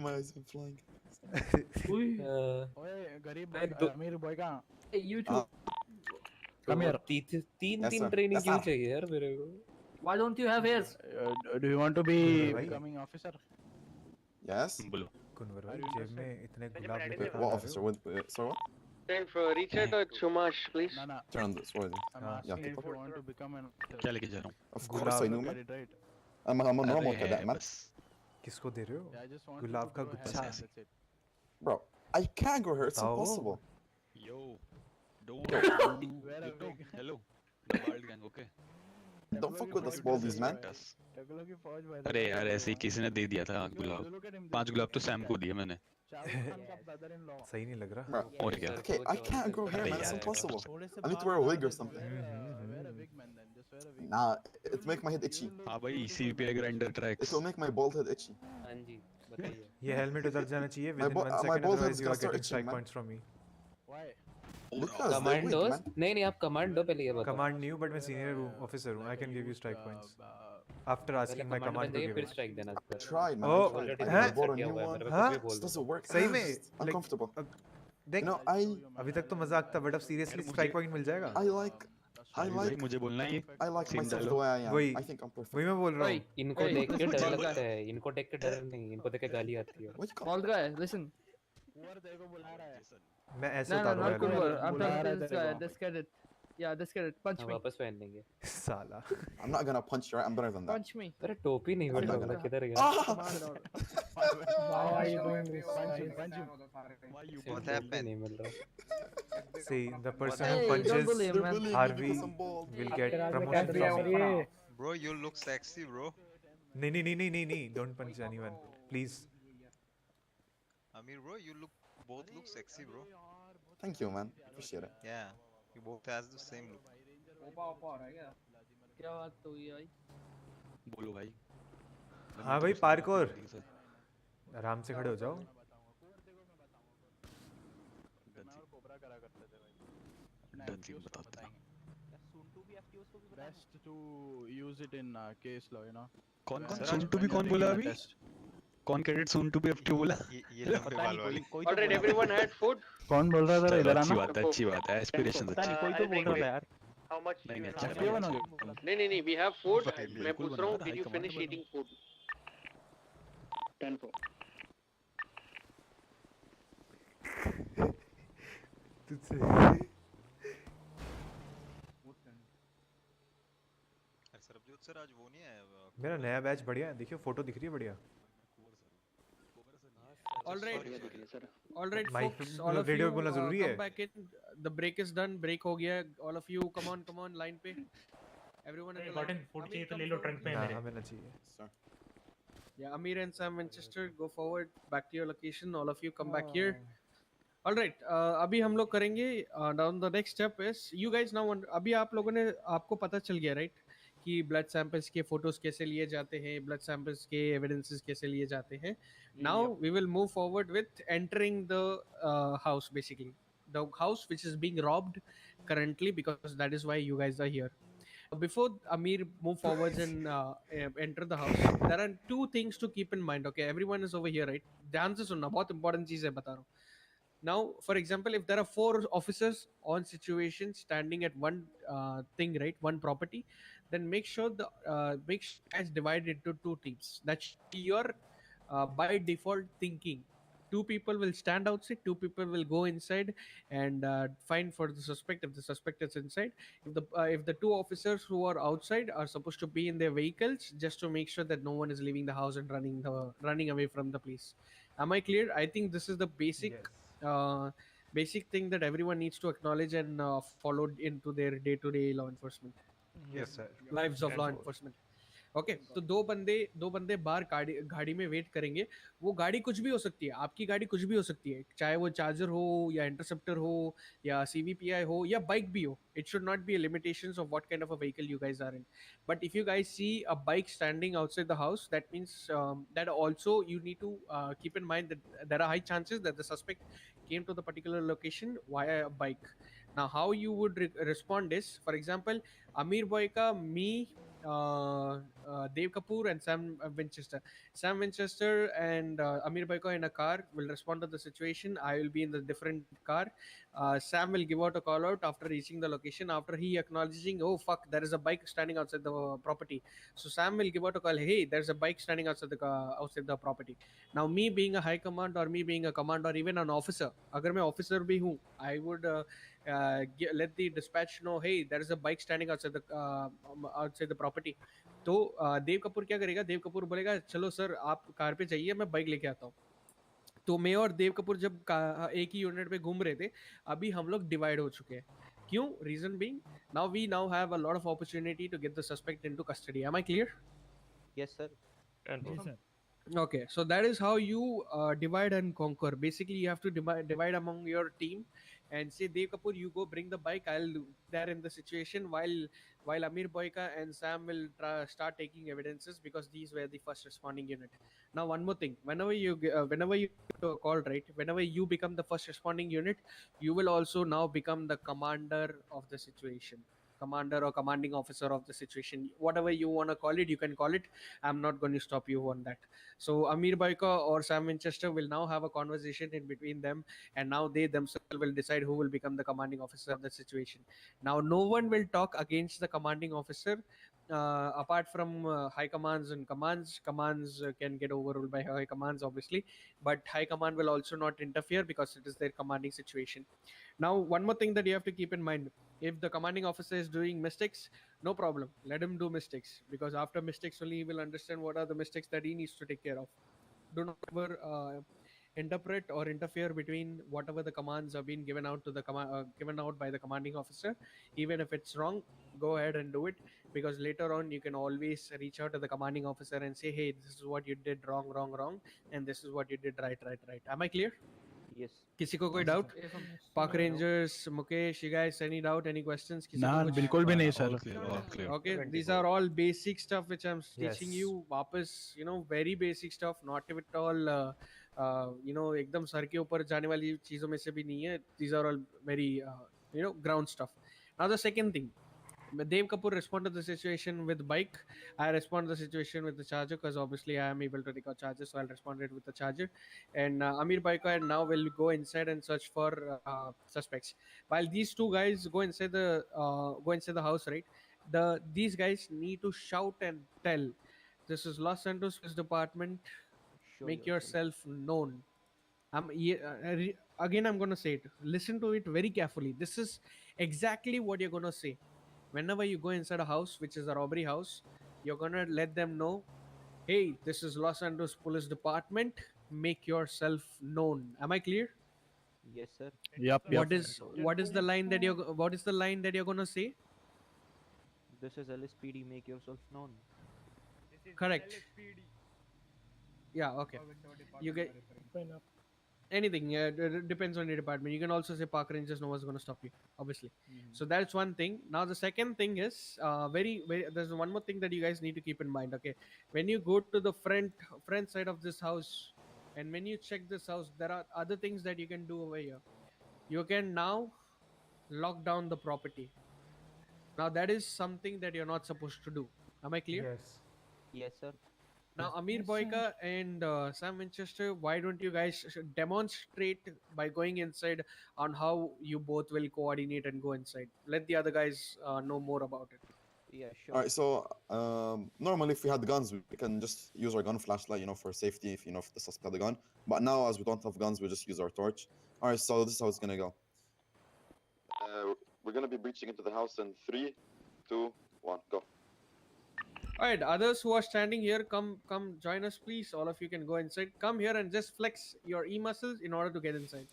My eyes are flying. ओए गरीब अमीर बॉय का You too. Come here. तीन ट्रेनिंग क्यों चाहिए यार मेरे को? Why don't you have hairs? Do you want to be becoming officer? Yes. बोलो. कुनवर भाई जेब में इतने गुलाब लेके What officer? Sorry, what? Time for reset or Chumash, please. No. Turn on this. What is it? I'm asking if you want to become an क्या लेके जा रहा हूँ? Of course I know, man. Right. I'm a normal cadet, man. किसको दे रहे हो? Yeah, I just want गुलाब का to गुच्छा. that's it. Bro, I can't grow hair. It's impossible. Yo, don't hello, the wild gang, okay? Don't fuck with us baldies, man. टकलों की फौज भाई. अरे यार ऐसे ही किसी ने दे दिया था गुलाब. 5 गुलाब तो सैम को दिए मैंने. सही नहीं लग रहा. Bro, और क्या? okay, I can't grow hair, man. It's impossible. I need to wear a wig or something. Nah, it make my head itchy. हाँ भाई CPI grinder tracks. It will make my bald head itchy. हाँ जी बताइए. ये helmet उतर जाना चाहिए within 1 my second, bald head otherwise is you are gonna start getting strike itching, man. points from me. Why? Because they're command weak, दो. man. नहीं आप command दो पहले ये बताओ. कमांड नहीं हूँ बट मैं सीनियर हूँ, ऑफिसर हूँ. I can give you strike points after asking my command to give फिर it. स्ट्राइक देना. I tried, man. Oh, I tried. huh? I bought a new one. Huh? This doesn't work. सही में It's uncomfortable. देख No, अभी तक तो मजाक था बट अब सीरियसली स्ट्राइक पॉइंट मिल जाएगा. I like मुझे बोलना है ये. I like myself the way I am. वही I think I'm perfect. वही मैं बोल रहा हूँ. इनको देख के डर लगता है. इनको देख के डर नहीं, इनको देख के गाली आती है. Bald guy, listen. कुंवर तेरे को बुला रहा है. मैं ऐसे No, उतारूंगा not Kunwar. I'm बुला talking रहा to this है guy, तेरे this cadet. Yeah, that's correct. Punch me. वापस पहन लेंगे साला I'm not gonna punch you, right? I'm better than that. Punch me. अरे टोपी नहीं I'm मिल not रहा gonna. किधर गया Come on, dog. Why are you doing this, guys? Why you What टोपी happened? नहीं मिल रहा See, the person Hey, who don't punches bully him, man. Harvey will get रात में promotion कैसे from. ये Bro, you look sexy, bro. नहीं, don't punch anyone, please. Amir, bro, you both look sexy, bro. Thank you, man. Appreciate it. Yeah, you both has the same look. क्या बात तो हुई भाई? बोलो भाई हाँ भाई पार्कोर आराम से खड़े हो जाओ डन सीन बताता हूँ Best to use it in case law, you know. कौन Sir, soon to be कौन बोला अभी कौन cadet soon to be FT बोला ये लंबे बाल वाली Alright, everyone had food. कौन बोल रहा था इधर आना अच्छी बात है एस्पिरेशन अच्छी कोई तो बोल रहा था यार How much? नहीं you अच्छा have? FT बनोगे नहीं, we have food. मैं बिल्कुल पूछ रहा हूँ, बना did you high finish command eating food? 10-4. तुझसे सरबजीत सर आज वो नहीं आया मेरा नया बैच बढ़िया है देखियो फोटो दिख रही है बढ़िया All right, Mic folks. All of radio you पे बोलना जरूरी है come back in. The break is done. Break हो गया. All of you, come on, line पे. Everyone in the line. Gordon, food चाहिए तो ले लो ट्रंक पे है हाँ मेरे. हमें ना चाहिए Yeah, Amir and Sam Manchester, go forward. Back to your location. All of you, come back here. All right. अभी हम लोग करेंगे. Down the next step is you guys now. अभी आप लोगों ने आपको पता चल गया, right? कि ब्लड सैंपल्स के फोटोज कैसे लिए जाते हैं, ब्लड सैंपल्स के एविडेंसेस कैसे लिए जाते हैं. Now we will move forward with entering the house, basically the house which is being robbed currently, because that is why you guys are here. Before Amir move forwards and enter the house, there are two things to keep in mind. Okay, everyone is over here, right? ध्यान से सुनना, बहुत important चीज है बता रहा हूँ. Now, for example, if there are 4 officers on situation standing at one thing, right, one property, then make sure guys divide into 2 teams. That should be your by default thinking. 2 people will stand outside, 2 people will go inside and find for the suspect if the suspect is inside. If the 2 officers who are outside are supposed to be in their vehicles, just to make sure that no one is leaving the house and running away from the police. Am I clear? I think this is the basic thing that everyone needs to acknowledge and follow into their day-to-day law enforcement. Yes sir. Lives of law enforcement. Okay तो दो बंदे बाहर गाड़ी में wait करेंगे. वो गाड़ी कुछ भी हो सकती है, आपकी गाड़ी कुछ भी हो सकती है, चाहे वो चार्जर हो या इंटरसेप्टर हो या CVPI हो या बाइक भी हो. It should not be limitations of what kind of a vehicle you guys are in. But if you guys see a bike standing outside the house, that means that also you need to keep in mind that there are high chances that the suspect came to the particular location via a bike. Now how you would respond is, for example, Amir Boyka, me, Dave Kapoor and Sam Winchester. Sam Winchester and Amir Baiko in a car will respond to the situation. I will be in the different car. Sam will give out a call out after reaching the location, after he acknowledging, oh fuck, there is a bike standing outside the property. So Sam will give out a call, hey, there's a bike standing outside the property. Now me being a high command or me being a command or even an officer, agar मैं officer भी हूँ, I would let the dispatch know, hey, there is a bike standing outside the property. तो देव कपूर क्या करेगा, देव कपूर बोलेगा चलो sir आप car पे जाइए, मैं बाइक लेके आता हूँ. तो मैं और देव कपूर जब एक ही यूनिट पे घूम रहे थे, अभी हम लोग डिवाइड हो चुके हैं. क्यों? Reason being, now we have a lot of opportunity to get the suspect into custody. Am I clear? Yes sir. Okay, so that is how you divide and conquer. Basically, you have to divide among your team and say, Dev Kapoor, you go bring the bike. I'll there in the situation while Amir Boyka and Sam will start taking evidences, because these were the first responding unit. Now, one more thing: whenever you to a call, right? Whenever you become the first responding unit, you will also now become the commander of the situation. Commander or commanding officer of the situation, whatever you want to call it, you can call it. I'm not going to stop you on that. So Amir Baika or Sam Winchester will now have a conversation in between them, and now they themselves will decide who will become the commanding officer of the situation. Now no one will talk against the commanding officer apart from high commands and commands can get overruled by high commands, obviously, but high command will also not interfere because it is their commanding situation. Now, one more thing that you have to keep in mind: if the commanding officer is doing mistakes, no problem, let him do mistakes, because after mistakes only he will understand what are the mistakes that he needs to take care of. Do not ever interpret or interfere between whatever the commands are being given out to the given out by the commanding officer. Even if it's wrong, go ahead and do it, because later on you can always reach out to the commanding officer and say, hey, this is what you did wrong, and this is what you did right. Am I clear? Yes. किसी को कोई doubt? Park Rangers, Mukesh, you guys, any doubt, any questions? किसी ना को कुछ? बिल्कुल भी नहीं sir. All clear, all clear. Okay, these are all basic stuff which I'm teaching Yes. you. वापस, very basic stuff, not at all एकदम sir के ऊपर जाने वाली चीजों में से भी नहीं है. These are all very ground stuff. Now the second thing, Dev Kapoor responded to the situation with bike. I respond to the situation with the charger, because obviously I am able to record charger, so I'll respond it with the charger. And Amir Baika now will go inside and search for suspects. While these two guys go inside the house, right? These guys need to shout and tell, "This is Los Santos Police Department. Show Make yourself. yourself known." Again, I'm gonna say it. Listen to it very carefully. This is exactly what you're gonna say. Whenever you go inside a house which is a robbery house, you're gonna let them know, hey, this is Los Santos Police Department, make yourself known. Am I clear? Yes, sir. Yup. What is the line that you're gonna say? This is LSPD. Make yourself known. Correct. Yeah, okay. You get anything. Depends on your department. You can also say Park Rangers, no one's going to stop you, obviously. So that's one thing. Now the second thing is there's one more thing that you guys need to keep in mind. Okay, when you go to the front side of this house, and when you check this house, there are other things that you can do over here. You can now lock down the property. Now that is something that you're not supposed to do. Am I clear? Yes. Yes, sir. Now, Amir Boyka and Sam Winchester, why don't you guys demonstrate by going inside on how you both will coordinate and go inside? Let the other guys know more about it. Yeah, sure. All right, so normally if we had guns, we can just use our gun flashlight, for safety, if if the suspect had a gun. But now, as we don't have guns, we just use our torch. All right, so this is how it's gonna go. We're gonna be breaching into the house in 3, 2, 1, go. All right, others who are standing here, come join us, please. All of you can go inside. Come here and just flex your e-muscles in order to get inside.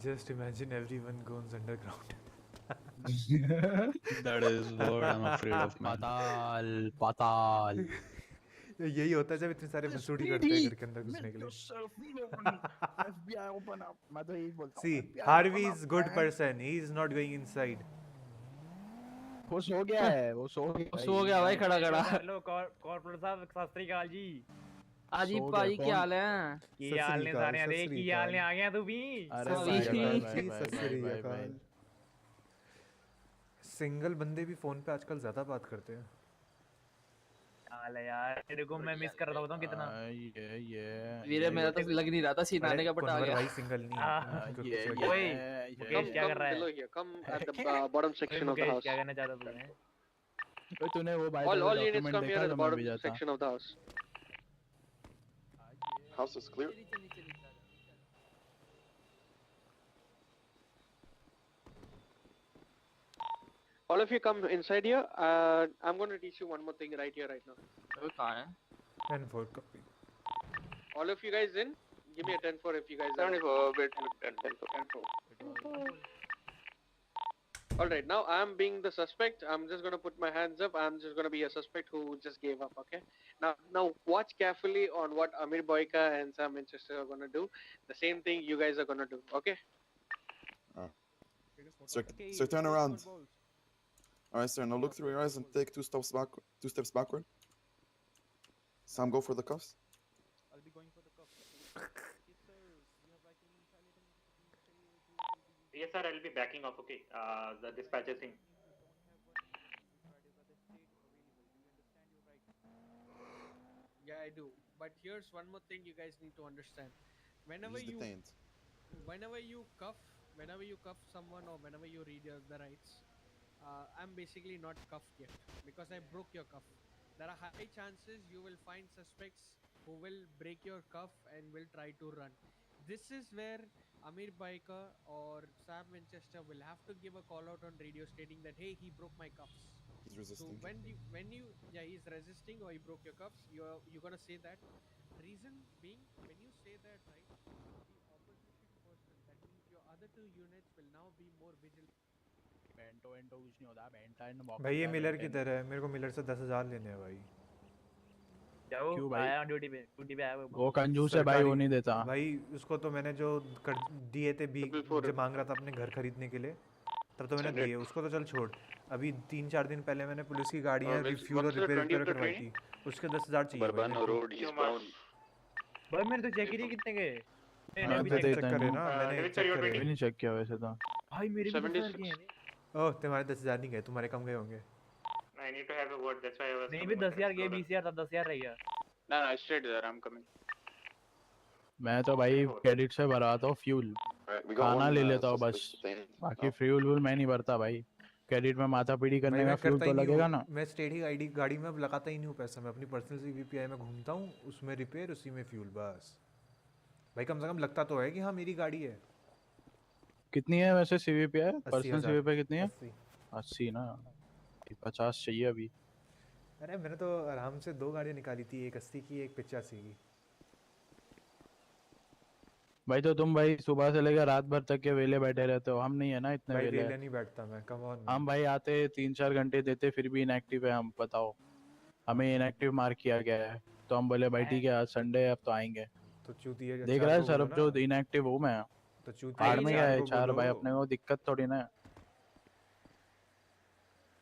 Just imagine everyone goes underground. That is what I'm afraid of, man. पाताल. यही होता है जब इतने सारे मसूड़ी करते हैं घर के अंदर घुसने के लिए. FBI open up. मैं तो यही बोलता हूँ. See, FBI Harvey open is up, good man. person. He is not going inside. वो सो गया है. वो सो गया भाई खड़ा हेलो कॉर्पोरेट साहब सत श्री अकाल जी. आजी सो भाई गया, क्या कौन? हाल है? ਕੀ ਹਾਲ ਨੇ ਸਾਰਿਆਂ ਦੇ? ਕੀ ਹਾਲ ਨੇ? ਆ ਗਿਆ ਤੂੰ ਵੀ? अरे भाई. सिंगल बंदे भी फोन पे आजकल ज्यादा बात करते हैं. हाल है यार, तेरे को मैं मिस कर रहा हूँ कितना. वीरे मेरा तो लग नहीं रहा था सीन आने का, बट आ गया. भाई सिंगल नहीं. ओए मुकेश क्या कर रहा है? Come at the bottom section of the house. क्या करना चाहता तू है? तो तूने वो bye All units come here at the bottom section of the house. House is clear. All of you come inside here. I'm going to teach you one more thing right here, right now. वो कहाँ है? And 4 copy. All of you guys in? Give me a 10-4 if you guys are. 74, wait, 10-4. Alright, now I'm being the suspect. I'm just gonna put my hands up. I'm just gonna be a suspect who just gave up, okay? Now watch carefully on what Amir Boyka and Sam Winchester are gonna do. The same thing you guys are gonna do, okay? So turn around. All right, sir. Now look through your eyes and take 2 steps backward. Sam, go for the cuffs. I'll be going for the cup. Yes, sir. I'll be backing off. Okay. The dispatcher thing. Yeah, I do. But here's one more thing you guys need to understand. Whenever He's you detained. whenever you cuff someone, or whenever you read the rights, I'm basically not cuffed yet because I broke your cuff. There are high chances you will find suspects who will break your cuff and will try to run. This is where Amir Baika or Sam Winchester will have to give a call out on radio stating that hey, he broke my cuffs. He's So resisting. when you yeah, he's resisting or he broke your cuffs, you're gonna say that. Reason being, when you say that, right, the opposition person, that means your other two units will now be more vigilant. Bento Vento कुछ नहीं होता बेंटाइन mock भाई ये करता है Miller बेंटाइन किधर है? मेरे को मिलर से 10,000 लेने हैं भाई। जाओ क्यों भाई? आया ड्यूटी पे आया वो कंजूस है भाई, वो नहीं देता। भाई उसको तो मैंने जो कर दिए थे भी जब मांग रहा था अपने घर खरीदने के लिए, तब तो मैंने दिए उसको, तो चल छोड़। अभी 3-4 दिन पहले मैंने पुलिस की गाड़ियाँ रिफ्यूल और रिपेयर करवाई थी, उसके 10,000 चाहिए भाई मेरे को। भाई मैंने तो चेक ही नहीं कितने गए। मैंने अभी मैंने चेक चेक करे ना, मैंने चेक करे। मैंने नहीं चेक किया वैसे तो। भाई मेरे भी 10,000 गए हैं। ओह तुम्हारे 10,000 नहीं गए, तुम्हारे कम गए होंगे। I need to have a word. That's why I was. नहीं भी 10,000 गए, 20,000 था, 10,000 रह गया। No, I stayed there. I'm coming. मैं तो भाई क्रेडिट से भरवाता हूँ फ्यूल, खाना ले लेता हूँ बस, बाकी फ्यूल मैं नहीं भरता भाई। क्रेडिट में माथा पीड़ी करने का फ्यूल तो लगेगा ना। मैं स्टेडी आईडी गाड़ी में अब लगाता ही नहीं हूँ पैसा, मैं अपनी पर्सनल सीवीपीआई में घूमता हूँ, उसमें रिपेयर उसी में फ्यूल बस। भाई कम से कम लगता तो है कि हाँ मेरी गाड़ी है। कितनी है वैसे सीवीपीआई? 80,000 पर्सनल सीवीपीआई कितनी है? 80 ना, 50 चाहिए अभी। अरे मैंने तो आराम से 2 गाड़ियाँ निकाली थी, एक 80 की एक 85 की। भाई तो तुम भाई सुबह से लेकर रात भर तक के वेले बैठे रहते हो, हम नहीं है ना इतने भाई वेले। वेले नहीं बैठता मैं, कम ऑन। हम भाई आते 3-4 घंटे देते फिर भी इनएक्टिव है हम, बताओ। हमें इनएक्टिव मार्क किया गया है तो हम बोले भाई ठीक है आज संडे है अब तो आएंगे। तो चूतिया देख रहा है सर जो इनएक्टिव हूँ मैं, तो चूतिया आड़ में क्या है 4 भाई, अपने को दिक्कत थोड़ी ना है।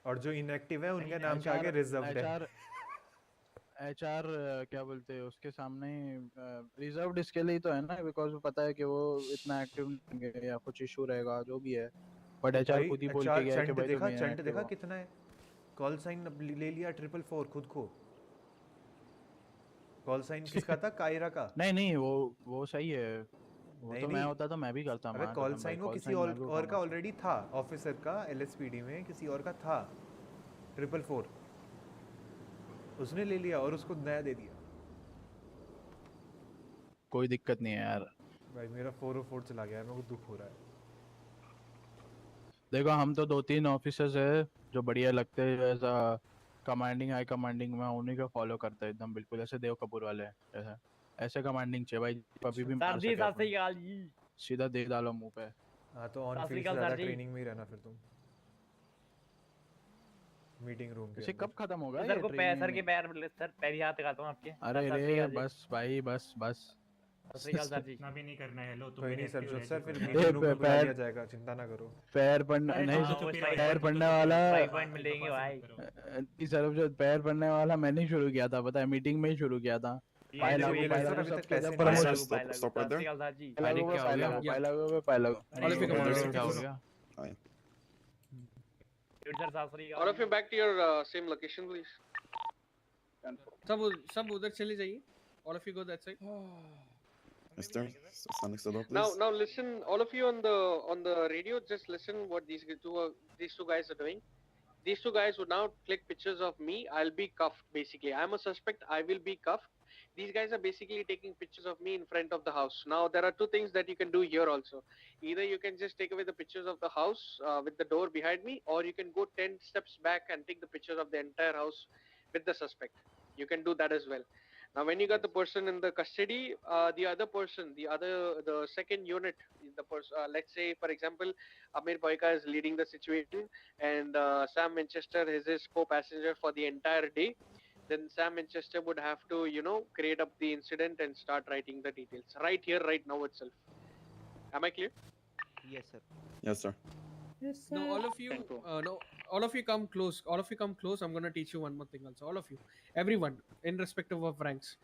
और जो इनएक्टिव है उनके नाम के आगे रिजर्व्ड है। एचआर क्या बोलते हैं उसके सामने रिजर्व्ड इसके लिए तो है ना, बिकॉज पता है कि वो इतना एक्टिव नहीं है या कुछ इशू रहेगा जो भी है, बट एचआर खुद ही बोल के गया है कि भाई देखा तुम्हें चंट देखा कितना है, कॉल साइन ले लिया 444 खुद को। कॉल साइन किसका था? कायरा का। नहीं वो सही है, वो तो मैं होता तो मैं भी करता। अबे कॉल साइन वो किसी और का ऑलरेडी था, ऑफिसर का एलएसपीडी में किसी और का था 444, उसने ले लिया और उसको नया दे दिया। कोई दिक्कत नहीं है यार। भाई मेरा 404 चला गया है, मेरे को दुख हो रहा है। देखो हम तो 2-3 ऑफिसर्स है जो बढ़िया लगते हैं, ऐसा कमांडिंग हाई कमांडिंग में उन्हीं को फॉलो करते हैं एकदम बिल्कुल, ऐसे देव कपूर वाले ऐसा ऐसे कमांडिंग चाहिए भाई, कभी भी मार सके अपन, सीधा दे डालो मुंह पे। हां तो ऑन फील्ड से ज्यादा ट्रेनिंग में ही रहना फिर तुम मीटिंग रूम के। कब खत्म होगा सर को सर के पैर सर पैर हाथ लगाता हूं आपके। अरे रे बस भाई बस सर जी इतना भी नहीं करना है। लो कोई नहीं सर, सर फिर मीटिंग रूम में बुला लिया जाएगा, चिंता ना करो। पैर पड़ना नहीं, पैर पड़ने वाला पॉइंट मिलेंगे भाई। सर जो पैर पड़ने वाला मैंने शुरू किया था, पता है मीटिंग में ही शुरू किया था। पाए लागू सबके अंदर प्रमोशन स्टॉप राइट देयर। पाए लागू क्या हो गया? All of you back to your same location, please. सब उधर चले जाइए. All of you go that side. Mister, stand next to the door, please. Now listen, all of you on the radio, just listen what these two guys are doing. These two guys would now click pictures of me. I'll be cuffed basically. I'm a suspect. I will be cuffed. These guys are basically taking pictures of me in front of the house. Now there are two things that you can do here also. Either you can just take away the pictures of the house with the door behind me, or you can go 10 steps back and take the pictures of the entire house with the suspect. You can do that as well. Now when you got the person in the custody, the other person, the second unit, the person, let's say for example, Amir Boyka is leading the situation and Sam Winchester is his co-passenger for the entire day. Then Sam Winchester would have to, create up the incident and start writing the details right here, right now itself. Am I clear? Yes, sir. Yes, sir. Yes, sir. Now all of you come close. All of you come close. I'm gonna teach you one more thing also. All of you, everyone, irrespective of ranks.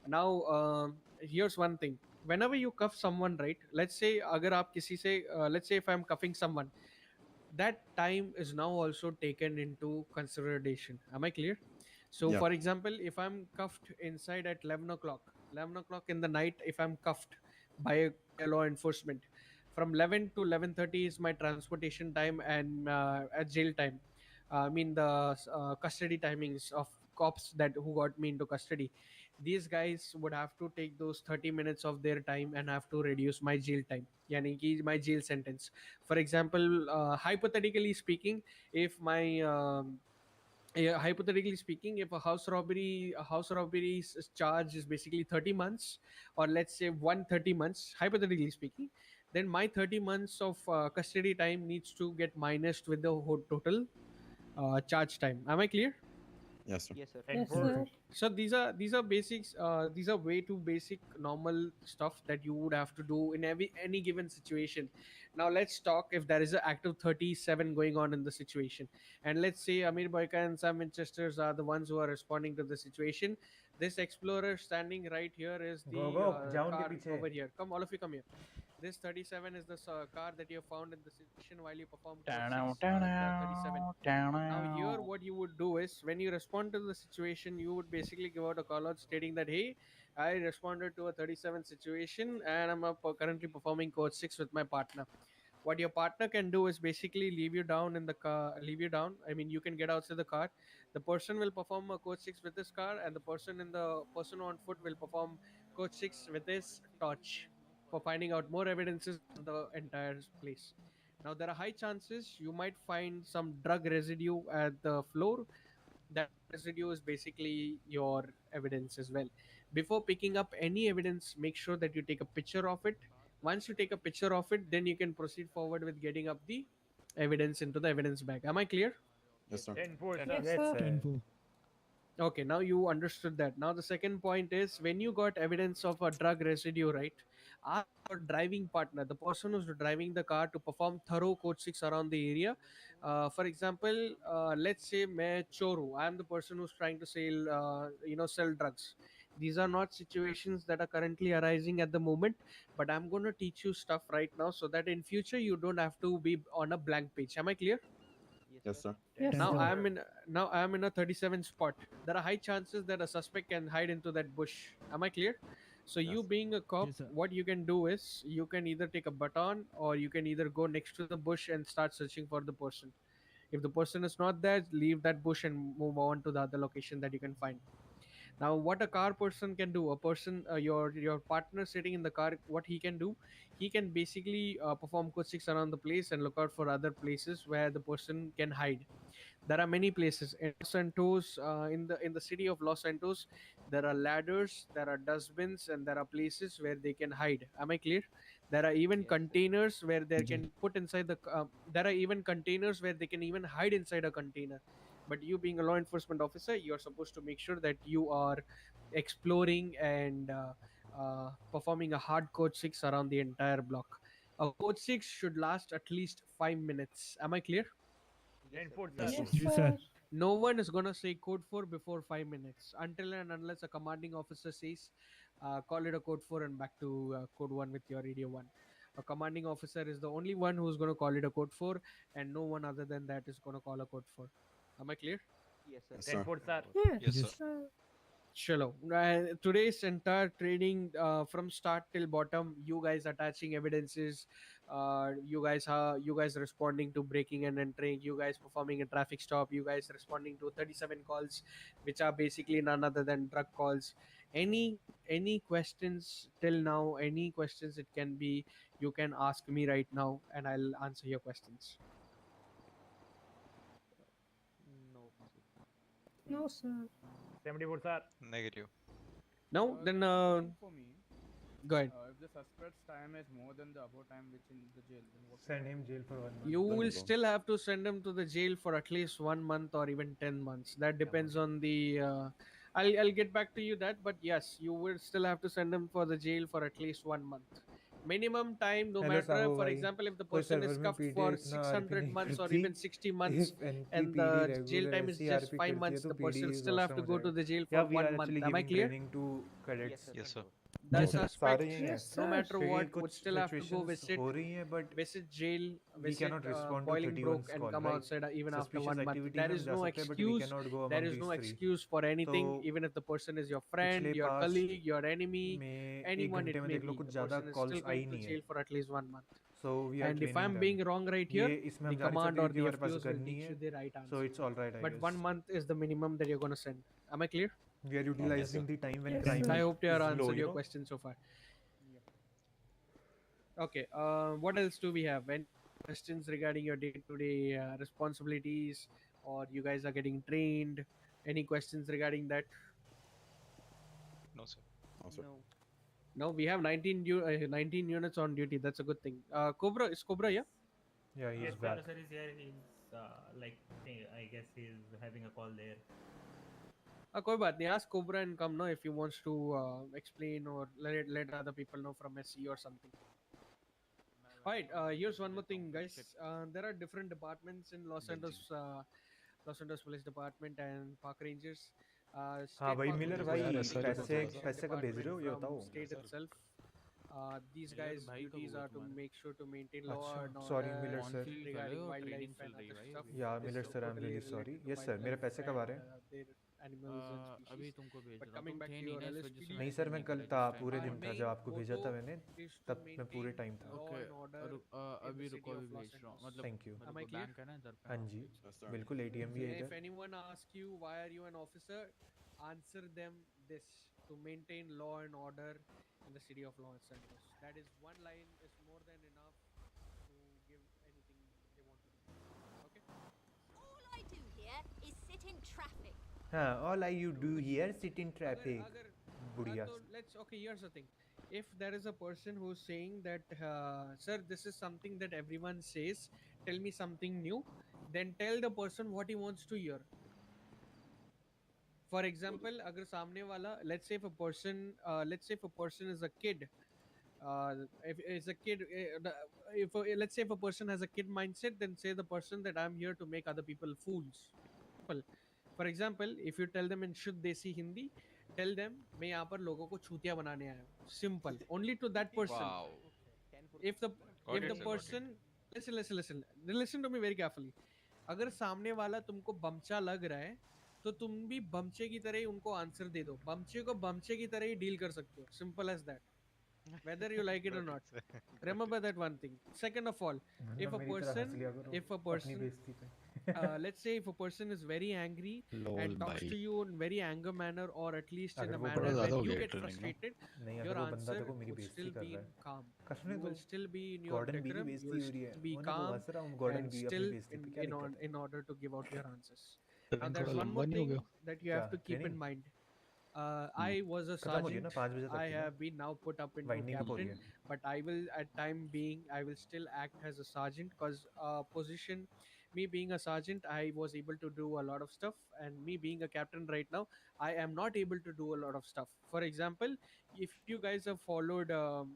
Now, here's one thing. Whenever you cuff someone, right? Let's say, अगर आप किसी से, let's say if I'm cuffing someone, that time is now also taken into consideration. Am I clear? So, Yeah. for example, if I'm cuffed inside at 11 o'clock in the night, if I'm cuffed by a law enforcement, from 11 to 11:30 is my transportation time and at jail time. I mean the custody timings of cops that who got me into custody. These guys would have to take those 30 minutes of their time and have to reduce my jail time, yani ki my jail sentence. For example, hypothetically speaking, if my yeah, hypothetically speaking, if a house robbery charge is basically 30 months, or let's say 130 months, hypothetically speaking, then my 30 months of custody time needs to get minused with the total charge time. Am I clear? Yes, sir. Yes, sir. Yes, sir. So these are basics. These are way too basic normal stuff that you would have to do in any given situation. Now let's talk if there is an active 37 going on in the situation, and let's say Amir Boyka and Sam Winchesters are the ones who are responding to the situation. This explorer standing right here is go the गो जाओ उनके car पीछे. over here. Come, all of you, come here. This 37 is the car that you found in the situation while you perform code 6, the 37. Now here what you would do is when you respond to the situation, you would basically give out a call out stating that, hey, I responded to a 37 situation and I'm currently performing code 6 with my partner. What your partner can do is basically leave you down in the car, leave you down. I mean, you can get outside the car. The person will perform a code 6 with this car, and the person on foot will perform code 6 with his torch for finding out more evidences on the entire place. Now, there are high chances you might find some drug residue at the floor. That residue is basically your evidence as well. Before picking up any evidence, make sure that you take a picture of it. Once you take a picture of it, then you can proceed forward with getting up the evidence into the evidence bag. Am I clear? Yes, sir. 10-4, sir. Yes, Yes, sir. sir. 10-4. Okay, now you understood that. Now the second point is when you got evidence of a drug residue, right? Ask your driving partner, the person who's driving the car, to perform thorough code 6 around the area. For example, let's say मैं चोर हूँ. I'm the person who's trying to sell drugs. These are not situations that are currently arising at the moment, but I'm going to teach you stuff right now so that in future you don't have to be on a blank page. Am I clear? Yes, sir. Yes, Now sir. I am in a 37 spot. There are high chances that a suspect can hide into that bush. Am I clear? So you Yes. being a cop, Yes, sir. what you can do is you can either take a baton or you can either go next to the bush and start searching for the person. If the person is not there, leave that bush and move on to the other location that you can find. Now what a car person can do, a person your partner sitting in the car, what he can do, he can basically perform code 6 around the place and look out for other places where the person can hide. There are many places in Los Santos, in the city of Los Santos. There are ladders, there are dustbins, and there are places where they can hide. Am I clear? There are even containers where they can put inside the. There are even containers where they can even hide inside a container. But you, being a law enforcement officer, you are supposed to make sure that you are exploring and performing a hard code 6 around the entire block. A code 6 should last at least 5 minutes. Am I clear? 10-4, Yes, sir. sir. Yes, sir. No one is gonna say code 4 before 5 minutes until and unless a commanding officer says, call it a code 4 and back to code 1 with your radio 1. A commanding officer is the only one who's gonna call it a code 4, and no one other than that is gonna call a code 4. Am I clear? Yes, sir. Yes, sir. 10-4, sir. Yes, Yes, sir. sir. Chalo. Today's entire training, from start till bottom, you guys attaching evidences, you guys responding to breaking and entering, you guys performing a traffic stop, you guys responding to 37 calls, which are basically none other than drug calls. Any questions till now? Any questions it can be, you can ask me right now, and I'll answer your questions. No, sir. No, sir. 74, sir. Negative. Now then, Question for me. go ahead. If the suspect's time is more than the above time which in the jail, then what? Send him jail for 1 month. You Then will go. still have to send him to the jail for at least 1 month or even 10 months. That depends on the. I'll get back to you that, but yes, you will still have to send him for the jail for at least 1 month. Minimum time, no hello matter. Sahu For भाई example, if the कोई person is server में cuffed PD for इतना RP 600 नहीं months or करती even 60 months, if NP and PD the jail regular time is ऐसी just RP 5 करती है months, तो the PD person still have loss to हो go to जाएगा the jail या for V R 1 month. Actually Am I giving clear? Training to Yes, cadets sir. Yes, sir. The Yes, sir. suspect, सारे ही हैं Yes, no sir. matter क्योंकि what, would कुछ still have to go situations हो रही हैं but visit jail, we visit cannot respond to Boiling 31's Brook, and call, come right? outside even after Suspicious 1 month. activity There में is हम जा no सकते हैं but we excuse. cannot go There among is these no three. excuse for anything, तो even if the person is your friend, पिछले your past colleague, your enemy, में एक anyone घंटे it में may देख लो be. कुछ The ज़्यादा person is calls still I going to नहीं है jail for at least 1 month. So we are And if training I'm them. being wrong right ये here, इसमें the हम जान command सकते or हैं कि the हमारे पास FTOs गन will नहीं teach है. you the right So answer. it's all right, I But guess. 1 month is the minimum that you're gonna send. Am I clear? We are utilizing the time when Yes, crime sir. I hope to have is low, answered you your know. question so far. Okay. What else do we have? Any questions regarding your day-to-day responsibilities, or you guys are getting trained? Any questions regarding that? No, sir. No, sir. No, we have 19 units on duty. That's a good thing. Cobra is Cobra, yeah? Yeah, he's Yes, back. sir is here. He's I guess he's having a call there. कोई बात नहीं. Ask Cobra and come, no, if he wants to explain or let other people know from SC or something. Alright, here's one more thing, guys. There are different departments in Los Angeles Police Department and Park Rangers. हाँ State भाई Park Miller Rangers भाई, is a पैसे का भेज रहे हो ये from बताओ. state itself. These guys' duties are to make sure to maintain law अच्छा, and sorry order Miller sir. regarding wildlife and other stuff. Yeah, This Miller is sir, I'm totally really related sorry. to Yes sir, मेरे wildlife पैसे कब आ रहे and, हैं? their animals and species. अभी तुमको भेज But रहा हूँ. coming तुम back थे to नहीं your ना इस वजह LSPD, से नहीं मैं सर, फोन मैं नहीं कल करा था, जिस पूरे टाइम दिन पे. था जब आपको भेजा था मैंने, is to तब मैं पूरे टाइम था. law and order अभी in the रुको, city अभी of Los भेज रहा हूँ. Angeles. मतलब Thank you. Am I मेरे को clear? बैंक है ना इधर पे. हाँ जी, बिल्कुल ATM भी है If इधर. anyone asks you why are you an officer, answer them this: to maintain law and order in the city of Los Angeles. That is one line is more than enough to give anything they want to do. Okay. All I do here is sit in traffic. हाँ, all I you do here sit in traffic. अगर बुढ़िया. तो let's okay. Here's the thing: if there is a person who's saying that, sir, this is something that everyone says, tell me something new, then tell the person what he wants to hear. For example, अगर सामने वाला, let's say if a person is a kid, if is a kid, let's say if a person has a kid mindset, then say the person that I'm here to make other people fools. For example, if you tell them in शुद्ध देसी Hindi, tell them मैं यहाँ पर लोगों को छूतिया बनाने आया हूँ. Simple. Only to that person. Wow. If the Got it, sir, got person, listen to me very carefully. अगर सामने वाला तुमको बमचा लग रहा है, तो तुम भी बमचे की तरह ही उनको आंसर दे दो. बमचे को बमचे की तरह ही डील कर सकते हो. Simple as that. Whether you like it or not. Remember that one thing. Second of all, if a person, let's say if a person is very angry and talks to you in very anger manner, or at least in a manner when you get frustrated, your answer would still be in calm. You will still be in your decorum, you will still be calm and still in order to give out your answers. Now there's one more thing that you have to keep in mind. I was a sergeant. I have been now put up into captain, but I will at time being I will still act as a sergeant, because position, me being a sergeant, I was able to do a lot of stuff, and me being a captain right now, I am not able to do a lot of stuff. For example, if you guys have followed or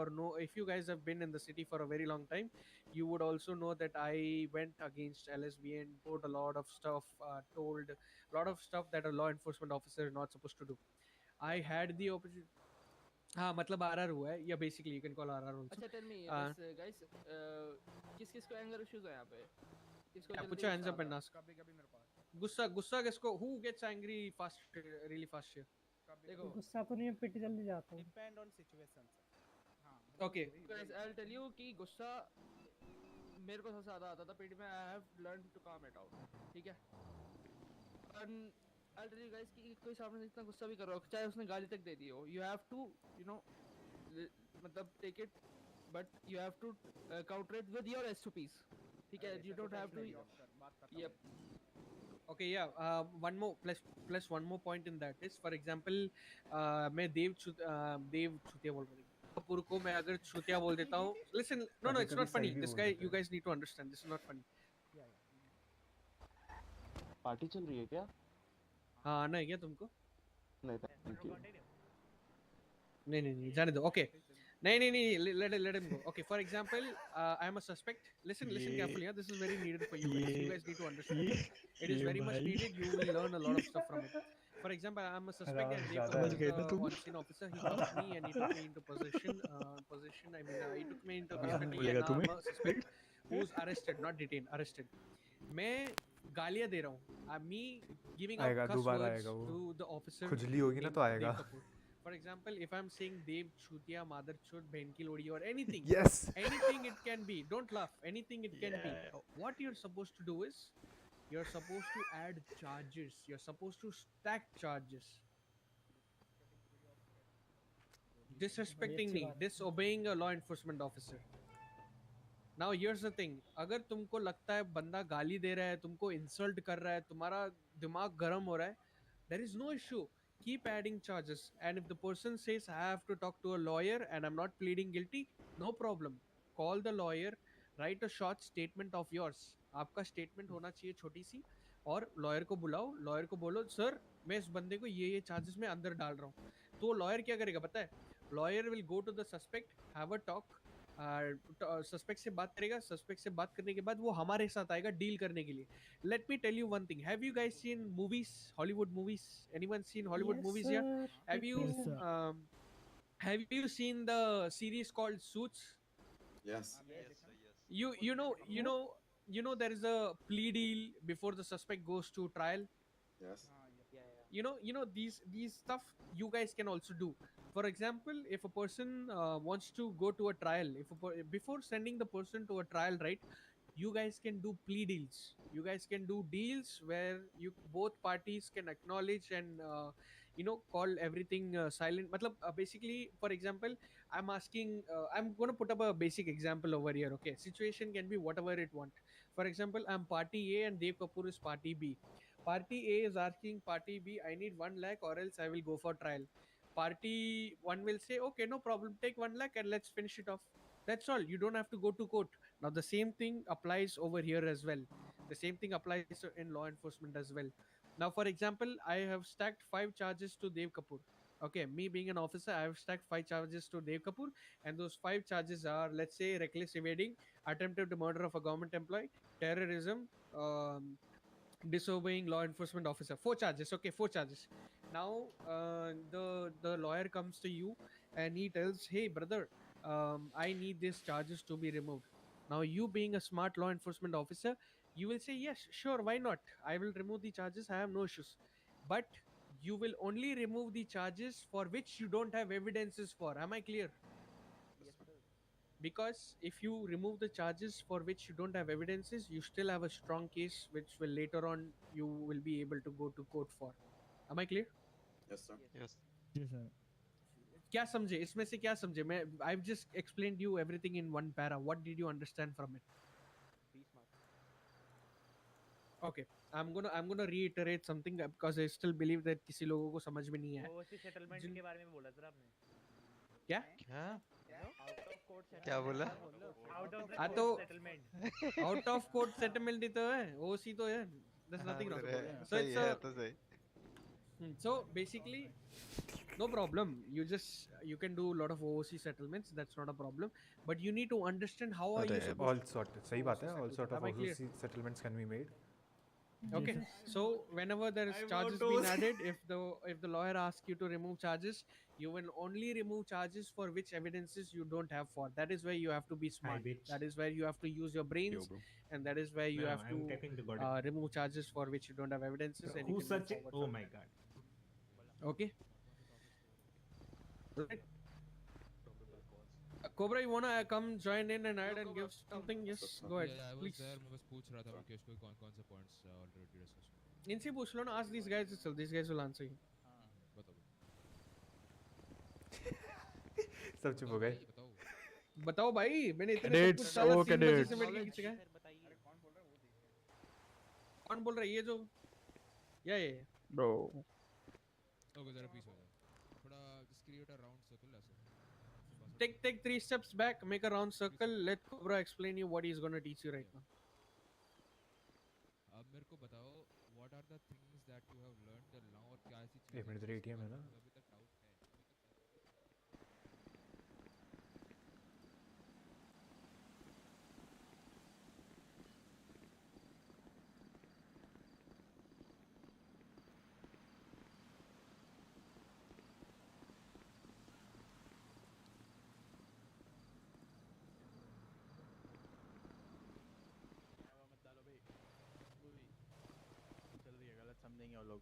know, if you guys have been in the city for a very long time, you would also know that I went against LSB and told a lot of stuff, told a lot of stuff that a law enforcement officer is not supposed to do. I had the opportunity. हाँ मतलब RR हुआ है, या basically you can call RR also. अच्छा tell me guys, किस को anger issues है यहाँ पे? किसको Yeah, जल्दी put your hands गुस्सा up and आता है? ask. गुस्सा किसको? Who gets angry fast, really fast here? देखो गुस्सा तो नहीं है, पिट जल्दी जाता हूँ. Depend on situation. Okay. guys, I'll tell you कि गुस्सा मेरे को सबसे ज़्यादा आता था पीटी में. I have learned to calm it out. ठीक है? And I'll tell you guys कि कोई सामने से इतना गुस्सा भी कर रहा हो, चाहे उसने गाली तक दे दी हो, you have to, you know, मतलब take it, but you have to counter it with your SOPs. ठीक है? You don't have to. Yep. Okay, yeah. One more plus one more point in that is, for example, मैं देव छुतिया बोल रहा हूँ. कपूर को मैं अगर छुतिया बोल देता हूँ, listen, no, it's not funny. This guy, you guys need to understand. This is not funny. Party चल रही है क्या? हाँ आना है क्या तुमको? नहीं थैंक यू. नहीं जाने दो. Okay. नहीं, let him go. Okay, for example, I am a suspect. Listen carefully. This is very needed for you guys. You guys need to understand. It is very much needed. You will learn a lot of stuff from it. For example, I am a suspect and Jacob is the on-scene officer. He took me and he took me into position. I mean, he took me into custody and now I'm a suspect who's arrested, not detained, arrested. मैं गालियाँ दे रहा हूँ. Me giving out cuss words to the officer. खुजली होगी ना तो आएगा. For example, if I'm saying Dev Chutia, Mother Chut, Benki Lodi, or anything, Yes. anything it can be. Don't laugh. Anything it can be. Yeah. What you're supposed to do is, you're supposed to add charges. You're supposed to stack charges. बड़ी Disrespecting अच्छी me, बात है। disobeying a law enforcement officer. Now here's the thing, अगर तुमको लगता है बंदा गाली दे रहा है, तुमको इंसल्ट कर रहा है, तुम्हारा दिमाग गर्म हो रहा है, there is no issue. Keep adding charges, and if the person says I have to talk to a lawyer and I'm not pleading guilty, no problem. Call the lawyer, write a short statement of yours. आपका statement होना चाहिए छोटी सी, और lawyer को बुलाओ, lawyer को बोलो sir मैं इस बंदे को ये charges में अंदर डाल रहा हूँ. तो lawyer क्या करेगा पता है? Lawyer will go to the suspect, have a talk, suspect से बात करेगा. सस्पेक्ट से बात करने के बाद वो हमारे साथ आएगा डील करने के लिए. Let me tell you one thing, have you guys seen movies, Hollywood movies? Anyone seen Hollywood Yes movies? या sir. Yes sir. Have you seen the series called Suits? Yes. You know there is a plea deal before the suspect goes to trial. Yes. You know these stuff you guys can also do. For example, if a person wants to go to a trial, before sending the person to a trial, right, you guys can do plea deals. You guys can do deals where you both parties can acknowledge and call everything silent. Matlab, basically, for example, I'm going to put up a basic example over here. Okay, situation can be whatever it want. For example, I'm party A and Dev Kapoor is party B. Party A is asking Party B, I need 1 lakh or else I will go for trial. Party 1 will say, okay, no problem, take 1 lakh and let's finish it off. That's all. You don't have to go to court. Now, the same thing applies over here as well. The same thing applies in law enforcement as well. Now, for example, I have stacked 5 charges to Dev Kapoor. Okay, me being an officer, I have stacked 5 charges to Dev Kapoor, and those 5 charges are, let's say, reckless evading, attempted murder of a government employee, terrorism, disobeying law enforcement officer. 4 charges. Okay, 4 charges. Now the lawyer comes to you and he tells, hey brother, I need these charges to be removed. Now you being a smart law enforcement officer, you will say yes, sure, why not, I will remove the charges, I have no issues. But you will only remove the charges for which you don't have evidences for. Am I clear? Because if you remove the charges for which you don't have evidences, you still have a strong case which will later on you will be able to go to court for. Am I clear? Yes, sir. Yes. Ji sir. क्या समझे इसमें से? क्या समझे? मैं I've just explained you everything in one para. What did you understand from it? Okay, I'm gonna reiterate something because I still believe that किसी लोगों को समझ में नहीं आया. वो उसी सेटलमेंट के बारे में बोला सर आपने. क्या? क्या बोला? आउट ऑफ हाँ द तो settlement. Out of court settlement ही तो है, ओसी तो है. There's nothing wrong. So सही it's है a तो सही. So basically, no problem. You can do a lot of OOC settlements. That's not a problem. But you need to understand how are you supposed all sort. सही बात है. All sort of Am I clear? OOC settlements can be made. Okay, so whenever there is charges being added, if the lawyer asks you to remove charges, you will only remove charges for which evidences you don't have for. That is where you have to be smart. bitch. That is where you have to use your brains, bro. and that is where you No, have I'm tapping the to body. remove charges for which you don't have evidences. Bro, And you who can move search it? forward Oh from my there. god. Okay. Right. Cobra, you wanna come join in and add and give something? Yes, go ahead, I was please. there. मैं बस पूछ रहा था मुकेश को कौन से points already discuss हुए. इनसे पूछ लो ना. Ask these guys itself. These guys will answer you. बताओ. सब चुप हो गए. बताओ भाई, मैंने इतने सब Cadets, कुछ साला oh, 3 बजे से cadets. बैठ के किसी का कौन बोल रहा है? ये जो ये Bro. Okay, जरा पीछे हो जाओ. थोड़ा just create a round circle ऐसे. take 3 steps back, make a round circle, let Cobra explain you what he is going to teach you right now. अब मेरे को बताओ, what are the things that you have learned till now और क्या ऐसी चीजें एक मिनट तेरा ATM है ना? अभी तक डाउट है. चल रही है, गलत समझेंगे वो लोग.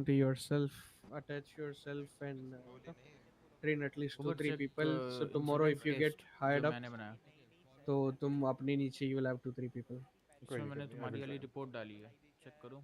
everything to yourself, attach yourself, and train at least 2-3 people. So tomorrow, if you get hired up, मैंने बनाया तो तुम अपने नीचे you will have 2-3 people. इसमें मैंने तुम्हारी वाली रिपोर्ट डाली है, चेक करो.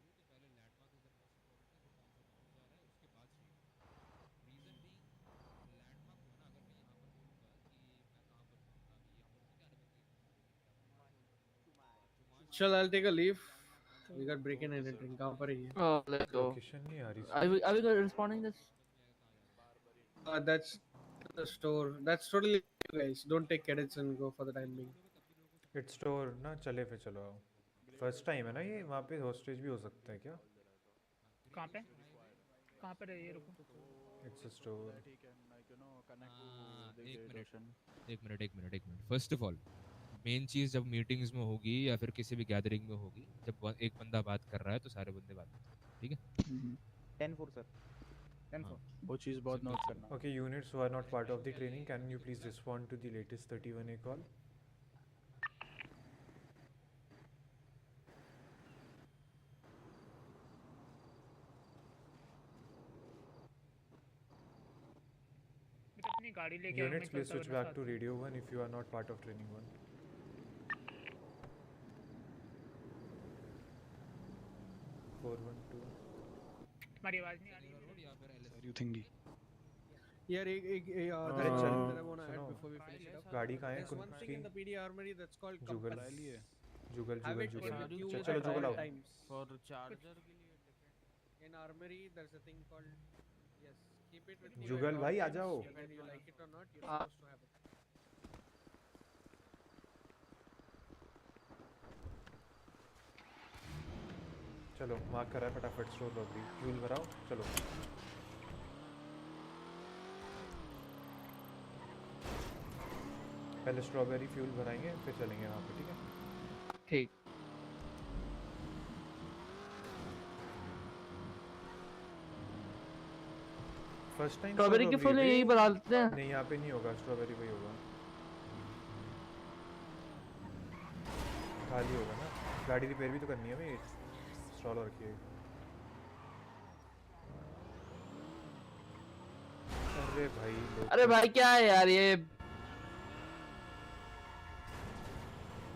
करूँ तो पहले landmark is the most important है, वो कौन सा गाँव जा रहा है उसके बाद street. Chal, I'll take a leave. We got break-in and entering. कहाँ पर है ये? Oh, let's go. लोकेशन नहीं आ रही Are we responding this? That's the store. That's totally you guys. Don't take credits and go for the time being. It's store ना, चले फिर चलो आओ। फर्स्ट टाइम है ना ये, वहाँ पे होस्टेज भी हो सकता है क्या? कहाँ पे? कहाँ पे रहिए, रुको। It's a store. एक minute. First of all main चीज जब मीटिंग्स में होगी या फिर किसी भी गैदरिंग में होगी, जब एक बंदा बात कर रहा है तो सारे बंदे बात करते हैं, ठीक है? 10-4 सर। 10-4 वो चीज़ बहुत नोट करना। Okay, units who are not part of the training, can you please respond to the latest 31A call? अपनी गाड़ी लेके Units, please switch back to radio 1 if you are not part of training 1. तुम्हारी आवाज नहीं आ रही है। You think? यार एक अरे that चल, that I want to add सुनो, before we finish it up. गाड़ी कहाँ है? There's one thing in the PD armory that's called Jugal compass. Jugal Have Jugal it with Jugal you चलो at Jugal all आओ। times. For charger के लिए In armory, there's a thing called yes. Keep it with you. Jugal at all भाई आ times, जाओ। whether you like it or not, you're supposed to have it. चलो mark करा है, फटाफट store robbery, fuel भराओ, चलो। पहले स्ट्रॉबेरी फ्यूल भराएंगे फिर चलेंगे वहाँ पे, ठीक है? ठीक। फर्स्ट टाइम स्ट्रॉबेरी की फुल यही बना लेते हैं। नहीं, यहाँ पे नहीं होगा, स्ट्रॉबेरी पे ही होगा। खाली होगा ना, गाड़ी रिपेयर भी तो करनी है भाई, स्टॉल रखी है। अरे भाई अरे भाई क्या है यार ये,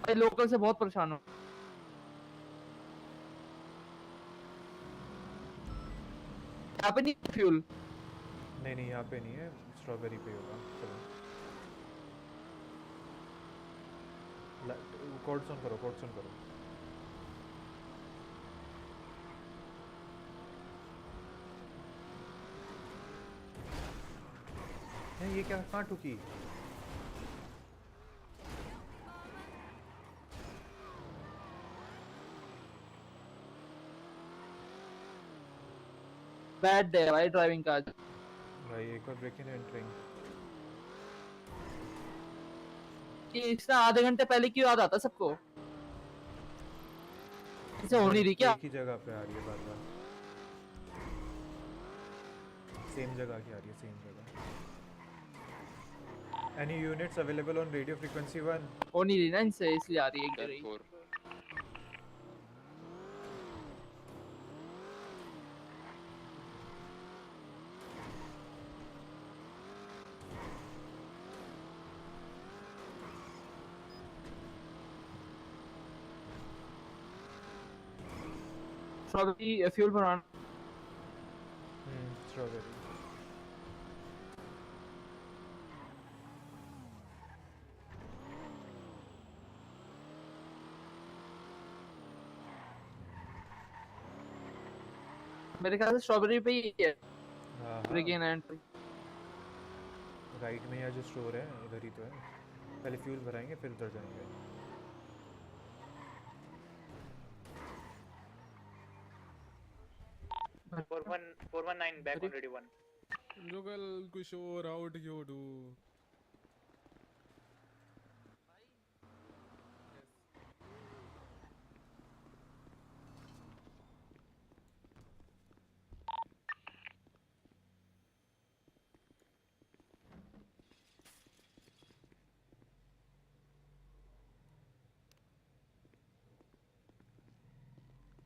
भाई लोकल से बहुत परेशान हूँ। यहाँ पे नहीं फ्यूल। नहीं यहाँ पे नहीं है, स्ट्रॉबेरी पे होगा। चलो कोड सुन करो, कोड सुन करो। ये क्या, कहाँ ठुकी? बैड डे भाई ड्राइविंग का। भाई एक और ब्रेक इन एंटरिंग। कि इससे आधे घंटे पहले क्यों याद आता सबको? इसे हो नहीं रही क्या? एक ही जगह पे आ रही है बार-बार, सेम जगह की आ रही है, सेम जगह। Any units available on radio frequency 1? हो नहीं रही ना इनसे, इसलिए आ रही है एक जगह ही। स्ट्रॉबेरी फ्यूल भराना। स्ट्रॉबेरी। मेरे ख्याल से स्ट्रॉबेरी पे ही है। हाँ ब्रेक इन एंट्री। राइट में यहाँ जो स्टोर है इधर ही तो है। पहले फ्यूल भराएंगे फिर उधर जाएंगे। Four one nine back on ready 1. Jugal Kishore, how do you do?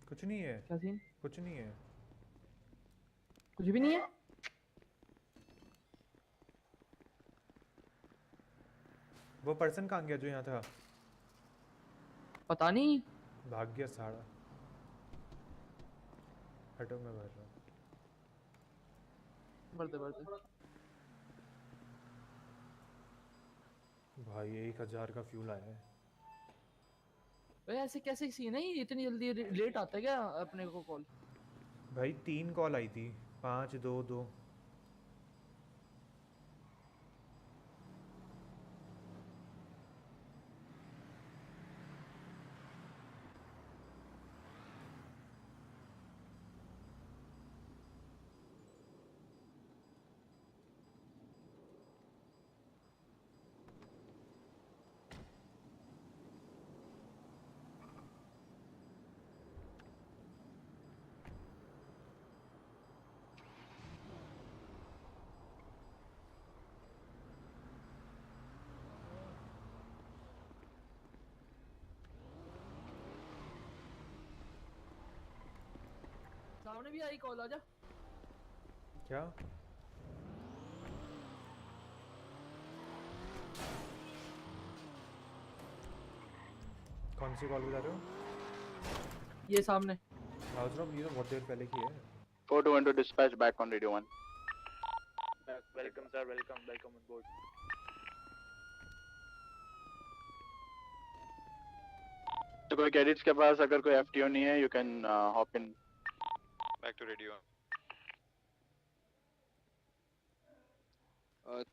कुछ नहीं है। क्या सीन? कुछ नहीं है। कुछ भी नहीं है। वो पर्सन कहाँ गया जो यहाँ था? पता नहीं। भाग गया साड़ा। हटो मैं भर रहा हूँ। बढ़ते भाई 1000 का फ्यूल आया है। भाई ऐसे कैसे सीन है ये, इतनी जल्दी लेट आता है क्या अपने को कॉल? भाई 3 कॉल आई थी, 5 2 2। सामने भी आई कॉल, आजा। क्या? कौन सी कॉल बता रहे हो? ये सामने। हाउस ये तो बहुत देर पहले की है। 421 to dispatch back on radio 1. Welcome sir, welcome on board. तो कोई कैडेट्स के पास अगर कोई एफटीओ नहीं है, you can hop in. Back to radio 1.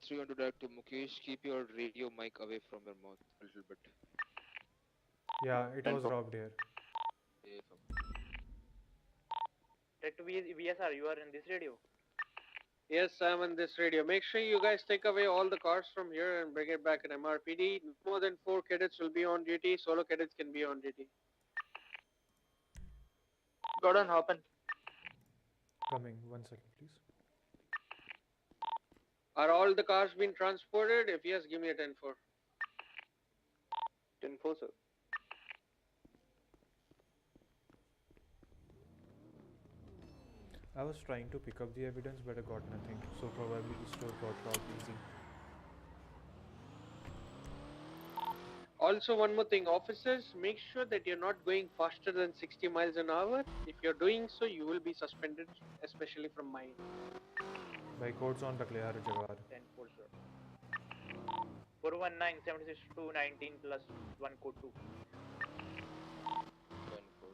300 active Mukesh, keep your radio mic away from your mouth a little bit. Yeah, it was robbed here. Direct to VSR, you are in this radio. Yes, I'm on this radio. Make sure you guys take away all the cars from here and bring it back in MRPD. No more than 4 cadets will be on duty. Solo cadets can be on duty. Gordon, hop in. Coming, 1 second please. Are all the cars being transported? If yes, give me a 10-4. 10-4 sir. I was trying to pick up the evidence but I got nothing, so probably the store got robbed easy. Also, one more thing, officers, make sure that you're not going faster than 60 miles an hour. If you're doing so, you will be suspended, especially from mine. भाई codes on रख ले हर जगह। 10-4 sir. 419 76 219 plus 1 code 2. 10-4.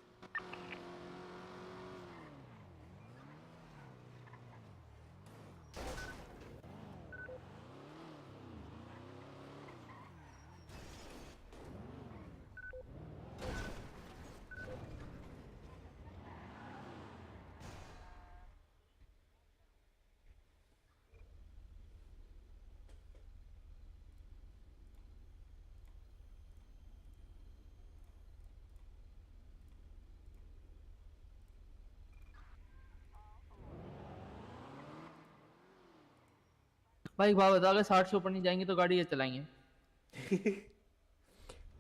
भाई एक बात बता, अगर 60 से ऊपर नहीं जाएंगे तो गाड़ी ये चलाएंगे।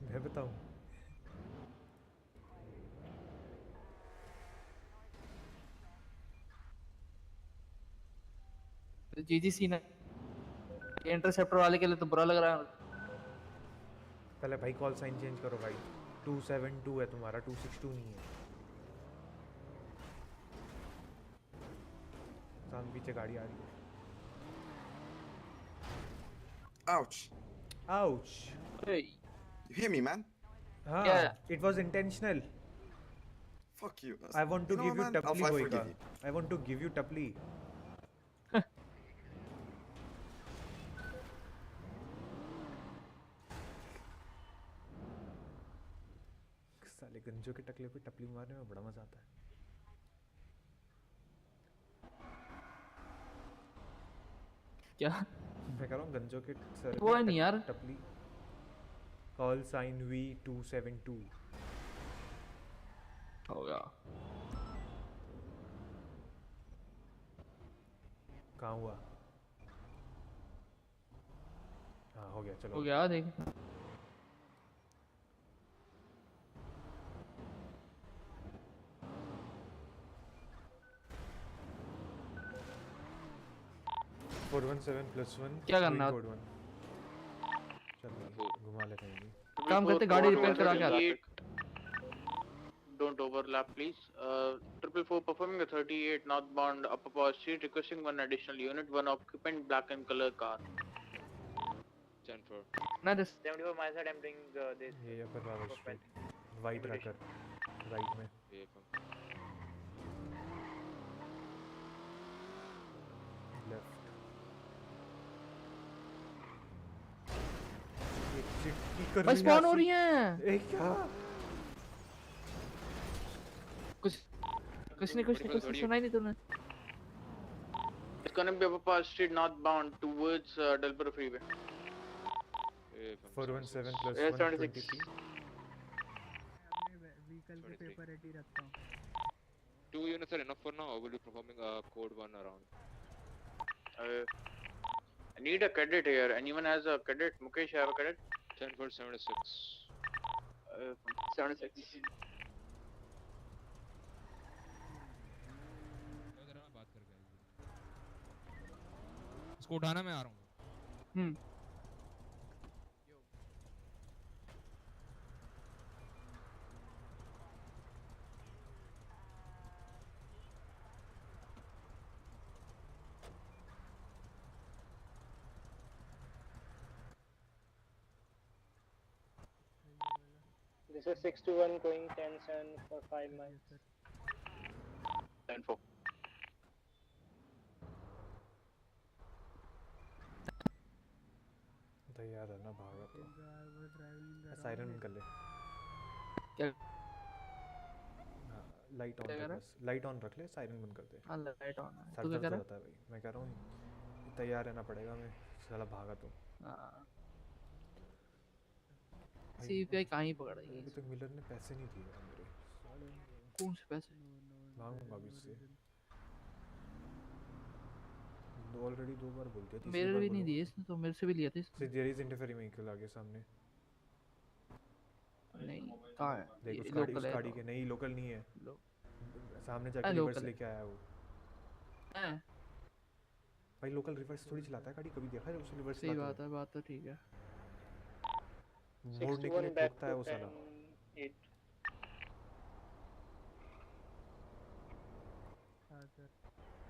मैं बताऊं? जी सीन है, इंटरसेप्टर वाले के लिए तो बुरा लग रहा है। पहले भाई कॉल साइन चेंज करो भाई, 272 है तुम्हारा, 262 नहीं है। सामने पीछे गाड़ी आ रही है। Ouch. Ouch. Hey. You hear me, man? Yeah. It was intentional. Fuck you. I want to give you man, tapli I'll hoega. forgive you. I want to give you tapli. साले गंजों के टकले पे टपली मारने में बड़ा मजा आता है। क्या? मैं कह रहा हूँ गंजों के सर वो है नहीं यार। टपली। कॉल साइन V272 हो गया। कहाँ हुआ? हाँ हो गया, चलो हो गया, देख। +1 क्या करना है? चल घुमा लेते हैं। काम करते, गाड़ी रिपेयर करा के आते। Don't overlap, please. 444 performing a 38 northbound Upper Power Street, requesting one additional unit, one occupant, black and color car. 10-4. Not this. 74 my side, I'm doing this. ये Upper Power Street। वाइट रखकर right में। Left. ये चिट्ठी कर भाई रही spawn हो आशी। रही हैं। ए क्या? कुछ नहीं सुना ही नहीं तूने। It's gonna be above Park Street northbound towards Delboro Freeway. 417 plus Yeah, 76. 123. Vehicle के पेपर रेडी रखता हूँ। 2 units are enough for now, or will be performing code 1 around? I need a cadet here. Anyone has a cadet? Mukesh, have a cadet? 10 for 76. 76. इसको उठाना, मैं आ रहा हूँ। This is 61 going 10-7 for 5 miles. 10-4. तैयार है ना भागा तो। सायरन बंद कर ले। क्या? हाँ लाइट ऑन क्या कर रख रहा बस। लाइट ऑन रख ले, सायरन बंद कर दे। हाँ लाइट ऑन है। सर तू क्या दर्द कर हो रहा जाता है भाई। मैं कह रहा हूँ तैयार रहना पड़ेगा, मैं साला भागा तो। है? सीपीआई कहाँ ही पकड़ रही है? अभी तक मिलर ने पैसे नहीं दिए यार मेरे। कौन से पैसे? मांगूंगा अभी इससे। ऑलरेडी 2 बार बोल दिया, तीसरी मेरे बार भी नहीं बोलूंगा। दिए इसने, तो मेरे से भी लिया था इसने। देयर इज इंटरफेरिंग व्हीकल आगे सामने। नहीं कहाँ है? देख ये उस लोकल है गाड़ी तो। के। नहीं लोकल नहीं है। सामने जाके हाँ रिवर्स लोकल लेके आया वो। है। भाई लोकल रिवर्स थोड़ी चलाता है गाड़ी, कभी देखा है उसे रिवर्स सही चलाते बात है, बात तो ठीक है। मोड़ने के लिए ठोकता है वो साला। 8. हाँ सर,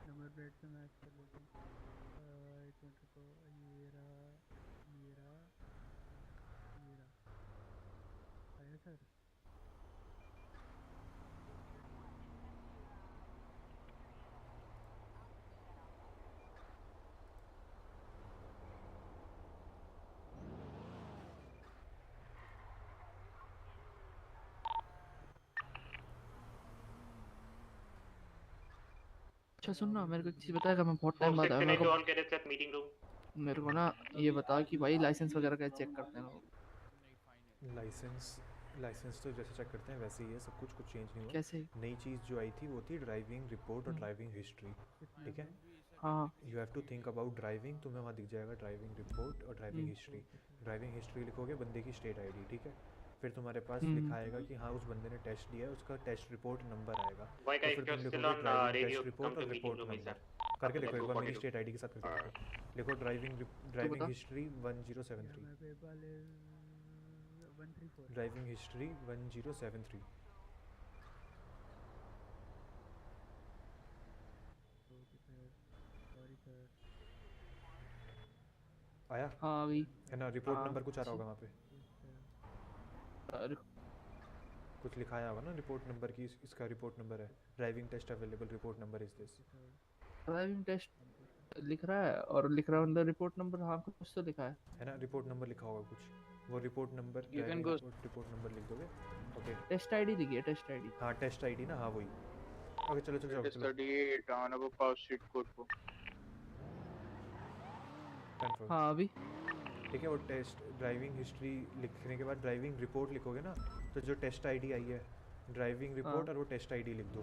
नंबर प्लेट से मैच कर लेते हैं। एक मिनट रुको, ये रहा, ये रहा, ये रहा। आया सर? अच्छा सुन ना, मेरे को एक चीज बताएगा, मैं बहुत टाइम बाद आया। मेरे all cadets at meeting room. को ना ये बता कि भाई लाइसेंस वगैरह कैसे चेक करते हैं लोग? लाइसेंस तो जैसे चेक करते हैं वैसे ही है सब कुछ चेंज नहीं हुआ। कैसे? नई चीज़ जो आई थी वो थी ड्राइविंग रिपोर्ट और ड्राइविंग हिस्ट्री। ठीक है। हाँ। You have to think about driving. तुम्हें वहाँ दिख जाएगा ड्राइविंग रिपोर्ट और ड्राइविंग हिस्ट्री। ड्राइविंग हिस्ट्री लिखोगे बंदे की स्टेट आईडी। ठीक है। फिर तुम्हारे पास लिखा आएगा कि हाँ उस बंदे ने टेस्ट दिया है, उसका टेस्ट रिपोर्ट नंबर आएगा। तो फिर तुम लिखोगे ड्राइविंग टेस्ट रिपोर्ट और रिपोर्ट नंबर। करके देखो एक बार मेरी स्टेट आईडी के साथ करके देखो। लिखो driving history 1073। Driving history 1073। Sorry sir. आया? हाँ अभी है ना। रिपोर्ट नंबर कुछ आ रहा होगा वहाँ पे। कुछ लिखाया होगा ना रिपोर्ट नंबर की। इसका रिपोर्ट नंबर है driving test available report number is this. Driving test लिख रहा है और लिख रहा है अंदर रिपोर्ट नंबर। हाँ कुछ तो लिखा है ना। रिपोर्ट नंबर लिखा होगा कुछ। वो रिपोर्ट नंबर रिपोर्ट नंबर लिख दोगे। ओके। टेस्ट आईडी लिखी है, टेस्ट आईडी। हाँ टेस्ट आईडी ना। हाँ वही। ओके चलो चलो चलो। 38 on above Park Street code 4. Confirm. हाँ अभी ठीक है। वो टेस्ट ड्राइविंग हिस्ट्री लिखने के बाद ड्राइविंग रिपोर्ट लिखोगे ना, तो जो टेस्ट आईडी आई है ड्राइविंग रिपोर्ट और वो टेस्ट आईडी लिख दो,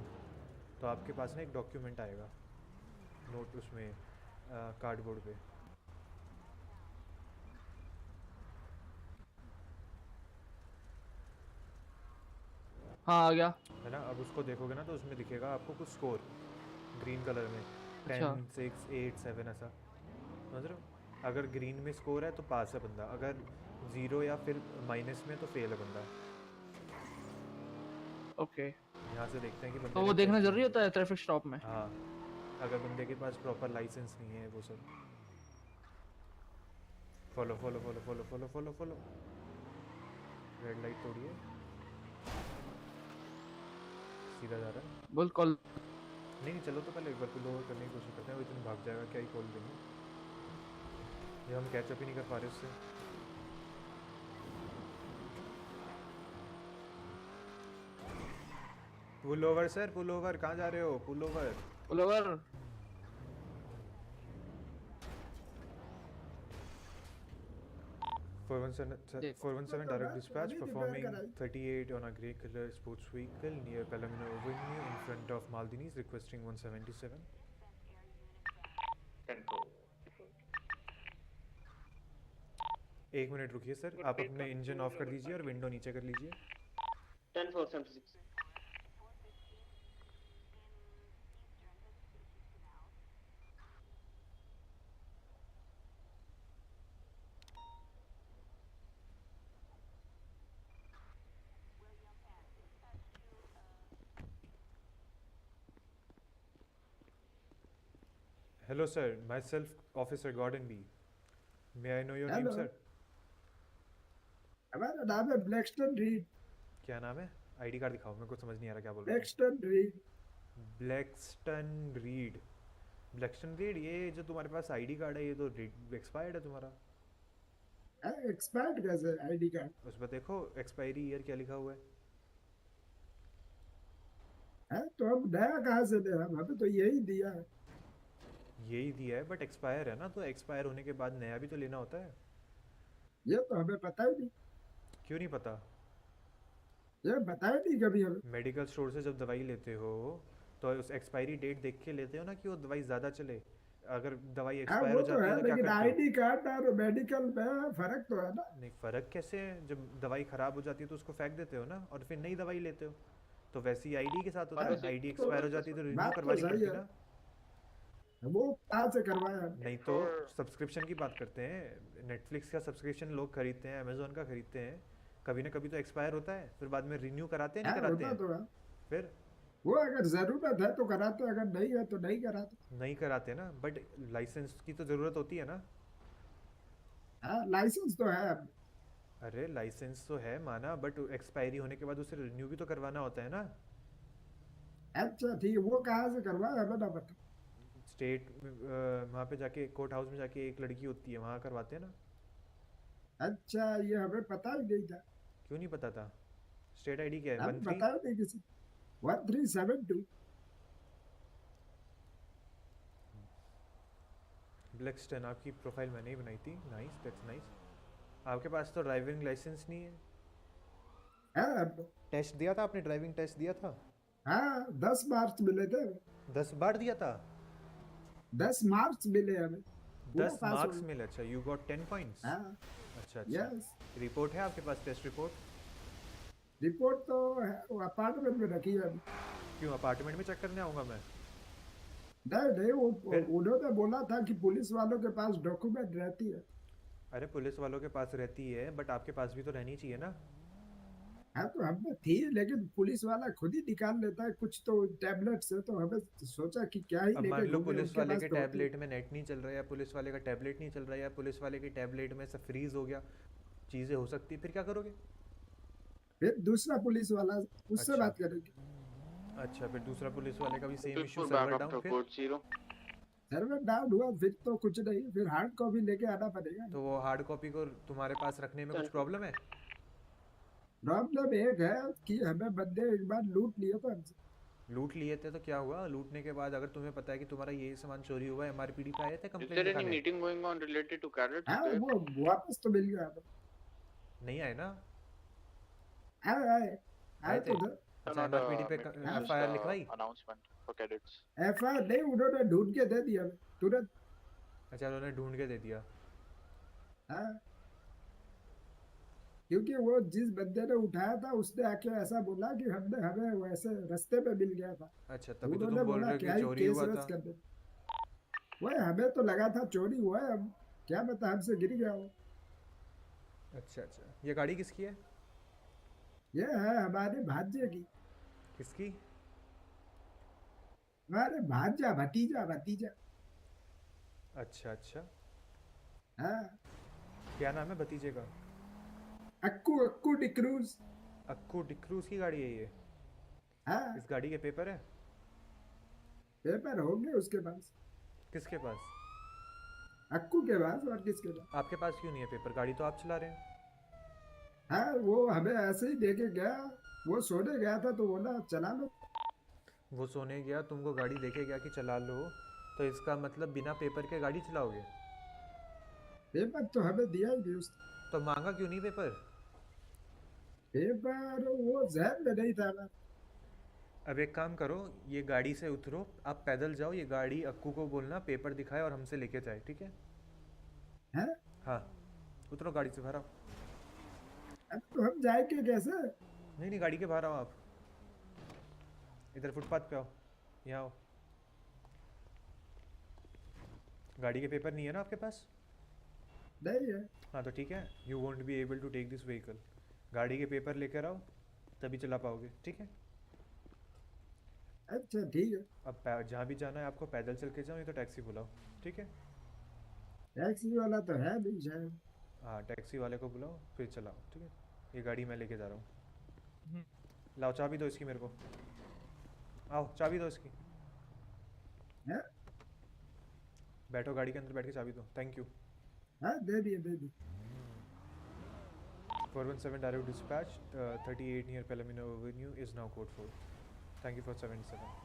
तो आपके पास ना एक डॉक्यूमेंट आएगा नोट उसमें कार्डबोर्ड पे। हाँ आ गया। है ना। अब उसको देखोगे ना तो उसमें दिखेगा आपको कुछ स्कोर ग्रीन कलर में। 10 6 8 7 ऐसा। समझ रहे हो? अगर ग्रीन में स्कोर है तो पास है बंदा, अगर 0 या फिर माइनस में तो फेल है बंदा। ओके। यहाँ से देखते हैं कि बंदे तो वो देखना जरूरी होता है ट्रैफिक स्टॉप में? हाँ अगर बंदे के पास प्रॉपर लाइसेंस नहीं है वो सब। Follow follow follow follow follow follow follow. Red light तोड़िए। सीधा जा रहा है। बोल कॉल। नहीं चलो तो पहले एक बार पुल ओवर करने की कोशिश करते हैं, वो इतना भाग जाएगा क्या ही कॉल देंगे, ये हम कैचअप ही नहीं कर पा रहे उससे। Pull over sir, pull over, कहाँ जा रहे हो? Pull over, pull over. 417 direct dispatch performing 38 on a grey color sports vehicle near Palomino Avenue in front of Maldini's, requesting 177. 10-4. एक मिनट रुकिए सर, आप अपने इंजन ऑफ कर दीजिए और विंडो नीचे कर लीजिए। 10-4-76. Hello sir, myself Officer Gordon B. May I know your name sir? हमारा नाम है ब्लैकस्टन रीड। क्या नाम है? आईडी कार्ड दिखाओ, मेरे को समझ नहीं आ रहा क्या बोल रहे हो। ब्लैकस्टन रीड। ब्लैकस्टन रीड, ब्लैकस्टन रीड, ये जो तुम्हारे पास आईडी कार्ड है ये तो एक्सपायर्ड है तुम्हारा। एक्सपायर्ड कैसे आईडी कार्ड? उस पर देखो एक्सपायरी ईयर क्या लिखा हुआ है तो अब नया कहाँ से दे, हमें तो यही दिया है। यही दिया है बट एक्सपायर है ना, तो एक्सपायर होने के बाद नया भी तो लेना होता है। ये तो हमें पता ही नहीं। क्यों नहीं पता? ये बताया नहीं कभी हमें। मेडिकल स्टोर से जब दवाई लेते हो तो उस एक्सपायरी डेट देख के लेते हो ना कि वो दवाई ज़्यादा चले। अगर दवाई एक्सपायर हो जाती है तो क्या लेकिन करते हो? आईडी कार्ड और मेडिकल में फर्क तो है ना। नहीं फर्क कैसे है, जब दवाई खराब हो जाती है तो उसको फेंक देते हो ना और फिर नई दवाई लेते हो, तो वैसे ही आईडी के साथ होता है। आईडी एक्सपायर हो जाती है तो रिन्यू करवानी पड़ती है ना। वो कहाँ से करवाया? नहीं तो सब्सक्रिप्शन की बात करते हैं, नेटफ्लिक्स का सब्सक्रिप्शन लोग खरीदते हैं, अमेजोन का खरीदते हैं, कभी ना कभी तो एक्सपायर होता है, फिर बाद में रिन्यू कराते हैं नहीं कराते हैं? तो है। फिर वो अगर जरूरत है तो कराते, अगर नहीं है तो नहीं कराते। नहीं कराते ना, बट लाइसेंस की तो जरूरत होती है ना। लाइसेंस तो है। अरे लाइसेंस तो है माना, बट एक्सपायरी होने के बाद उसे रिन्यू भी तो करवाना होता है ना। अच्छा ठीक है, वो कहाँ से करवाया हमें ना पता। स्टेट वहाँ पे जाके कोर्ट हाउस में जाके एक लड़की होती है वहाँ करवाते हैं ना। अच्छा ये हमें पता ही नहीं था। क्यों नहीं पता था? स्टेट आईडी क्या है? हमें पता ही नहीं किसी। 1372। ब्लैकस्टन, आपकी प्रोफाइल मैंने ही बनाई थी। Nice, that's nice. आपके पास तो ड्राइविंग लाइसेंस नहीं है। टेस्ट दिया था आपने? ड्राइविंग टेस्ट दिया था? हाँ 10 मार्च मिले थे। 10 बार दिया था? 10 मार्च मिले हमें। 10 मार्क्स मिले? अच्छा, यू गॉट 10 पॉइंट्स। अच्छा अच्छा। यस। रिपोर्ट है आपके पास? Test report? रिपोर्ट तो अपार्टमेंट में रखी है अभी। क्यों, अपार्टमेंट में चेक करने आऊँगा मैं? नहीं वो उन्होंने बोला था कि पुलिस वालों के पास डॉक्यूमेंट रहती है। अरे पुलिस वालों के पास रहती है बट आपके पास भी तो रहनी चाहिए ना। हाँ तो हमें थी, लेकिन पुलिस वाला खुद ही निकाल लेता है कुछ तो टैबलेट्स है, तो हमें सोचा कि क्या ही अब लेके मान लो घूमे, पुलिस उनके वाले पास के तो होती है। टैबलेट में नेट नहीं चल रहा है, या पुलिस वाले का टैबलेट नहीं चल रहा है, या पुलिस वाले के टैबलेट में सब फ्रीज हो गया, चीज़ें हो सकती है, फिर क्या करोगे? फिर दूसरा पुलिस वाला, उससे बात करेंगे। अच्छा, फिर दूसरा पुलिस वाले का भी सेम इशू, सर्वर डाउन। फिर सर्वर डाउन हुआ फिर तो कुछ नहीं, फिर हार्ड कॉपी लेके आना पड़ेगा। तो वो हार्ड कॉपी को तुम्हारे पास रखने में कुछ प्रॉब्लम है? प्रॉब्लम एक है कि हमें बंदे एक बार लूट लिए थे हमसे। लूट लिए थे तो क्या हुआ? लूटने के बाद अगर तुम्हें पता है कि तुम्हारा ये सामान चोरी हुआ है, एमआरपीडी पे आए थे Is कंप्लेंट there any लिखाने? meeting going on related to carrots? हाँ वो वापस तो मिल गया हमें। नहीं आए ना? आए तो थे। अच्छा, एमआरपीडी पे एफआईआर लिखवाई? announcement for cadets. एफआईआर नहीं, उन्होंने ढूंढ के दे दिया तुरंत। अच्छा, उन्होंने ढूंढ के दे दिया। हाँ क्योंकि वो जिस बंदे ने उठाया था उसने आके ऐसा बोला कि हमें वैसे रास्ते पे मिल गया था। अच्छा, तभी तो उन्होंने तुम बोल बोला रहे हो क्या कि ही चोरी केस हुआ वेस था। कर दे। वो हमें तो लगा था चोरी हुआ है, अब क्या पता हमसे गिर गया हो। अच्छा अच्छा, ये गाड़ी किसकी है? ये है हमारे भांजे की। किसकी? हमारे भांजा, भतीजा भतीजा। अच्छा अच्छा, हाँ क्या नाम है भतीजे का? अक्कू डिक्रूज। अक्कू डिक्रूज की गाड़ी है ये? हाँ इस गाड़ी के पेपर है? पेपर होंगे उसके पास, किसके पास? अक्कू के पास, और किसके पास? आपके पास क्यों नहीं है पेपर? गाड़ी तो आप चला रहे हैं। हाँ वो हमें ऐसे ही दे के गया, वो सोने गया था तो बोला चला लो। वो सोने गया, तुमको गाड़ी देके गया कि चला लो, तो इसका मतलब बिना पेपर के गाड़ी चलाओगे? पेपर तो हमें दिया ही नहीं उसने। तो मांगा क्यों नहीं पेपर? पेपर वो जहन में नहीं था ना। अब एक काम करो, ये गाड़ी से उतरो, आप पैदल जाओ, ये गाड़ी अक्कू को बोलना पेपर दिखाए और हमसे लेके जाए, ठीक है? हैं? हाँ, उतरो गाड़ी से बाहर आओ। अब तो हम जाएंगे कैसे? नहीं नहीं, गाड़ी के बाहर आओ आप, इधर फुटपाथ पे आओ, यहाँ आओ। गाड़ी के पेपर नहीं है ना आपके पास? नहीं है। हाँ तो ठीक है, you won't be able to take this vehicle. गाड़ी के पेपर लेकर आओ, तभी चला पाओगे, ठीक है? अच्छा ठीक है। अब जहाँ भी जाना है आपको पैदल चल के जाओ, नहीं तो टैक्सी बुलाओ, ठीक है? टैक्सी वाला तो है नहीं शायद। हाँ, टैक्सी वाले को बुलाओ फिर चलाओ, ठीक है? ये गाड़ी मैं लेके जा रहा हूँ। लाओ चाबी दो इसकी मेरे को, आओ चाबी दो इसकी। है? बैठो गाड़ी के अंदर, बैठ के चाबी दो। Thank you. हाँ दे दिए दे दिए। 417 direct dispatch, 38 near Palomino Avenue is now code 4. Thank you for 77.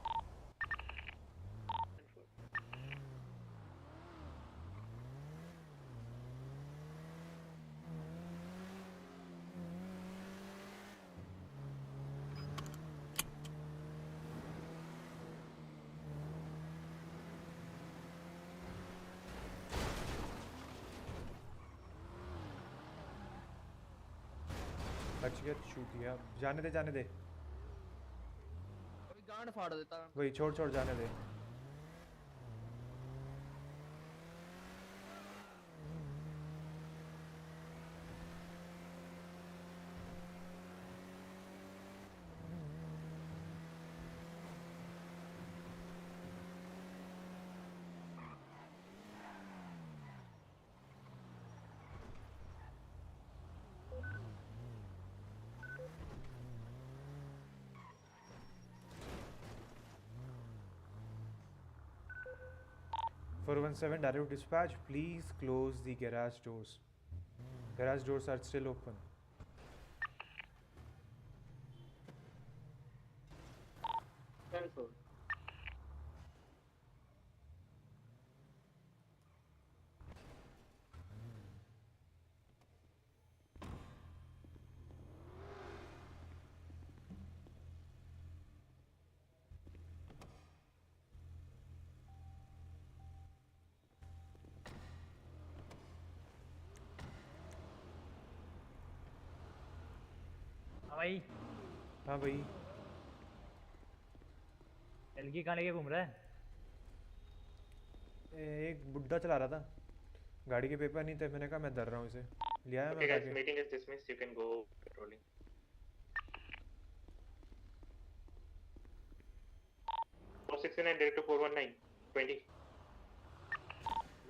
बच गया, छूट गया, जाने दे जाने दे, गांड फाड़ देता। वही छोड़ छोड़ जाने दे। For 17 direct dispatch, please close the garage doors. Garage doors are still open. हाँ भाई। हाँ भाई। एलगी कहाँ लेके घूम रहा है? एक बुड्ढा चला रहा था, गाड़ी के पेपर नहीं थे, मैंने कहा मैं डर रहा हूँ इसे, लिया है मैं Okay guys, उठा के। meeting is dismissed. You can go patrolling. 469 direct to 419. 20.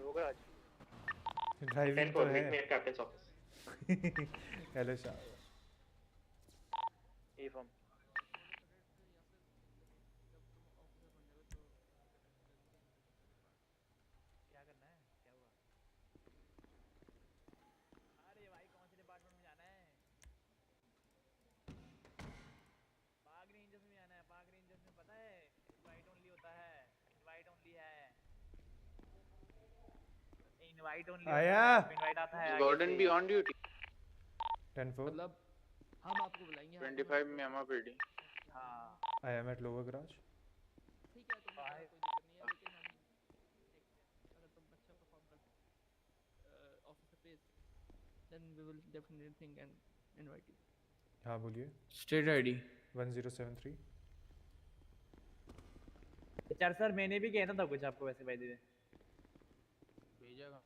लोग आज ड्राइविंग 10 तो 4. है। Meet me at captain's office. Hello Shah. A form क्या करना है? क्या हुआ? अरे भाई कौन से डिपार्टमेंट में जाना है? पाक रेंजर्स में जाना है। पाक रेंजर्स में पता है इनवाइट ओनली होता है। इनवाइट ओनली है। इनवाइट ओनली आया। इनवाइट आता है आगे गॉर्डन से। भी ऑन ड्यूटी। 10-4. मतलब हम आपको बुलाएंगे। 25 में एमा पीडी। हाँ I am at lower garage. ठीक है, तुम कोई दिक्कत नहीं है, लेकिन हम देखते हैं अगर तुम अच्छा परफॉर्म करते officer face, then we will definitely think and invite you. हाँ बोलिए। State ID 1073. चार सर मैंने भी कहना था कुछ आपको वैसे भाई दे भेजेगा।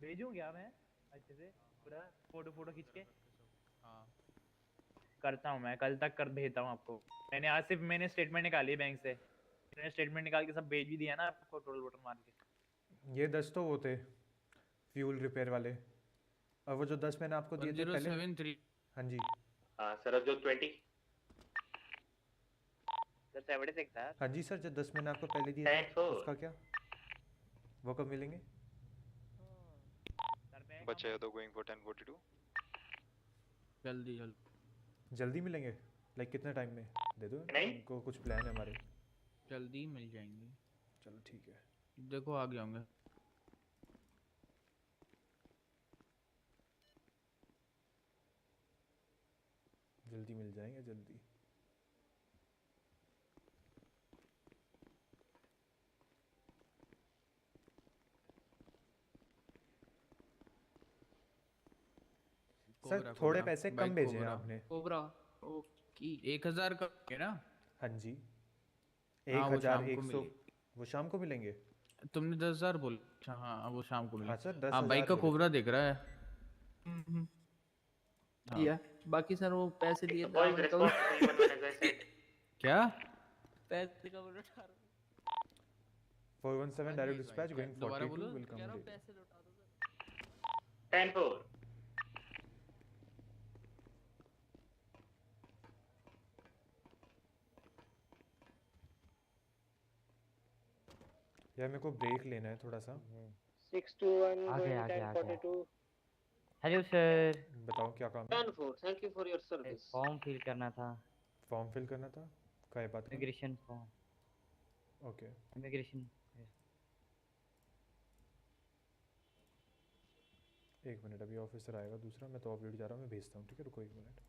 भेजूं क्या मैं अच्छे से पूरा फोटो फोटो खींच के? हाँ करता हूँ मैं, कल तक कर भेजता हूँ आपको। मैंने आज सिर्फ मैंने स्टेटमेंट निकाली बैंक से, मैंने स्टेटमेंट निकाल के सब भेज भी दिया ना आपको टोटल वोटर मार के। ये 10 तो वो थे फ्यूल रिपेयर वाले, और वो जो 10 मैंने आपको दिए थे पहले। 1073। हाँ जी। Sarajot 20. Sir 76 sir. हाँ जी सर, जो 10 मैंने आपको पहले दिया था 10-4. उसका क्या, वो कब मिलेंगे? बचे तो गोइंग फॉर 1042। जल्दी जल्दी जल्दी मिलेंगे? लाइक कितने टाइम में? दे दो उनको, कुछ प्लान है हमारे। जल्दी मिल जाएंगे। चलो ठीक है। देखो आ गए होंगे। जल्दी मिल जाएंगे, जल्दी। सर थोड़े पैसे कम भेजे हैं आपने। कोबरा ओके 1000 का है ना? हाँ जी, हाँ, वो शाम को 1100। वो शाम को मिलेंगे? तुमने 10,000 बोल। अच्छा हाँ, वो शाम को मिले। हाँ सर, हाँ, 10,000 बाइक का बोले कोबरा दिख रहा है। या बाकी सर वो पैसे लिए थे Boys, respond to even when as I said. क्या? पैसे का बोलो 417 डायरेक्ट डिस्पैच गोइंग दोबारा 42 बोलो। Will come later. पैसे लौटा दो सर। 10-4. यार मेरे को ब्रेक लेना है थोड़ा सा। 621 आ going गया। 1042. Hello sir. बताओ क्या काम है? 10-4. Thank you for your service. Form fill करना था। फॉर्म फिल करना था? क्या है बात का? Immigration form. ओके। इमिग्रेशन। एक मिनट, अभी ऑफिसर आएगा दूसरा, मैं तो ऑफिस जा रहा हूँ, मैं भेजता हूँ, ठीक है? रुको एक मिनट।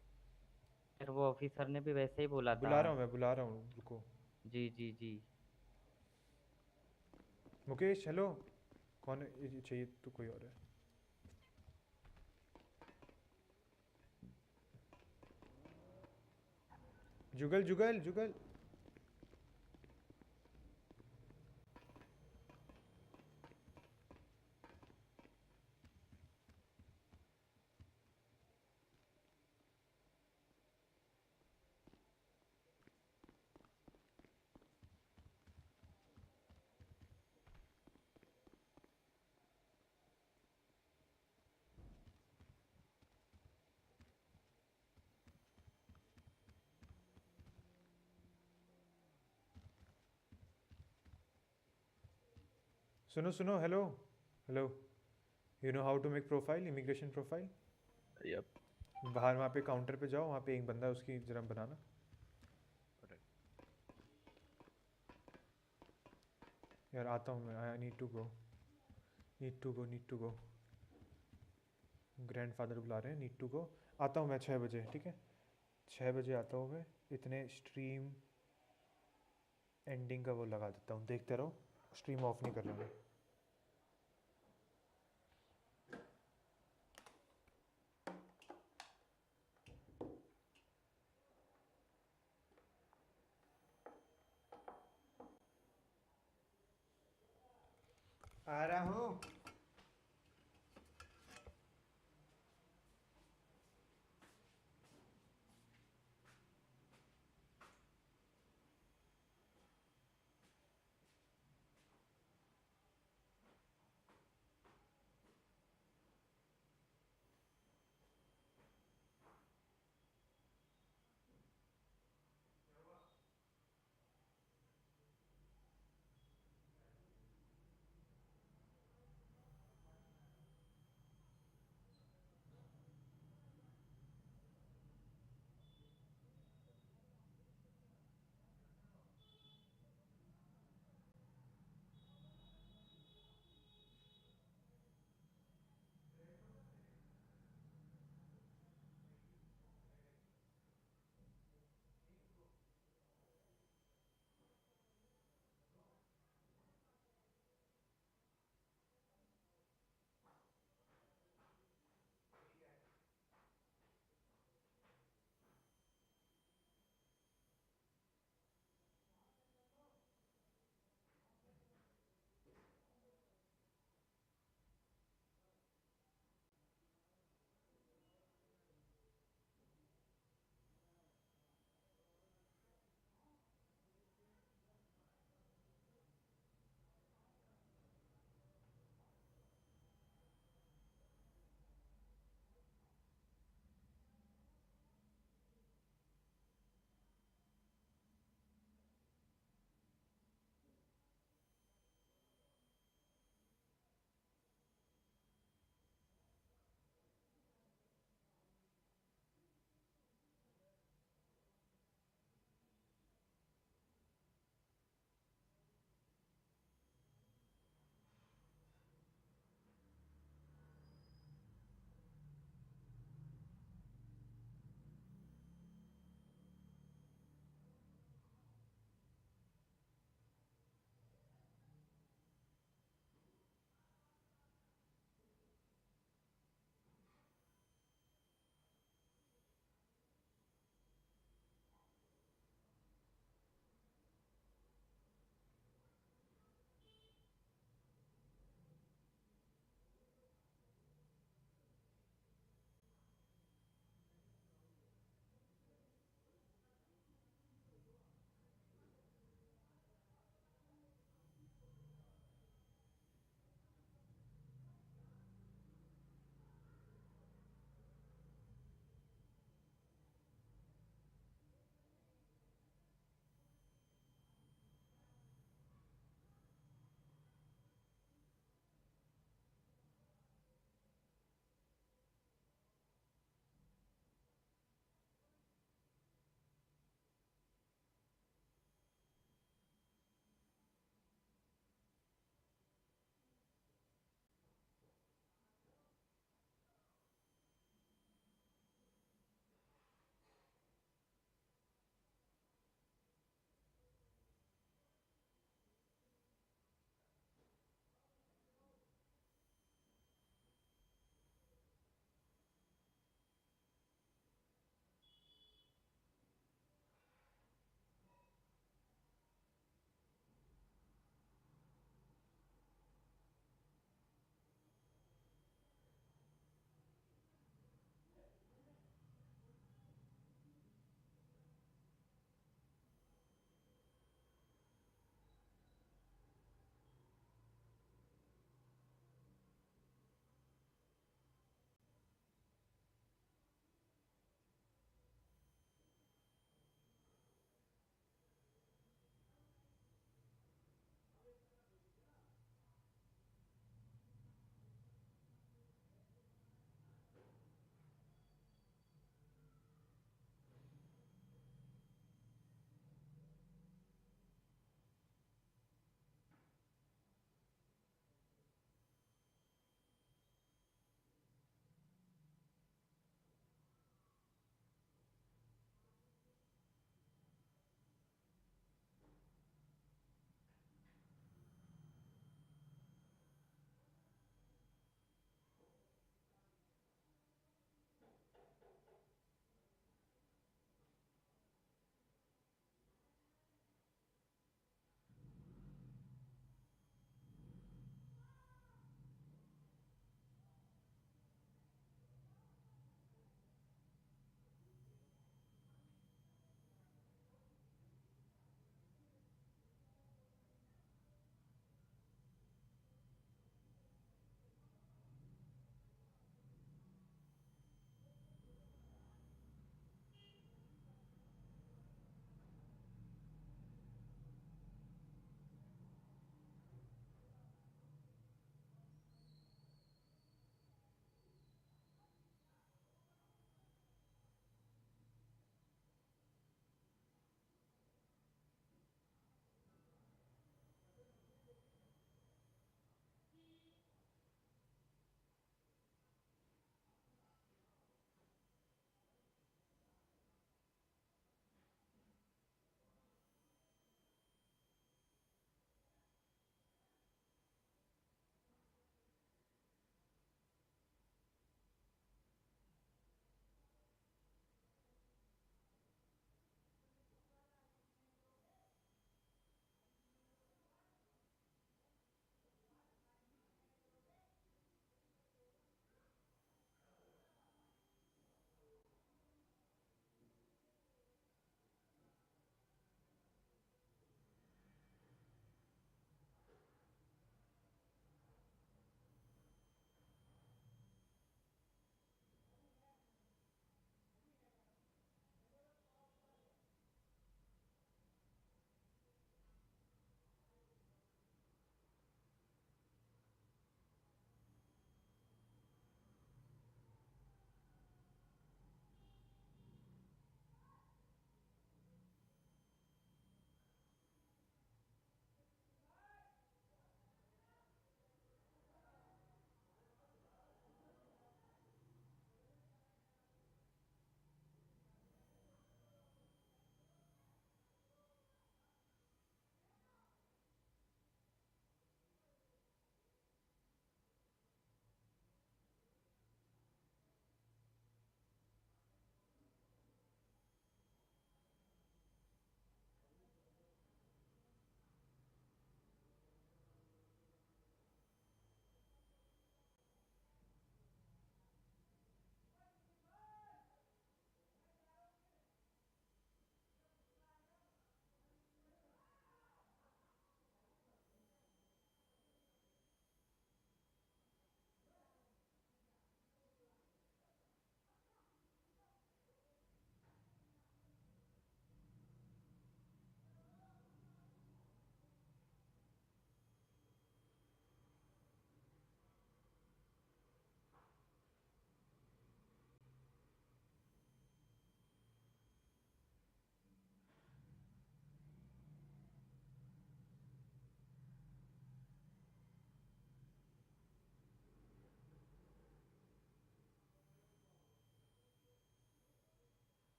सर वो ऑफिसर ने भी वैसे ही बोला था। बुला रहा हूँ मैं, बुला रहा हूँ, रुको। जी। मुकेश हेलो। कौन है ये? चाहिए तो कोई और है। जुगल जुगल जुगल। सुनो सुनो, hello hello. You know how to make profile, immigration profile? Yup. बाहर वहाँ पे काउंटर पे जाओ, वहाँ पे एक बंदा है, उसकी जरा बनाना। यार आता हूँ मैं, I need to go. Grandfather बुला रहे हैं, नीड टू गो। आता हूँ मैं 6 बजे, ठीक है? 6 बजे आता हूँ मैं। इतने स्ट्रीम एंडिंग का वो लगा देता हूँ, देखते रहो। स्ट्रीम ऑफ नहीं कर रहा मैं। आ रहा हूँ।